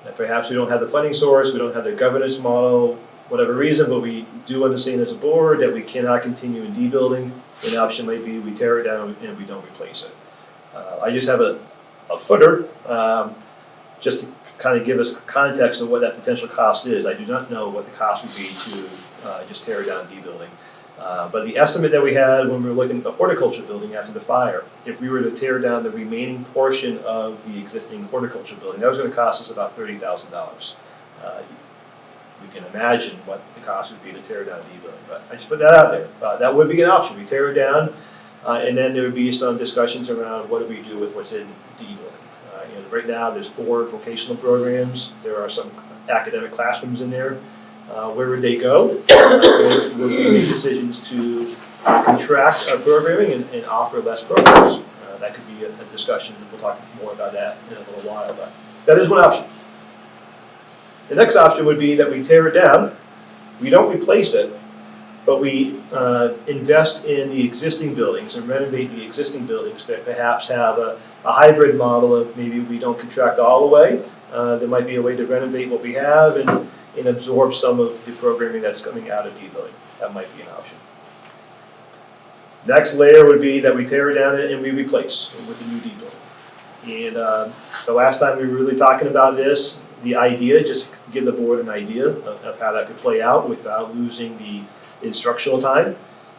And perhaps we don't have the funding source, we don't have the governance model, whatever reason, but we do understand as a board that we cannot continue in D building. An option might be we tear it down and we don't replace it. I just have a footer, just to kind of give us context of what that potential cost is. I do not know what the cost would be to just tear down D building. But the estimate that we had when we were looking at the horticulture building after the fire, if we were to tear down the remaining portion of the existing horticulture building, that was going to cost us about $30,000. We can imagine what the cost would be to tear down D building, but I just put that out there. That would be an option. We tear it down, and then there would be some discussions around what do we do with what's in D building. Right now there's 4 vocational programs. There are some academic classrooms in there. Where would they go? Would we make decisions to contract our programming and offer less programs? That could be a discussion. We'll talk more about that in a little while, but that is one option. The next option would be that we tear it down, we don't replace it, but we invest in the existing buildings and renovate the existing buildings that perhaps have a hybrid model of maybe we don't contract all the way. There might be a way to renovate what we have and absorb some of the programming that's coming out of D building. That might be an option. Next layer would be that we tear it down and we replace with the new D building. And the last time we were really talking about this, the idea, just give the board an idea of how that could play out without losing the instructional time,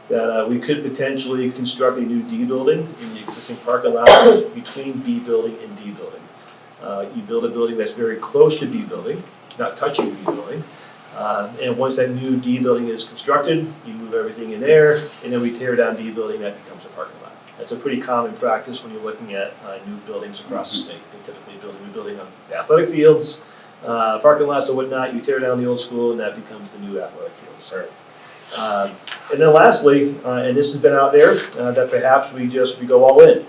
that we could potentially construct a new D building in the existing parking lot between B building and D building. You build a building that's very close to B building, not touching B building, and once that new D building is constructed, you move everything in there, and then we tear down D building, that becomes a parking lot. That's a pretty common practice when you're looking at new buildings across the state. They typically build a new building on the athletic fields, parking lots and whatnot. You tear down the old school and that becomes the new athletic fields. And then lastly, and this has been out there, that perhaps we go all in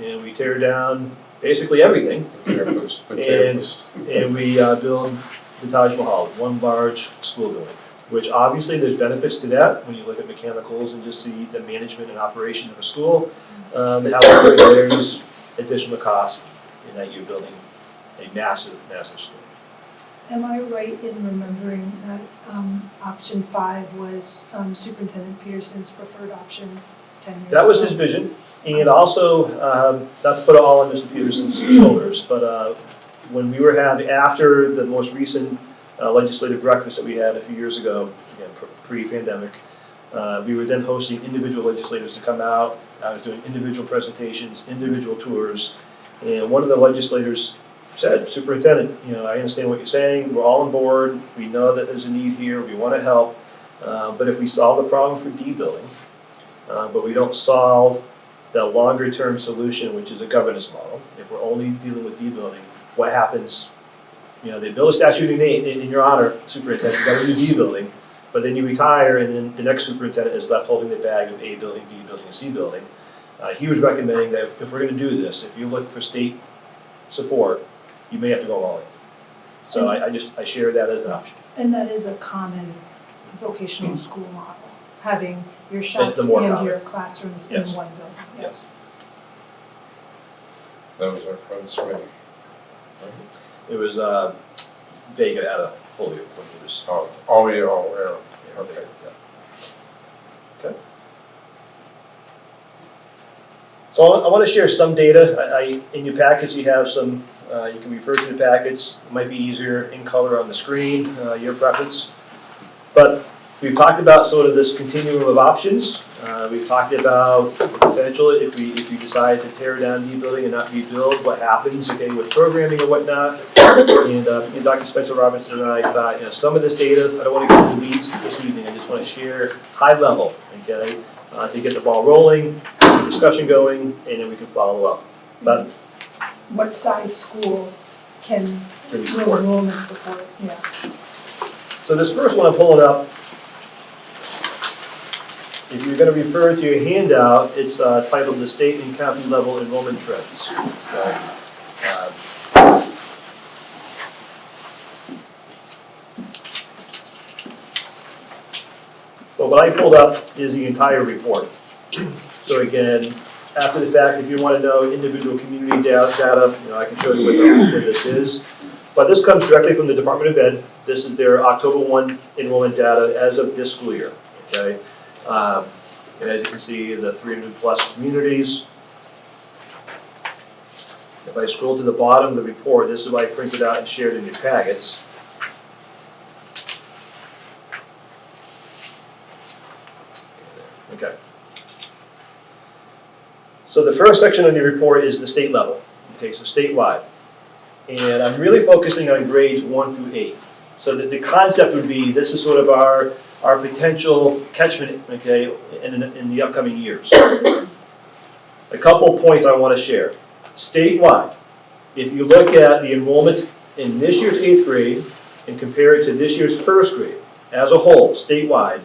and we tear down basically everything and we build the Taj Mahal, one large school building, which obviously there's benefits to that when you look at mechanicals and just see the management and operation of a school. However, there's additional cost in that you're building a massive, massive school. Am I right in remembering that option 5 was Superintendent Peterson's preferred option 10 years ago? That was his vision, and also, not to put it all on Mr. Peterson's shoulders, but when we were having, after the most recent legislative breakfast that we had a few years ago, again, pre-pandemic, we were then hosting individual legislators to come out. I was doing individual presentations, individual tours, and one of the legislators said, Superintendent, I understand what you're saying, we're all on board, we know that there's a need here, we want to help, but if we solve the problem for D building, but we don't solve the longer term solution, which is a governance model, if we're only dealing with D building, what happens? They build a statue in your honor, Superintendent, you got a new D building, but then you retire and then the next superintendent is left holding the bag of A building, B building, and C building. He was recommending that if we're going to do this, if you look for state support, you may have to go all in. So I share that as an option. And that is a common vocational school model, having your shops and common. your classrooms in Yes. one building. Yeah. Yes. That was our friend Smitty. It was Vega out of Holyoke when he was. Yeah, okay. Okay. So I want to share some data. In your package you have some, you can refer to the packets. It might be easier in color on the screen, your preference. But we've talked about sort of this continuum of options. We've talked about the potential if we decide to tear down D building and not rebuild, what happens, okay, with programming and whatnot. And Dr. Spencer Robinson and I thought, some of this data, I don't want to get into the weeds this evening. I just want to share high level, okay, to get the ball rolling, discussion going, and then we can follow up. But What size school can Can we support? enrollment support? Yeah. so this first one I'm pulling up, if you're going to refer to your handout, it's titled the State and County Level Enrollment Trends. But what I pulled up is the entire report. So again, after the fact, if you want to know individual community data, I can show you what this is. But this comes directly from the Department of Ed. This is their October 1 enrollment data as of this school year, okay? And as you can see, the 300+ communities. If I scroll to the bottom of the report, this is what I printed out and shared in your packets. Okay. So the first section of the report is the state level, okay, so statewide. And I'm really focusing on grades 1 through 8. So the concept would be, this is sort of our potential catchment, okay, in the upcoming years. A couple points I want to share. Statewide, if you look at the enrollment in this year's 8th grade and compare it to this year's 1st grade, as a whole, statewide,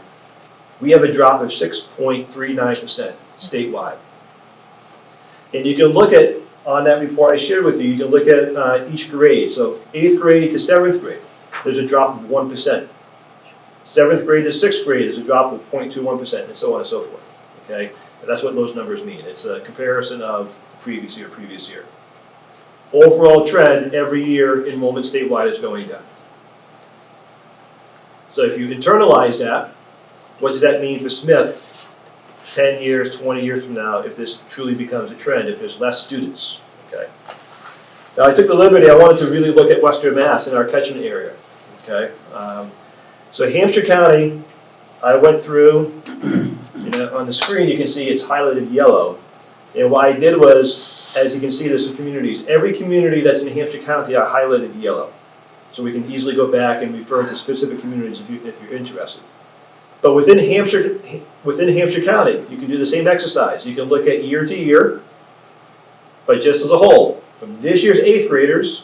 we have a drop of 6.39% statewide. And you can look at, on that report I shared with you, you can look at each grade. So 8th grade to 7th grade, there's a drop of 1%. 7th grade to 6th grade is a drop of 0.21%, and so on and so forth, okay? And that's what those numbers mean. It's a comparison of previous year. Overall trend, every year enrollment statewide is going down. So if you internalize that, what does that mean for Smith 10 years, 20 years from now, if this truly becomes a trend, if there's less students, okay? Now I took the liberty, I wanted to really look at Western Mass in our catchment area, okay? So Hampshire County, I went through, on the screen you can see it's highlighted yellow. And what I did was, as you can see, there's some communities. Every community that's in Hampshire County are highlighted yellow. So we can easily go back and refer to specific communities if you're interested. But within Hampshire County, you can do the same exercise. You can look at year to year, but just as a whole, from this year's 8th graders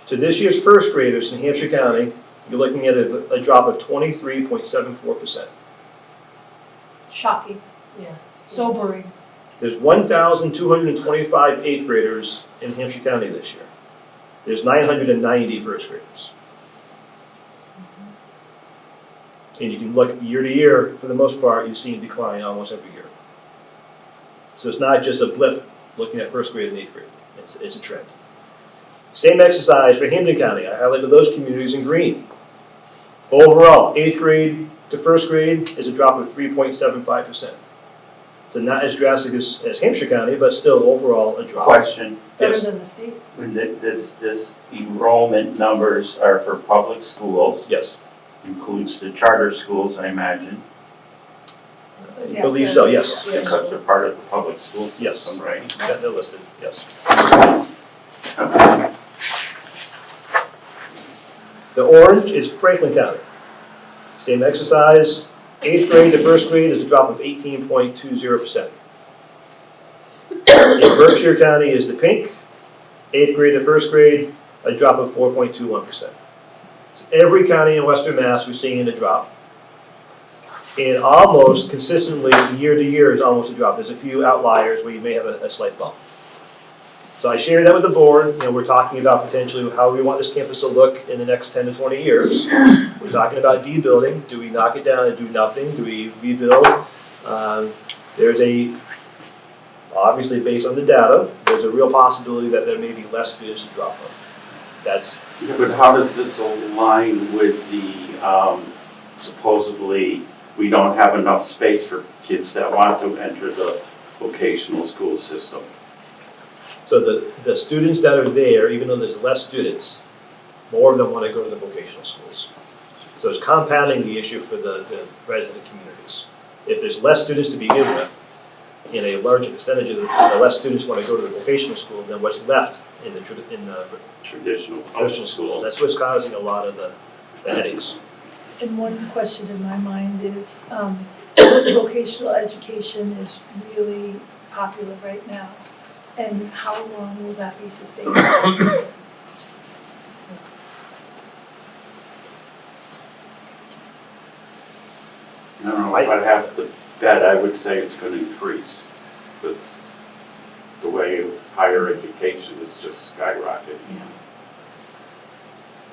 to this year's 1st graders in Hampshire County, you're looking at a drop of 23.74%. Shocking. Yeah. Sobering. There's 1,225 8th graders in Hampshire County this year. There's 990 1st graders. And you can look year to year, for the most part, you've seen a decline almost every year. So it's not just a blip looking at 1st grade and 8th grade. It's a trend. Same exercise for Hampden County. I highlighted those communities in green. Overall, 8th grade to 1st grade is a drop of 3.75%. So not as drastic as Hampshire County, but still overall a drop. Question, Better Yes. than the state. when this enrollment numbers are for public schools, Yes. includes the charter schools, I imagine, I believe so, yes. Yes. because they're part of the public school Yes. system, right? Yeah, they're listed, yes. The orange is Franklin County. Same exercise. 8th grade to 1st grade is a drop of 18.20%. In Berkshire County is the pink. 8th grade to 1st grade, a drop of 4.21%. So every county in Western Mass we're seeing a drop. And almost consistently, year to year is almost a drop. There's a few outliers where you may have a slight bump. So I shared that with the board. We're talking about potentially how we want this campus to look in the next 10 to 20 years. We're talking about debuilding. Do we knock it down and do nothing? Do we rebuild? Obviously based on the data, there's a real possibility that there may be less students to drop from. That's. Yeah, but how does this align with the, supposedly, we don't have enough space for kids that want to enter the vocational school system? So the students that are there, even though there's less students, more of them want to go to the vocational schools. So it's compounding the issue for the resident communities. If there's less students to begin with, and a larger percentage of the less students want to go to the vocational school, then what's left in the traditional schools? That's what's causing a lot of the headaches. And one question in my mind is, vocational education is really popular right now. And how long will that be sustainable? I don't know, if I'd have to bet, I would say it's going to increase, because the way higher education is just skyrocketing.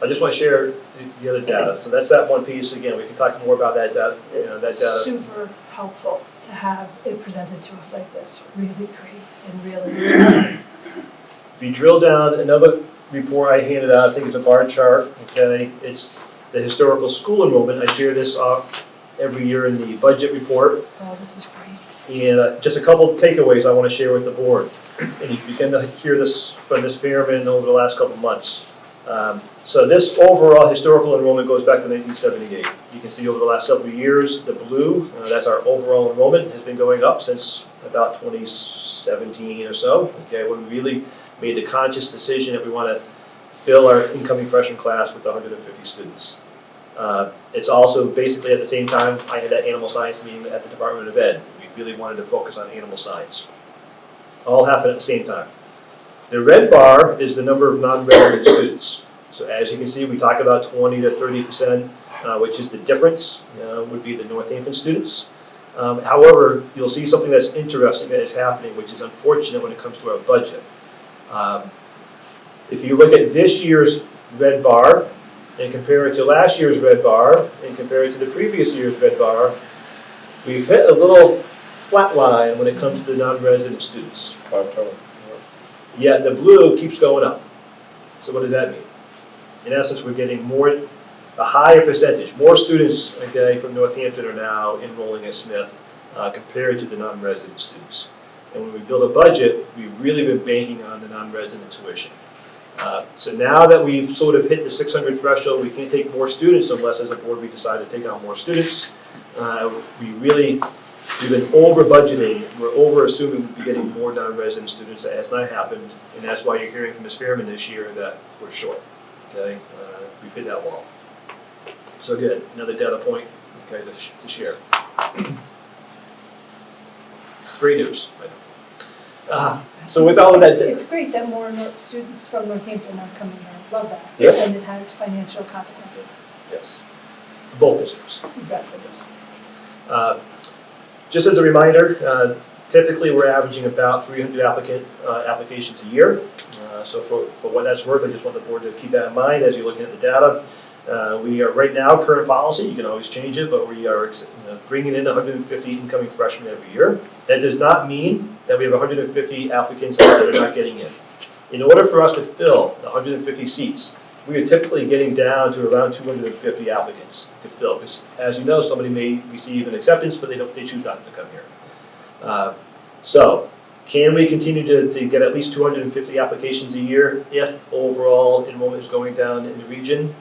I just want to share the other data. So that's that one piece. Again, we can talk more about that data. That data. Super helpful to have it presented to us like this. Really great and really. If you drill down, another report I handed out, I think it's a bar chart, okay? It's the historical school enrollment. I share this every year in the budget report. Oh, this is great. And just a couple of takeaways I want to share with the board. And you begin to hear this from Ms. Fairman over the last couple of months. So this overall historical enrollment goes back to 1978. You can see over the last several years, the blue, that's our overall enrollment, has been going up since about 2017 or so. Okay, when we really made the conscious decision that we want to fill our incoming freshman class with 150 students. It's also basically at the same time I had that animal science meeting at the Department of Ed. We really wanted to focus on animal science. All happened at the same time. The red bar is the number of non-resident students. So as you can see, we talk about 20 to 30%, which is the difference, would be the Northampton students. However, you'll see something that's interesting that is happening, which is unfortunate when it comes to our budget. If you look at this year's red bar and compare it to last year's red bar and compare it to the previous year's red bar, we've hit a little flat line when it comes to the non-resident students. Plateau. Yet the blue keeps going up. So what does that mean? In essence, we're getting a higher percentage, more students, okay, from Northampton are now enrolling at Smith compared to the non-resident students. And when we build a budget, we've really been banking on the non-resident tuition. So now that we've sort of hit the 600 threshold, we can't take more students unless as a board we decide to take on more students. We've been over budgeting, we're over assuming we'll be getting more non-resident students. That has not happened, and that's why you're hearing from Ms. Fairman this year that we're short, okay? We've hit that wall. So good, another data point, okay, to share. Great news. So with all of that. It's great that more students from Northampton are coming here. Love that. Yes. And it has financial consequences. Yes, both districts. Exactly. Just as a reminder, typically we're averaging about 300 applications a year. So for what that's worth, I just want the board to keep that in mind as you're looking at the data. We are right now, current policy, you can always change it, but we are bringing in 150 incoming freshmen every year. That does not mean that we have 150 applicants that are not getting in. In order for us to fill the 150 seats, we are typically getting down to around 250 applicants to fill. Because as you know, somebody may receive an acceptance, but they choose not to come here. So can we continue to get at least 250 applications a year if overall enrollment is going down in the region?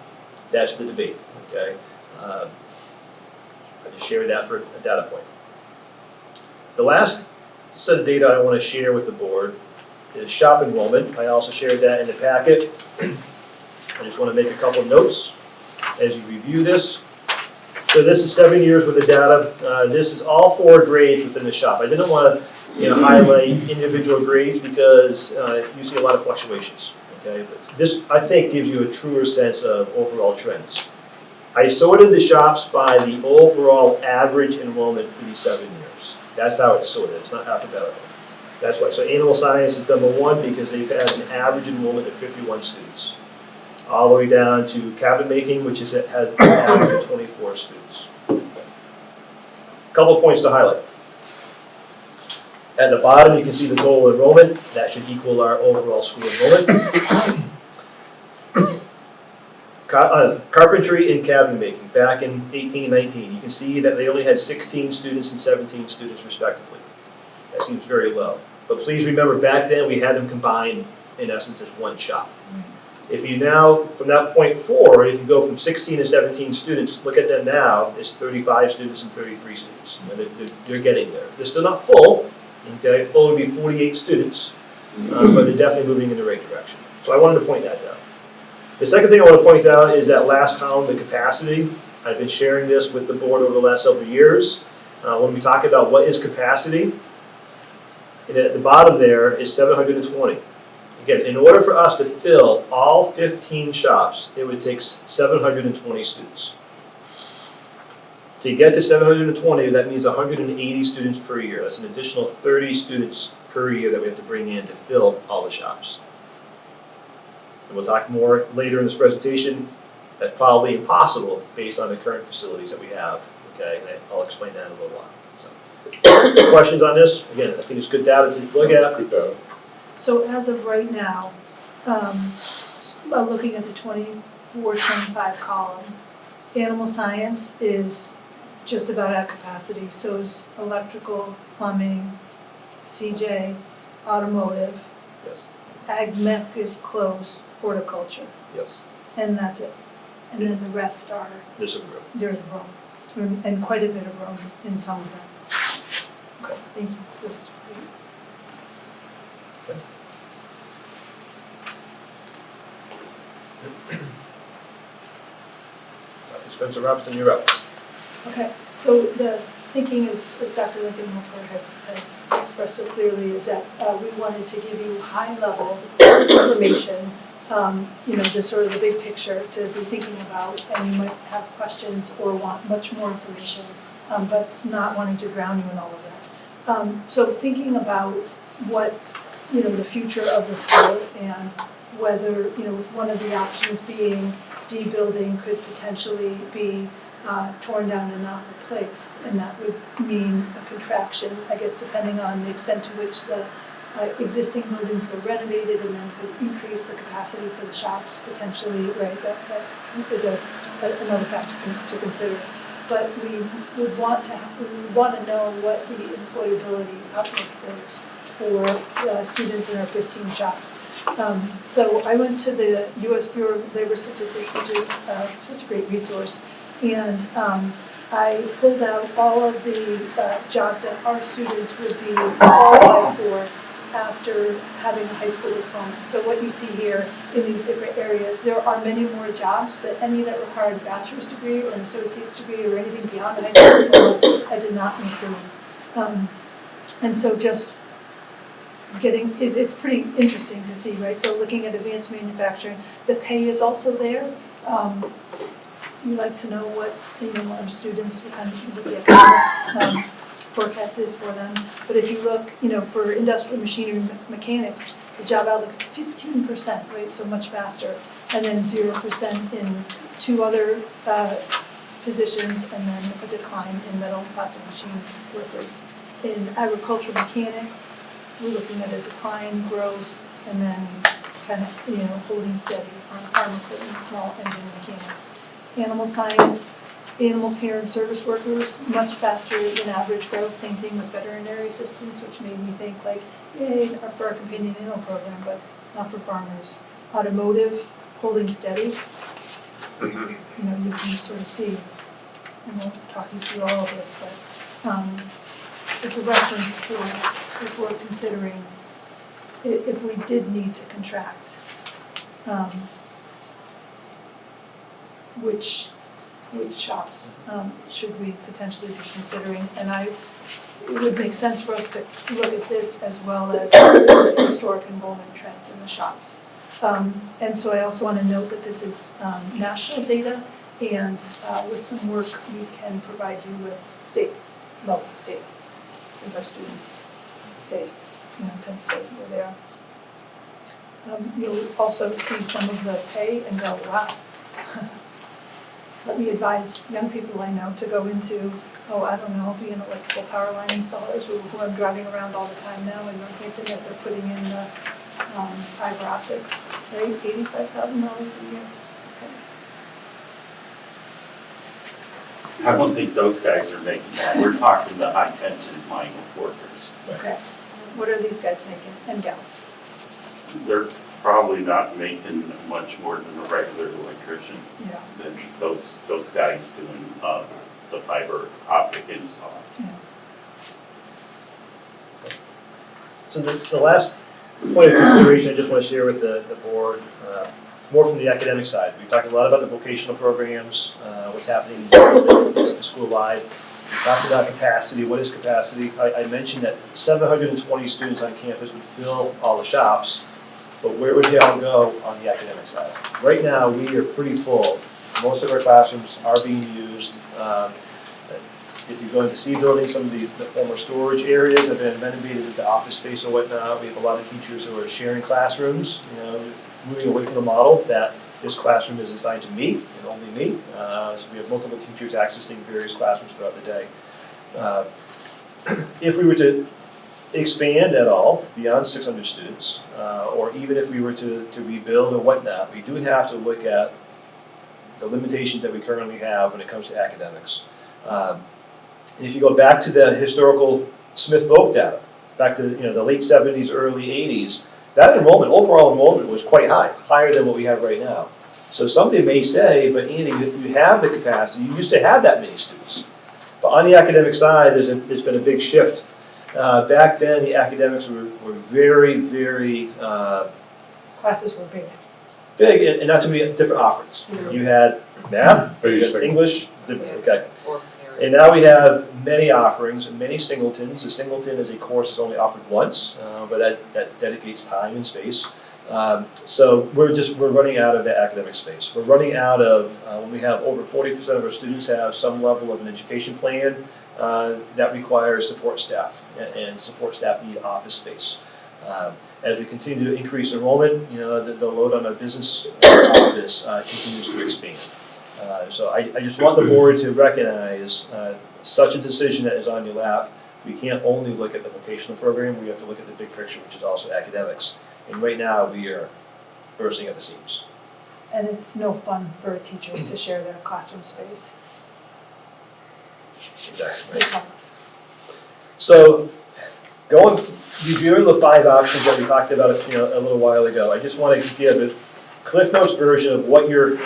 That's the debate, okay? I just shared that for a data point. The last set of data I want to share with the board is shop enrollment. I also shared that in the packet. I just want to make a couple of notes as you review this. So this is 7 years worth of data. This is all 4 grades within the shop. I didn't want to highlight individual grades because you see a lot of fluctuations. Okay, but this I think gives you a truer sense of overall trends. I sorted the shops by the overall average enrollment for these 7 years. That's how it's sorted. It's not alphabetical. That's why. So animal science is number 1 because they've had an average enrollment of 51 students. All the way down to cabinet making, which has had an average of 24 students. A couple of points to highlight. At the bottom, you can see the total enrollment. That should equal our overall school enrollment. Carpentry and cabinet making, back in 18-19, you can see that they only had 16 students and 17 students respectively. That seems very low. But please remember, back then we had them combined, in essence, as one shop. If you now, from that point forward, if you go from 16 to 17 students, look at them now, it's 35 students and 33 students. They're getting there. They're still not full. Okay, full would be 48 students, but they're definitely moving in the right direction. So I wanted to point that out. The second thing I want to point out is that last column, the capacity. I've been sharing this with the board over the last several years. When we talk about what is capacity, and at the bottom there is 720. Again, in order for us to fill all 15 shops, it would take 720 students. To get to 720, that means 180 students per year. That's an additional 30 students per year that we have to bring in to fill all the shops. And we'll talk more later in this presentation. That's probably impossible based on the current facilities that we have. Okay, and I'll explain that in a little while. So, questions on this? Again, I think it's good data to look at. Good data. So as of right now, looking at the 24-25 column, animal science is just about at capacity. So is electrical, plumbing, CJ, automotive. Yes, Ag mech is closed, horticulture, yes, and that's it. And then the rest are, there's some room. there's room, and quite a bit of room in some of them. Okay. Thank you, this is great. Dr. Spencer Robinson, you're up. Okay, so the thinking is, as Dr. Lincoln-Hooker has expressed so clearly, is that we wanted to give you high-level information, just sort of the big picture to be thinking about, and you might have questions or want much more information, but not wanting to drown you in all of that. So thinking about what, the future of the school and whether, one of the options being D-building could potentially be torn down and not replaced, and that would mean a contraction, I guess, depending on the extent to which the existing buildings were renovated and then could increase the capacity for the shops potentially, right? That is another factor to consider. But we would want to know what the employability outlook is for students in our 15 shops. So I went to the U.S. Bureau of Labor Statistics, which is such a great resource, and I pulled out all of the jobs that our students would be qualified for after having a high school diploma. So what you see here in these different areas, there are many more jobs, but any that required a bachelor's degree or an associate's degree or anything beyond the high school diploma, I did not include. And so just it's pretty interesting to see, right? So looking at advanced manufacturing, the pay is also there. We like to know what, our students, what kind of the economic forecast is for them. But if you look, for industrial machinery mechanics, the job outlook is 15%, right? So much faster. And then 0% in two other positions, and then a decline in metal and plastic machine workers. In agricultural mechanics, we're looking at a decline, growth, and then kind of, holding steady on farm equipment, small engine mechanics. Animal science, animal care and service workers, much faster than average growth. Same thing with veterinary assistants, which made me think like, yay, for our companion animal program, but not for farmers. Automotive, holding steady. You can sort of see, and we'll talk you through all of this, but it's a reference for us if we're considering if we did need to contract. Which shops should we potentially be considering? And it would make sense for us to look at this as well as historic enrollment trends in the shops. And so I also want to note that this is national data, and with some work we can provide you with state level data, since our students tend to stay where they are. You'll also see some of the pay and go, wow. Let me advise young people I know to go into, be an electrical power line installers who I'm driving around all the time now in Northampton as they're putting in the fiber optics, right? $85,000 a year. Okay. I don't think those guys are making that. We're talking the high tension line workers. Okay. What are these guys making, and gals? They're probably not making much more than a regular electrician. Yeah. Than those guys doing the fiber optic install. Yeah. So the last point of consideration I just want to share with the board, more from the academic side. We talked a lot about the vocational programs, what's happening school-wide. We talked about capacity. What is capacity? I mentioned that 720 students on campus would fill all the shops, but where would they all go on the academic side? Right now, we are pretty full. Most of our classrooms are being used. If you go into C building, some of the former storage areas have been renovated into office space and whatnot. We have a lot of teachers who are sharing classrooms, moving away from the model that this classroom is assigned to me and only me. So we have multiple teachers accessing various classrooms throughout the day. If we were to expand at all beyond 600 students, or even if we were to rebuild or whatnot, we do have to look at the limitations that we currently have when it comes to academics. And if you go back to the historical Smith-Vogt data, back to the late 70s, early 80s, that enrollment, overall enrollment was quite high, higher than what we have right now. So somebody may say, but Andy, you have the capacity, you used to have that many students. But on the academic side, there's been a big shift. Back then, the academics were very, very Classes were big. big and not too many different offerings. You had math, you had Basic. English, okay. Or And now we have many offerings and many singletons. The singleton as a course is only offered once, but that dedicates time and space. So we're running out of the academic space. We're running out of, when we have over 40% of our students have some level of an education plan, that requires support staff, and support staff need office space. As we continue to increase enrollment, the load on our business office continues to expand. So I just want the board to recognize such a decision that is on your lap. We can't only look at the vocational program, we have to look at the big picture, which is also academics. And right now, we are bursting at the seams. And it's no fun for teachers to share their classroom space. Exactly. So, reviewing the 5 options that we talked about a little while ago, I just want to give a Cliff Notes version of what your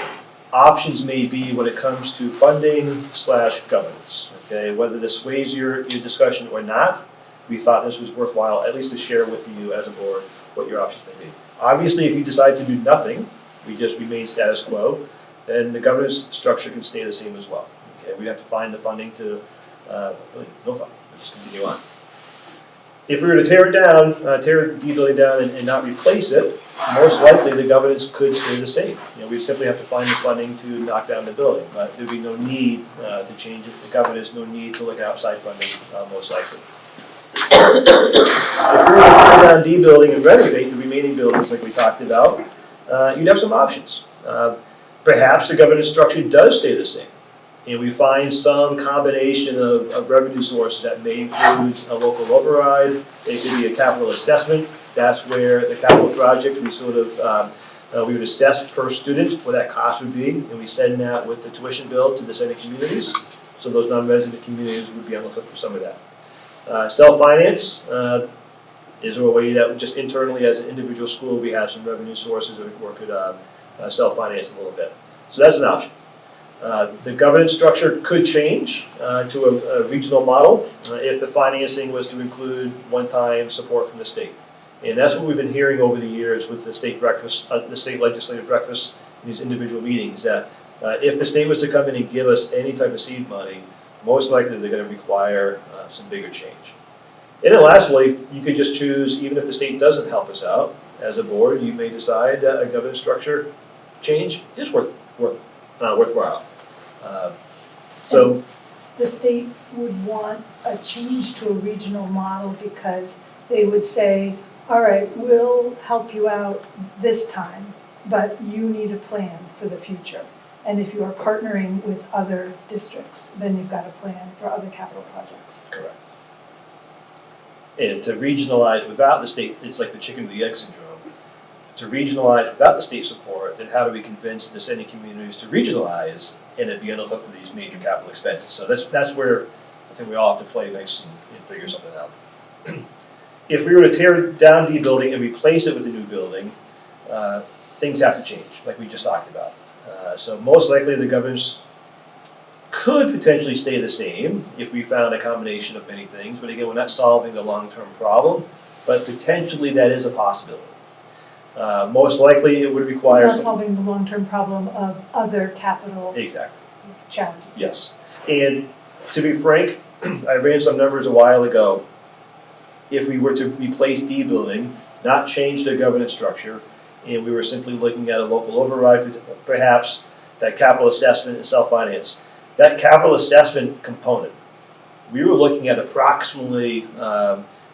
options may be when it comes to funding/governance. Okay, whether this sways your discussion or not, we thought this was worthwhile, at least to share with you as a board what your options may be. Obviously, if you decide to do nothing, we just remain status quo, then the governance structure can stay the same as well. Okay, we have to find the funding to, really, no funding, we'll just continue on. If we were to tear it down, tear the building down and not replace it, most likely the governance could stay the same. We simply have to find the funding to knock down the building. There'd be no need to change the governance, no need to look at outside funding, most likely. If we were to tear down D building and renovate the remaining buildings like we talked about, you'd have some options. Perhaps the governance structure does stay the same, and we find some combination of revenue sources that may include a local override. It could be a capital assessment. That's where the capital project, we sort of, we would assess per student what that cost would be, and we send that with the tuition bill to the sending communities. So those non-resident communities would be on the hook for some of that. Self-finance is a way that just internally as an individual school, we have some revenue sources that we could self-finance a little bit. So that's an option. The governance structure could change to a regional model if the financing was to include one-time support from the state. And that's what we've been hearing over the years with the state breakfast, the state legislative breakfast, in these individual meetings, that if the state was to come in and give us any type of seed money, most likely they're going to require some bigger change. And then lastly, you could just choose, even if the state doesn't help us out, as a board, you may decide that a governance structure change is worthwhile. So The state would want a change to a regional model because they would say, all right, we'll help you out this time, but you need a plan for the future. And if you are partnering with other districts, then you've got a plan for other capital projects. correct. And to regionalize without the state, it's like the chicken and the egg syndrome. To regionalize without the state support, then how do we convince the sending communities to regionalize and then be on the hook for these major capital expenses? So that's where I think we all have to play nice and figure something out. If we were to tear down D building and replace it with a new building, things have to change, like we just talked about. So most likely the governance could potentially stay the same if we found a combination of many things. But again, we're not solving the long-term problem, but potentially that is a possibility. Most likely it would require Not solving the long-term problem of other capital Exactly. challenges. Yes. And to be frank, I ran some numbers a while ago. If we were to replace D building, not change the governance structure, and we were simply looking at a local override, perhaps that capital assessment and self-finance, that capital assessment component, we were looking at approximately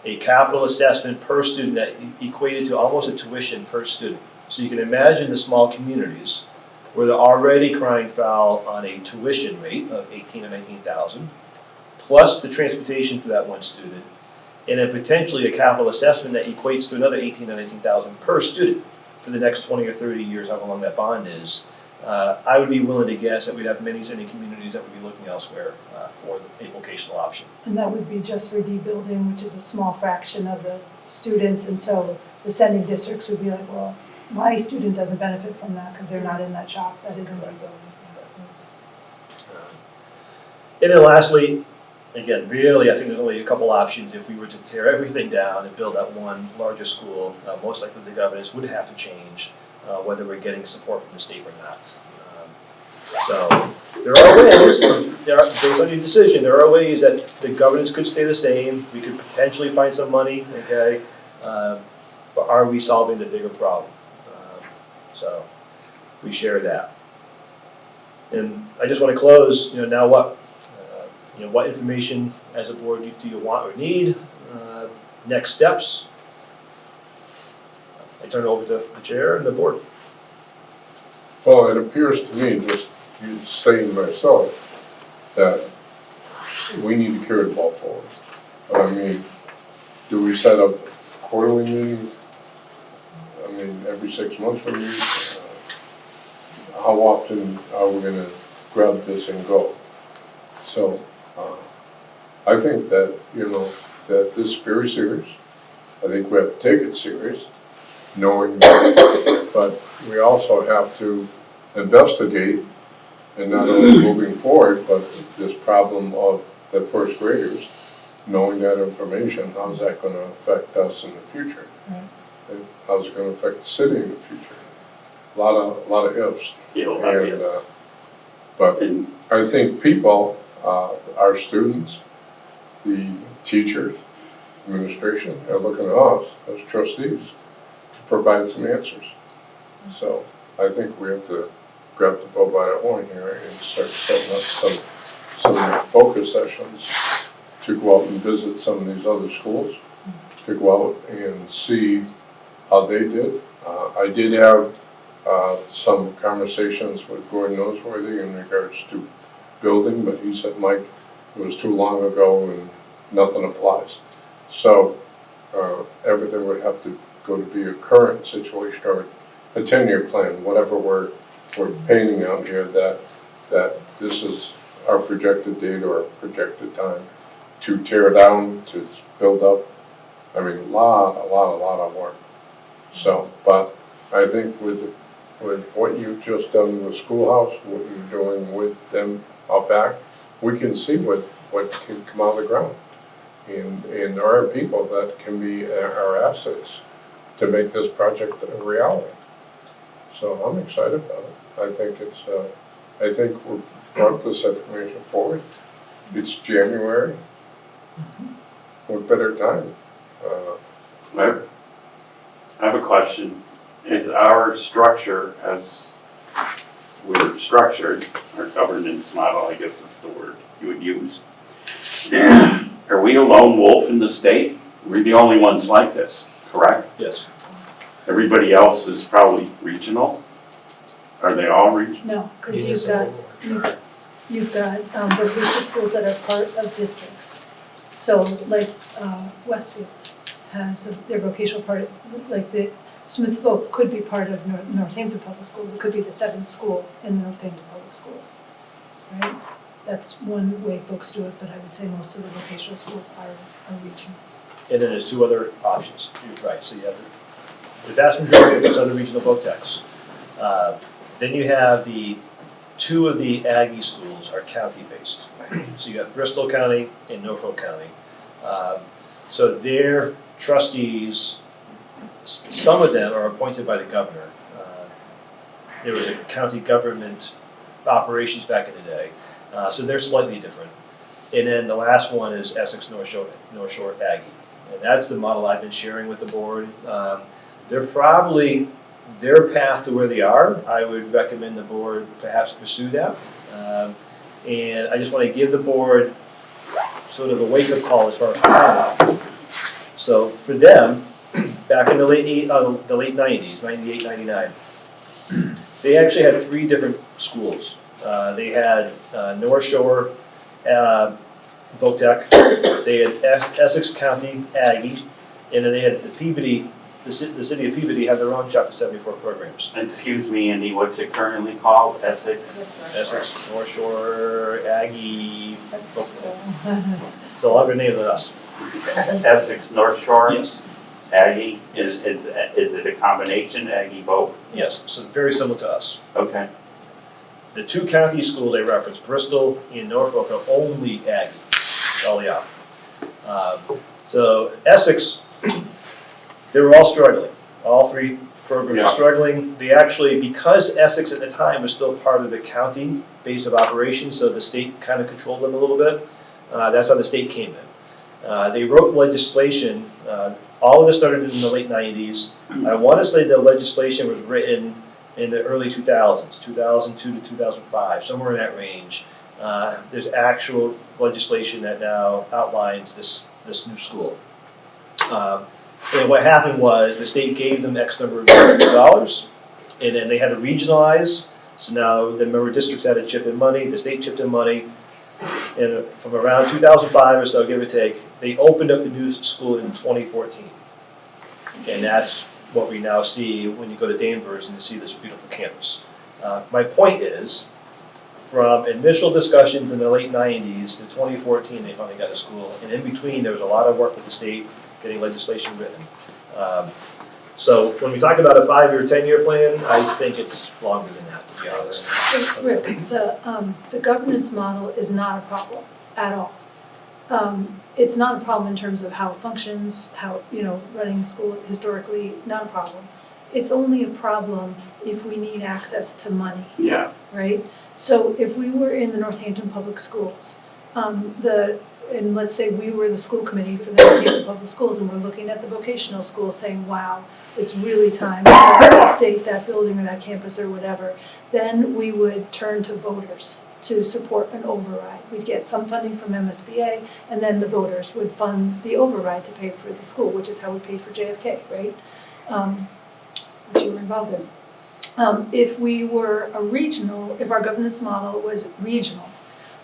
a capital assessment per student that equated to almost a tuition per student. So you can imagine the small communities where they're already crying foul on a tuition rate of $18,000 or $19,000, plus the transportation for that one student. and then potentially a capital assessment that equates to another 18 or 19,000 per student for the next 20 or 30 years, however long that bond is, I would be willing to guess that we'd have many communities that would be looking elsewhere for a vocational option. And that would be just for D-building, which is a small fraction of the students, and so the sending districts would be like, well, my student doesn't benefit from that because they're not in that shop that isn't D-building. And then lastly, again, really, I think there's only a couple options. If we were to tear everything down and build that one larger school, most likely the governance would have to change, whether we're getting support from the state or not. So there are ways, based on your decision, there are ways that the governance could stay the same. We could potentially find some money, okay? But are we solving the bigger problem? So we share that. And I just want to close, now what? What information as a board do you want or need? Next steps? I turn it over to the chair and the board. Well, it appears to me, just you saying myself, that we need to carry the ball forward. I mean, do we set up quarterly meetings? I mean, every 6 months we meet? How often are we gonna grab this and go? So, I think that, that this is very serious. I think we have to take it serious, knowing that, but we also have to investigate, and not only moving forward, but this problem of the first graders, knowing that information, how's that gonna affect us in the future? And how's it gonna affect the city in the future? A lot of ifs. But I think people, our students, the teachers, administration, are looking at us as trustees to provide some answers. So I think we have to grab the bull by the horn here and start setting up some focus sessions to go out and visit some of these other schools, to go out and see how they did. I did have some conversations with Gordon Noseworthy in regards to building, but he said, Mike, it was too long ago and nothing applies. So everything would have to go to be a current situation or a 10-year plan, whatever we're painting out here, that this is our projected date or projected time to tear down, to build up. I mean, a lot of work. So, but I think with what you've just done in the schoolhouse, what you're doing with them out back, we can see what can come out of the ground. And there are people that can be our assets to make this project a reality. So I'm excited about it. I think we've brought this information forward. It's January. What better time? I have a question. Is our structure, as we're structured, our governance model, I guess is the word you would use, are we a lone wolf in the state? We're the only ones like this, correct? Yes. Everybody else is probably regional? Are they all regional? No, because you've got vocational schools that are part of districts. So like Westfield has their vocational part, like the Smith Folk could be part of Northampton Public Schools. It could be the 7th school in Northampton Public Schools, right? That's one way folks do it, but I would say most of the vocational schools are regional. And then there's 2 other options. You're right. So you have the vast majority of these other regional voc techs. Then you have 2 of the Aggie schools are county-based. So you got Bristol County and Norfolk County. So their trustees, some of them are appointed by the governor. There was a county government operations back in the day. So they're slightly different. And then the last one is Essex North Shore Aggie. And that's the model I've been sharing with the board. They're probably, their path to where they are, I would recommend the board perhaps pursue that. And I just want to give the board sort of a wake-up call as far as timeline. So for them, back in the late 90s, 98, 99, they actually had 3 different schools. They had North Shore VOTEC, they had Essex County Aggie, and then they had the Peabody, the city of Peabody had their own Chapter 74 programs. Excuse me, Andy, what's it currently called? Essex? Essex, North Shore, Aggie, it's a longer name than us. Essex North Shore? Yes, Aggie? Is it a combination, Aggie both? yes, so very similar to us. Okay. The two county schools they reference, Bristol and Norfolk, are only Aggie, LEI. So Essex, they were all struggling. All three programs Yeah. were struggling. They actually, because Essex at the time was still part of the county base of operations, so the state kind of controlled them a little bit, that's how the state came in. They wrote legislation, all of this started in the late 90s. I want to say the legislation was written in the early 2000s, 2002 to 2005, somewhere in that range. There's actual legislation that now outlines this new school. And what happened was the state gave them X number of dollars, and then they had to regionalize. So now the member districts had to chip in money, the state chipped in money, and from around 2005 or so, give or take, they opened up the new school in 2014. And that's what we now see when you go to Danvers and you see this beautiful campus. My point is, from initial discussions in the late 90s to 2014, they finally got a school. And in between, there was a lot of work with the state, getting legislation written. So when we talk about a 5-year, 10-year plan, I think it's longer than that, to be honest. So, Rick, the governance model is not a problem at all. It's not a problem in terms of how it functions, how, running school historically, not a problem. It's only a problem if we need access to money, Yeah. right? So if we were in the Northampton Public Schools, and let's say we were the school committee for the Northampton Public Schools, and we're looking at the vocational school saying, wow, it's really time to update that building or that campus or whatever, then we would turn to voters to support an override. We'd get some funding from MSBA, and then the voters would fund the override to pay for the school, which is how we paid for JFK, right? Which you were involved in. If we were if our governance model was regional,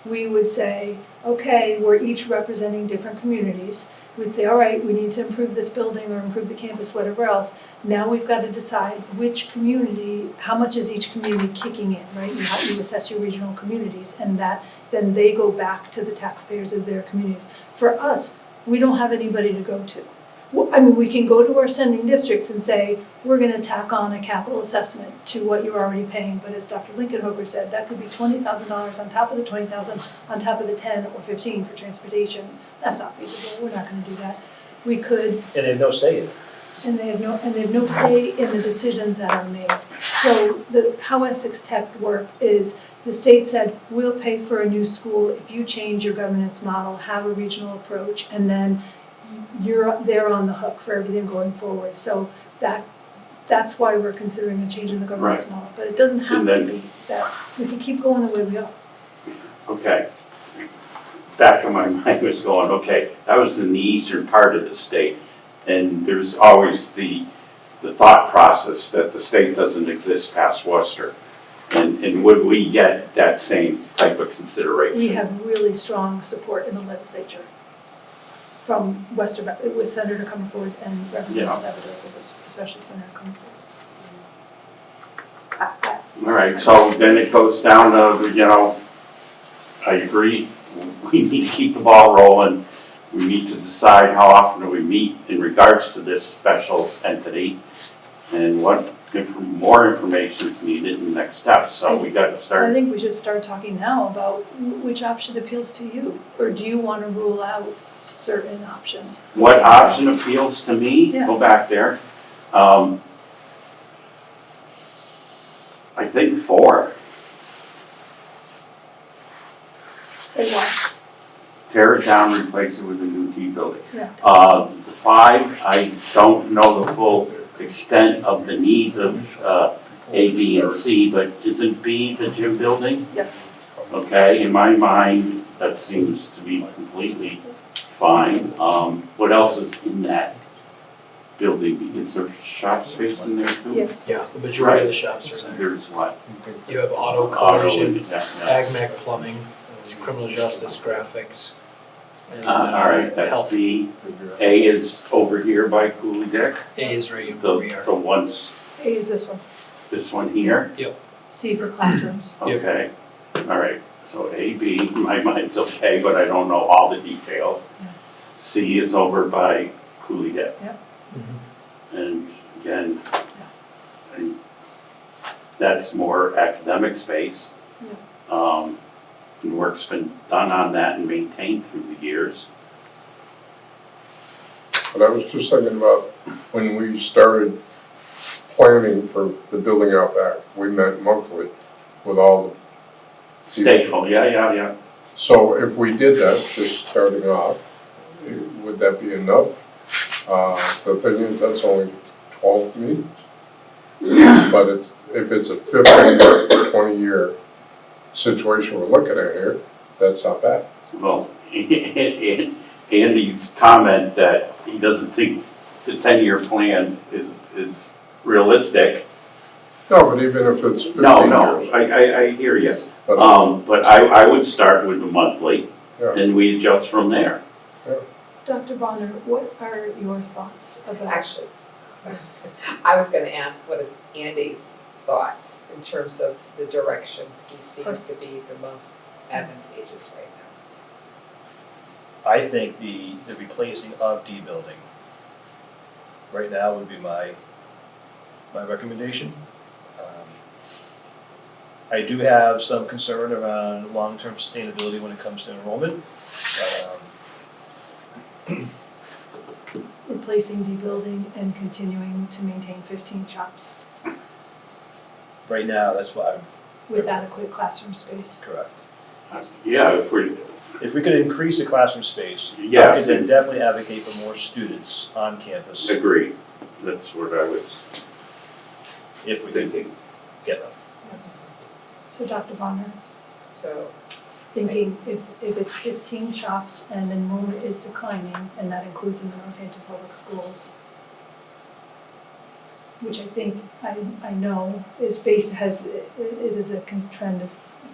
we would say, okay, we're each representing different communities. We'd say, all right, we need to improve this building or improve the campus, whatever else. Now we've got to decide which community, how much is each community kicking in, right? You assess your regional communities, and then they go back to the taxpayers of their communities. For us, we don't have anybody to go to. We can go to our sending districts and say, we're going to tack on a capital assessment to what you're already paying. But as Dr. Lincolnhofer said, that could be $20,000 on top of the $20,000, on top of the 10 or 15 for transportation. That's not feasible. We're not going to do that. We could. And they have no say in it. And they have no say in the decisions that are made. So how Essex Tech worked is the state said, we'll pay for a new school if you change your governance model, have a regional approach, and then they're on the hook for everything going forward. So that's why we're considering a change in the governance model. But it doesn't have to be that. We can keep going the way we are. Okay. Back of my mind was going, okay, that was in the eastern part of the state. And there's always the thought process that the state doesn't exist past Worcester. And would we get that same type of consideration? We have really strong support in the legislature from Worcester, with Senator Comerford and Representative Sabadosa, especially Senator Comerford. All right, so then it goes down to, I agree, we need to keep the ball rolling. We need to decide how often do we meet in regards to this special entity and what more information is needed in the next step. So we got to start. I think we should start talking now about which option appeals to you, or do you want to rule out certain options? What option appeals to me? Yeah. Go back there. I think 4. Say what? Tear it down, replace it with a new T building. Yeah. 5, I don't know the full extent of the needs of A, B, and C, but isn't B the gym building? Yes. Okay, in my mind, that seems to be completely fine. What else is in that building? Is there shop space in there too? Yes. Yeah, the majority of the shops are there. There's what? You have auto Auto collision, and, yeah. ag mech plumbing, criminal justice, graphics, All right, that's Health. B. A is over here by Cooley Dick. A is right where we are. The ones, A is this one, this one here. C for classrooms. Yep. Okay, all right, so A, B, my mind's okay, but I don't know all the details. Yeah. C is over by Cooley Dip. Yep. And again, and that's more academic space. And work's been done on that and maintained through the years. But I was just thinking about when we started planning for the building out back, we met monthly with all the Stakeholder, yeah. So if we did that, just starting off, would that be enough? The thing is, that's only 12 meetings. But if it's a 15 or 20-year situation we're looking at here, that's not bad. Well, Andy's comment that he doesn't think the 10-year plan is realistic. No, but even if it's 15 No, years. I hear you. But But I would start with the monthly, Yeah. and we adjust from there. Dr. Bonner, what are your thoughts about? Actually, I was gonna ask, what is Andy's thoughts in terms of the direction he sees to be the most advantageous right now? I think the replacing of D building right now would be my recommendation. I do have some concern around long-term sustainability when it comes to enrollment. Replacing D building and continuing to maintain 15 shops Right now, that's what I'm with adequate classroom space. correct. Yeah, If we could increase the classroom space, I yes, could definitely advocate for more students on campus agree. That's what I was if we could thinking. get them. So Dr. Bonner, So, thinking if it's 15 shops and enrollment is declining, and that includes in the Northampton Public Schools, which I think, I know is it is a trend of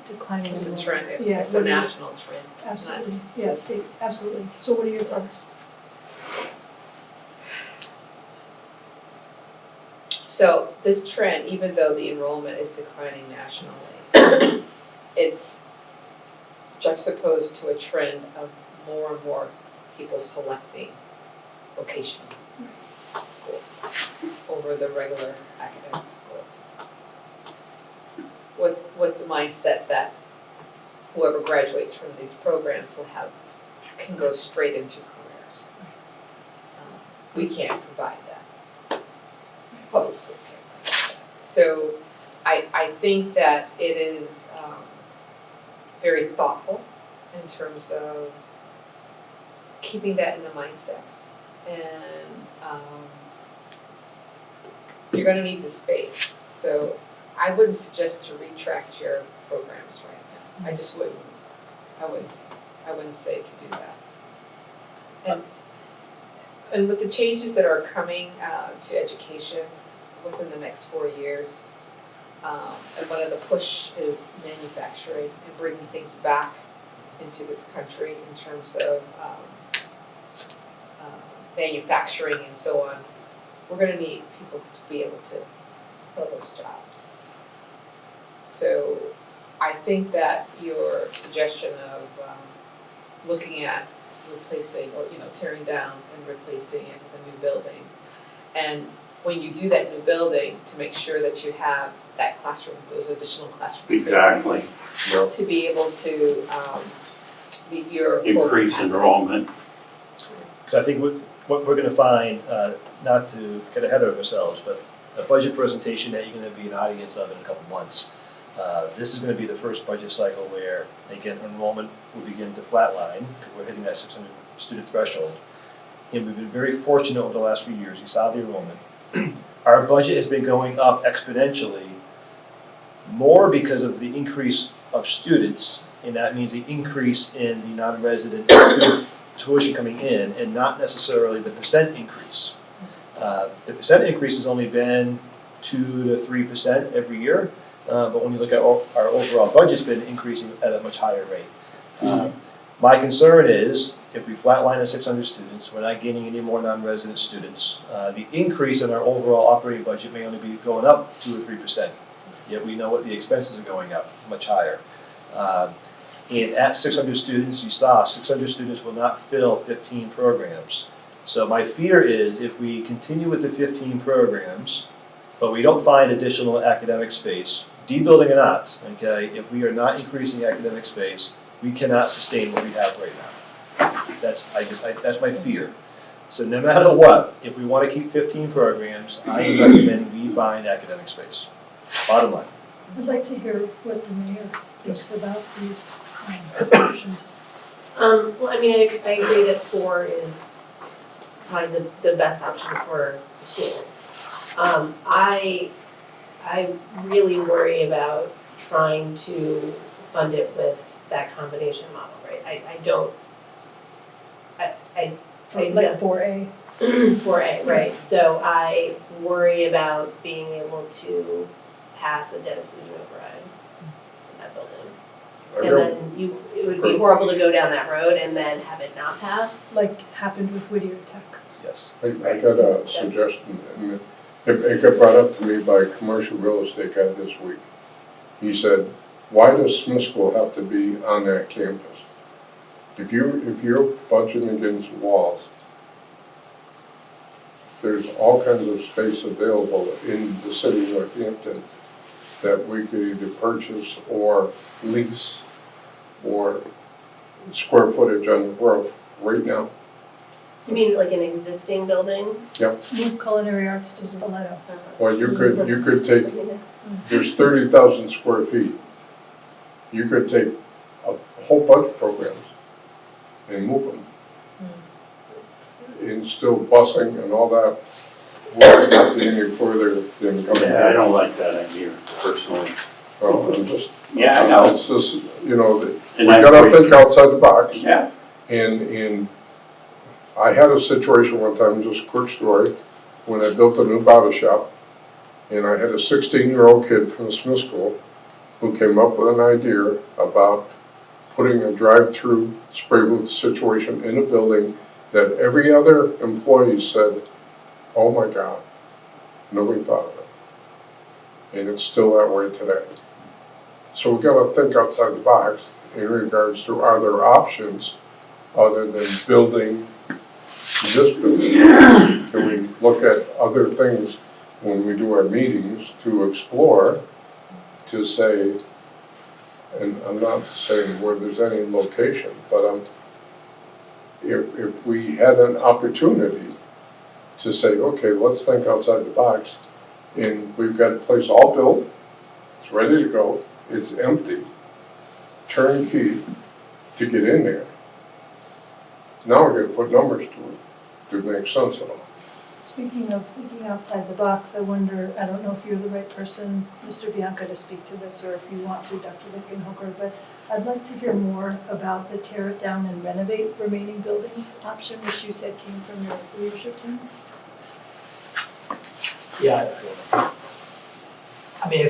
declining it's a enrollment. trend, Yeah, it's a what do you- national trend. It's not- Absolutely, yeah, absolutely. So what are your thoughts? So this trend, even though the enrollment is declining nationally, it's juxtaposed to a trend of more and more people selecting vocational schools over the regular academic schools. With the mindset that whoever graduates from these programs can go straight into careers. We can't provide that. Public schools can't provide that. So I think that it is very thoughtful in terms of keeping that in the mindset. And you're gonna need the space. So I wouldn't suggest to retract your programs right now. I just wouldn't. I wouldn't say to do that. And with the changes that are coming to education within the next 4 years, and one of the push is manufacturing and bringing things back into this country in terms of manufacturing and so on, we're gonna need people to be able to fill those jobs. So I think that your suggestion of looking at replacing or, tearing down and replacing it with a new building. And when you do that new building, to make sure that you have that classroom, those additional classroom spaces. Exactly. To be able to meet your full Increase capacity. enrollment. So I think what we're gonna find, not to get ahead of ourselves, but a budget presentation that you're gonna be an audience of in a couple months. This is gonna be the first budget cycle where, again, enrollment will begin to flatline, because we're hitting that 600 student threshold. And we've been very fortunate over the last few years, you saw the enrollment. Our budget has been going up exponentially, more because of the increase of students, and that means the increase in the non-resident student tuition coming in, and not necessarily the percent increase. The percent increase has only been 2 to 3% every year, but when you look at our overall budget's been increasing at a much higher rate. My concern is, if we flatline at 600 students, we're not gaining any more non-resident students. The increase in our overall operating budget may only be going up 2 or 3%. Yet we know what the expenses are going up, much higher. And at 600 students, you saw 600 students will not fill 15 programs. So my fear is if we continue with the 15 programs, but we don't find additional academic space, D-building or not, okay, if we are not increasing academic space, we cannot sustain what we have right now. That's my fear. So no matter what, if we want to keep 15 programs, I am recommending we find academic space. Bottom line. I'd like to hear what the mayor thinks about these options. Well, I mean, I agree that 4 is probably the best option for the school. I really worry about trying to fund it with that combination model, right? I don't, Like 4A. 4A, right? So I worry about being able to pass a debt exclusion override in that building. And then it would be horrible to go down that road and then have it not pass. Like happened with Whittier Tech. Yes. I got a suggestion, and it got brought up to me by a commercial real estate guy this week. He said, why does Smith School have to be on that campus? If you're budgeting against walls, there's all kinds of space available in the city of Northampton that we could either purchase or lease or square footage on the roof right now. You mean like an existing building? Move culinary arts to Spoleto. Well, you could take, there's 30,000 square feet. You could take a whole bunch of programs and move them. And still busing and all that will not be any further than coming Yeah, I back. don't like that idea personally. Well, I'm just, Yeah, I know. it's just, you know, we And that's gotta crazy. think outside the box. Yeah, And I had a situation one time, just a quick story, when I built a new bottle shop, and I had a 16-year-old kid from the Smith School who came up with an idea about putting a drive-through spray booth situation in a building that every other employee said, oh my God, nobody thought of it. And it's still that way today. So we gotta think outside the box in regards to are there options other than building this building? Can we look at other things when we do our meetings to explore, to say, and I'm not saying where there's any location, but if we had an opportunity to say, okay, let's think outside the box, and we've got a place all built, it's ready to go, it's empty, turnkey to get in there. Now we're gonna put numbers to it to make sense of them. Speaking of thinking outside the box, I wonder, I don't know if you're the right person, Mr. Bianca, to speak to this, or if you want to, Dr. Lickenhooker, but I'd like to hear more about the tear it down and renovate remaining buildings option, which you said came from your leadership team. Yeah. I mean,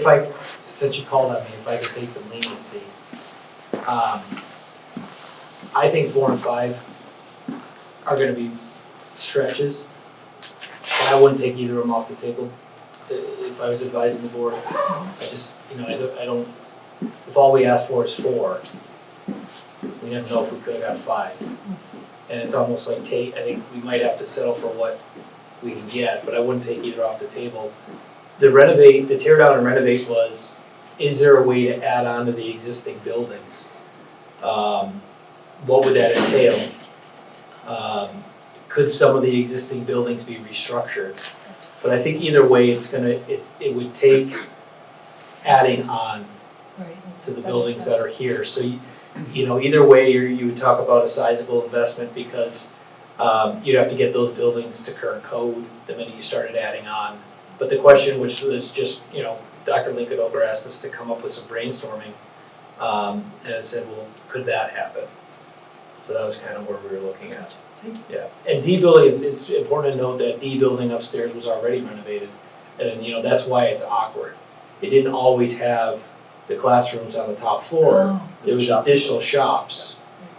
since you called on me, if I could take some leniency. I think 4 and 5 are gonna be stretches. And I wouldn't take either of them off the table if I was advising the board. I just, I don't, if all we asked for is 4, we didn't know if we could have got 5. And it's almost like I think we might have to settle for what we can get, but I wouldn't take either off the table. The tear down and renovate was, is there a way to add on to the existing buildings? What would that entail? Could some of the existing buildings be restructured? But I think either way, it would take adding on to the buildings that are here. So, either way, you would talk about a sizable investment because you'd have to get those buildings to current code the minute you started adding on. But the question, which was just, Dr. Lickenhooker asked us to come up with some brainstorming, and I said, well, could that happen? So that was kind of where we were looking at. Yeah, and D building, it's important to note that D building upstairs was already renovated, and that's why it's awkward. It didn't always have the classrooms on the top floor. There was additional shops,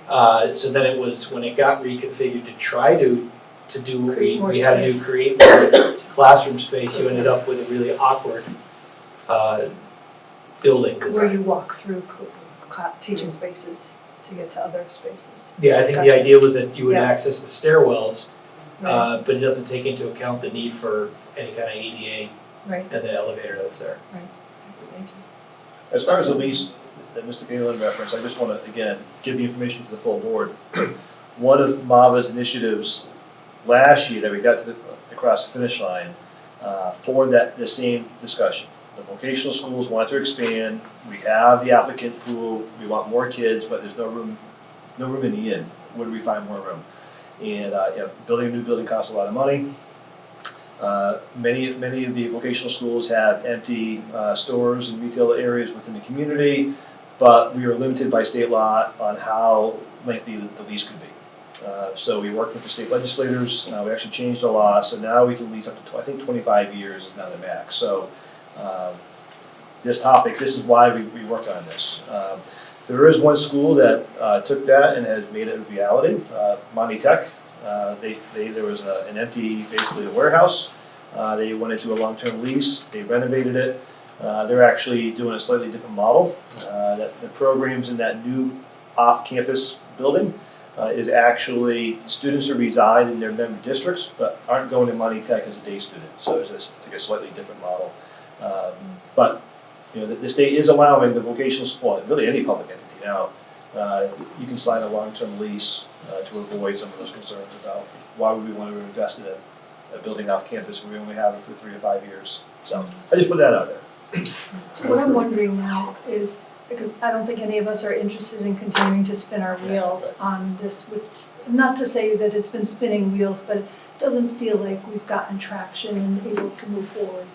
So then it was, when it got reconfigured to try to do what Create more we had to do, space. create more classroom space, you ended up with a really awkward building Where design. you walk through teaching spaces to get to other spaces. Yeah, I think the Gotcha. idea was that you would Yeah. access the stairwells, Right, but it doesn't take into account the need for any kind of ADA right, and the elevator that's there. thank you. As far as the lease that Mr. Galen referenced, I just want to, again, give the information to the full board. One of MAVA's initiatives last year that we got across the finish line for the same discussion. The vocational schools want to expand, we have the applicant pool, we want more kids, but there's no room in the inn. Where do we find more room? And, building a new building costs a lot of money. Many of the vocational schools have empty stores and retail areas within the community, but we are limited by state law on how lengthy the lease could be. So we worked with the state legislators, we actually changed the law, so now we can lease up to, I think 25 years is now the max. So this is why we worked on this. There is one school that took that and has made it a reality, Monty Tech. There was an empty, basically a warehouse. They went into a long-term lease, they renovated it. They're actually doing a slightly different model. That the programs in that new off-campus building is actually students who reside in their member districts, but aren't going to Monty Tech as a day student. So it's like a slightly different model. But the state is allowing the vocational school, really any public entity now, you can sign a long-term lease to avoid some of those concerns about why would we want to invest in a building off campus when we only have it for 3 to 5 years. So I just put that out there. So what I'm wondering now is, because I don't think any of us are interested in continuing to spin our wheels on this, not to say that it's been spinning wheels, but it doesn't feel like we've gotten traction and able to move forward.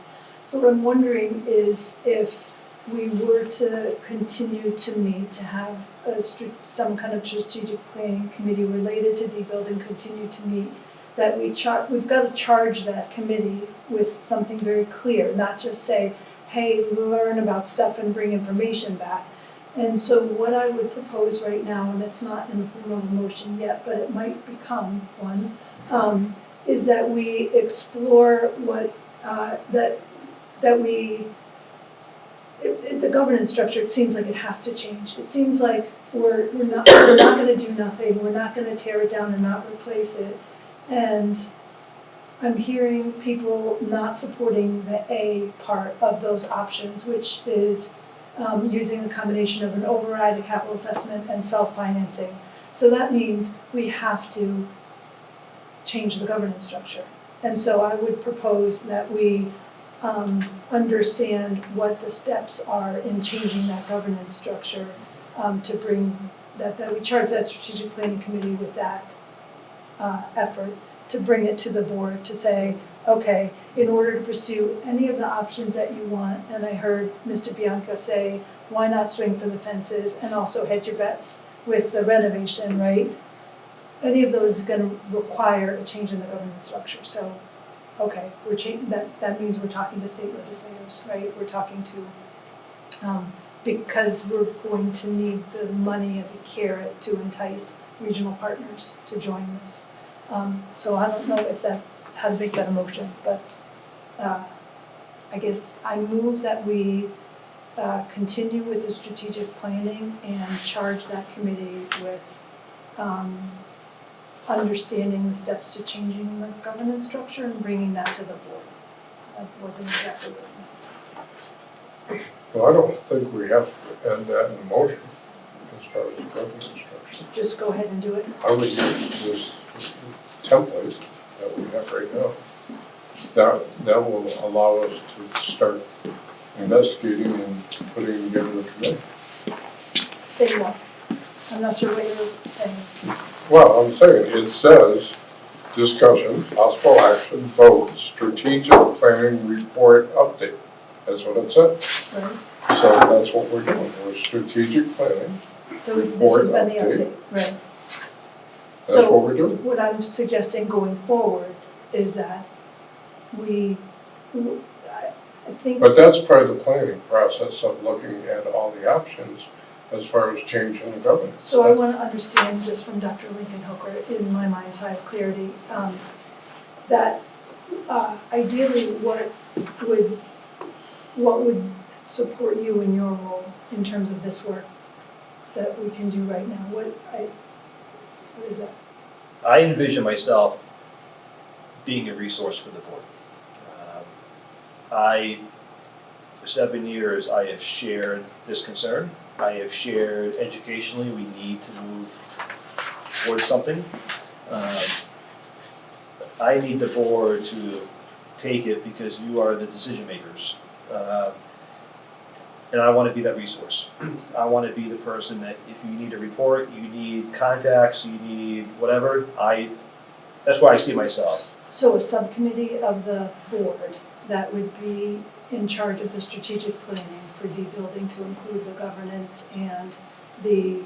So what I'm wondering is if we were to continue to meet, to have some kind of strategic planning committee related to D-Building continue to meet, that we've got to charge that committee with something very clear, not just say, hey, learn about stuff and bring information back. And so what I would propose right now, and it's not in the form of a motion yet, but it might become one, is that we explore what, the governance structure, it seems like it has to change. It seems like we're not gonna do nothing, we're not gonna tear it down and not replace it. And I'm hearing people not supporting the A part of those options, which is using a combination of an override, a capital assessment, and self-financing. So that means we have to change the governance structure. And so I would propose that we understand what the steps are in changing that governance structure to bring that we charge that strategic planning committee with that effort to bring it to the board to say, okay, in order to pursue any of the options that you want, and I heard Mr. Bianca say, why not swing for the fences and also hedge your bets with the renovation, right? Any of those is going to require a change in the governance structure. So, okay, that means we're talking to state legislators, right? We're talking to, because we're going to need the money as a carrot to entice regional partners to join this. So I don't know how to make that a motion, but I guess I move that we continue with the strategic planning and charge that committee with understanding the steps to changing the governance structure and bringing that to the board. That wasn't exactly what I meant. Well, I don't think we have to add that in the motion as far as the governance structure. Just go ahead and do it. I would use this template that we have right now. That will allow us to start investigating and putting together a committee. Say what? I'm not sure what you're saying. Well, I'm saying, it says, discussion, possible action, vote, strategic planning report update. That's what it said. Right. So that's what we're doing, we're strategic planning, So this report has been the update. update, right? That's So what we're doing. what I'm suggesting going forward is that I think. But that's part of the planning process of looking at all the options as far as changing the governance. So I want to understand just from Dr. Lincoln Hooker, in my mind, so I have clarity, that ideally what would support you in your role in terms of this work that we can do right now? What is that? I envision myself being a resource for the board. For 7 years, I have shared this concern. I have shared educationally, we need to move towards something. I need the board to take it because you are the decision makers. And I want to be that resource. I want to be the person that if you need a report, you need contacts, you need whatever, that's where I see myself. So a subcommittee of the board that would be in charge of the strategic planning for D-building to include the governance and the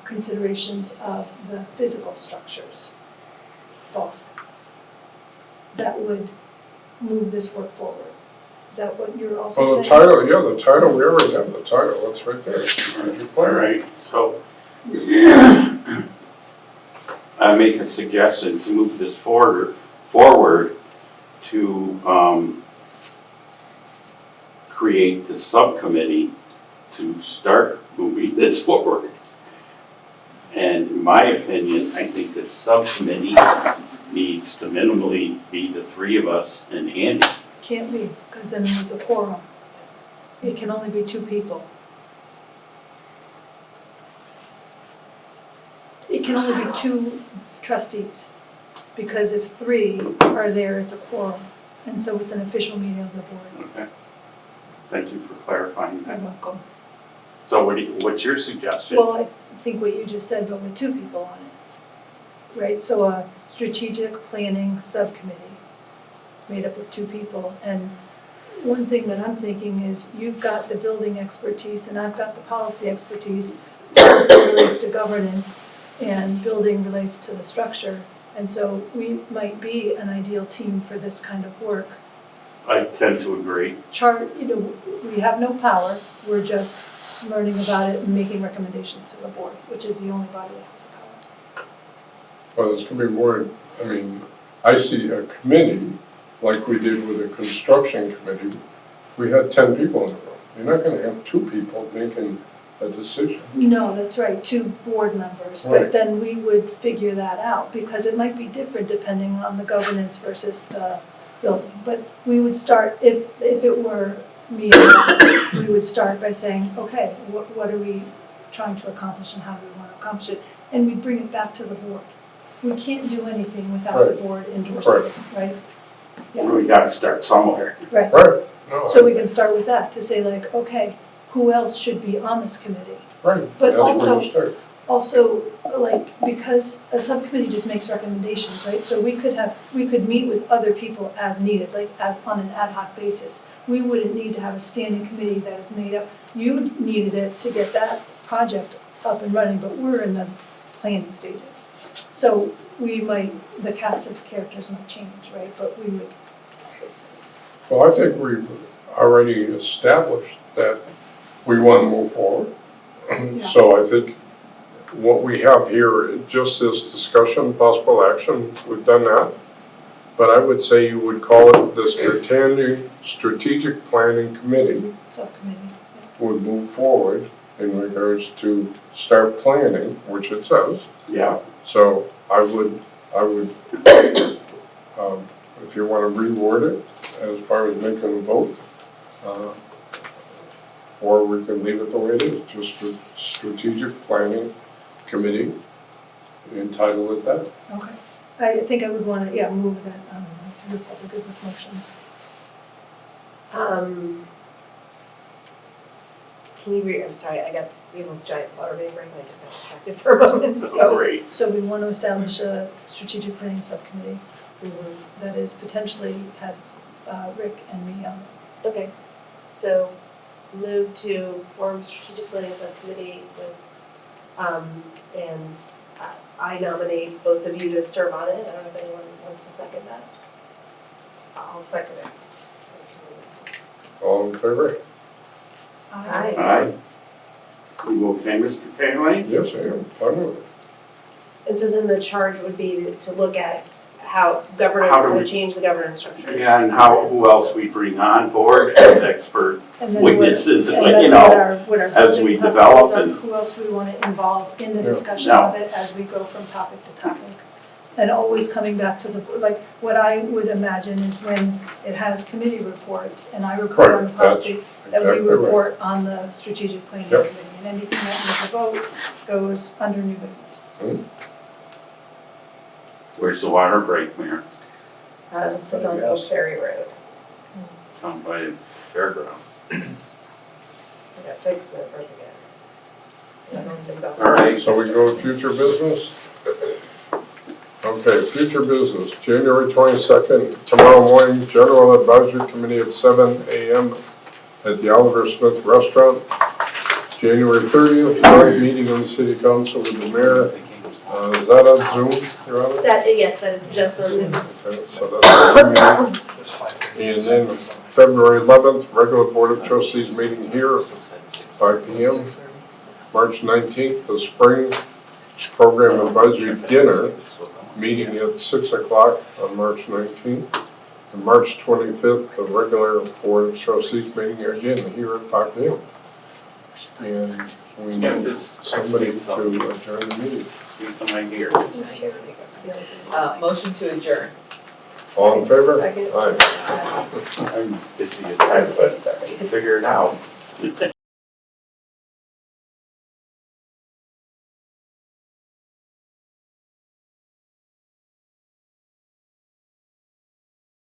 considerations of the physical structures, both, that would move this work forward. Is that what you're also saying? Well, the title, yeah, the title, we already have the title, it's right there. Strategic All plan. right, so I make a suggestion to move this forward to create the subcommittee to start moving this forward. And in my opinion, I think the subcommittee needs to minimally be the three of us and Andy. Can't be, because then there's a quorum. It can only be 2 people. It can only be 2 trustees, because if 3 are there, it's a quorum. And so it's an official meeting of the board. Okay. Thank you for clarifying You're that. welcome. So what's your suggestion? Well, I think what you just said, but with 2 people on it, right? So a strategic planning subcommittee made up of 2 people. And one thing that I'm thinking is you've got the building expertise and I've got the policy expertise. Policy relates to governance and building relates to the structure. And so we might be an ideal team for this kind of work. I tend to agree. We have no power, we're just learning about it and making recommendations to the board, which is the only body that has the power. Well, there's gonna be more, I mean, I see a committee, like we did with the construction committee, we had 10 people in the room. You're not gonna have 2 people making a decision. No, that's right, 2 board members, but Right. then we would figure that out, because it might be different depending on the governance versus the building. But we would start, if it were me, we would start by saying, okay, what are we trying to accomplish and how do we want to accomplish it? And we'd bring it back to the board. We can't do anything without the Right. board endorsing it, right? Yeah. We gotta start somewhere. Right. Right, no. So we can start with that, to say like, okay, who else should be on this committee? Right, But that's where also- you start. Also, like, because a subcommittee just makes recommendations, right? So we could meet with other people as needed, like as on an ad hoc basis. We wouldn't need to have a standing committee that is made up. You needed it to get that project up and running, but we're in the planning stages. So the cast of characters might change, right? But we would. Well, I think we've already established that we want to move forward. Yeah. So I think what we have here, just this discussion, possible action, we've done that. But I would say you would call it the Strategic Planning Committee Subcommittee. would move forward in regards to start planning, which it says. Yeah. So I would, if you want to reword it as far as making a vote, or we can leave it the way it is, just a Strategic Planning Committee, entitle it that. Okay. I think I would want to, move that, if you're probably good with motions. Can you read, I'm sorry, we have a giant water main break, and I just got distracted for a moment, so. Great. So we want to establish a strategic planning subcommittee that is potentially has Rick and me on it. Okay, so move to form strategic planning subcommittee with, and I nominate both of you to serve on it. I don't know if anyone wants to second that. I'll second it. All in favor? Aye. Aye. You okay, Mr. Taylor? Yes, I am, fine with it. And so then the charge would be to look at how governance, How do how to we- change the governance structure. Yeah, and who else we bring on board as expert And then what- witnesses, and like, then you what know, our as we funding develop possibilities are, and- who else we want to involve in the Yeah. discussion No. of it as we go from topic to topic. And always coming back to the, like, what I would imagine is when it has committee reports, and I report on the Right, that's policy, that we exactly right. report on the strategic planning Yep. committee. And anything that needs a vote goes under new business. Where's the water break, Mayor? This is on Old Ferry Road. Down by the fairgrounds. I got fixed and it broke again. It's exhausting. All right. So we go to future business? Okay, future business, January 22nd, tomorrow morning, General Advisory Committee at 7 a.m. at the Oliver Smith Restaurant. January 30th, joint meeting of the City Council with the Mayor. Is that on Zoom, Your Honor? Yes, that is just on Zoom. Okay, so that's a meeting. And then February 11th, regular Board of Trustees meeting here, 5 p.m. March 19th, the Spring Program Advisory Dinner, meeting at 6 o'clock on March 19th. And March 25th, the regular Board of Trustees meeting again here at 5 p.m. And we need somebody to adjourn the meeting. See somebody here. Motion to adjourn. All in favor? Second. Aye. I'm busy as heck, but figure it out.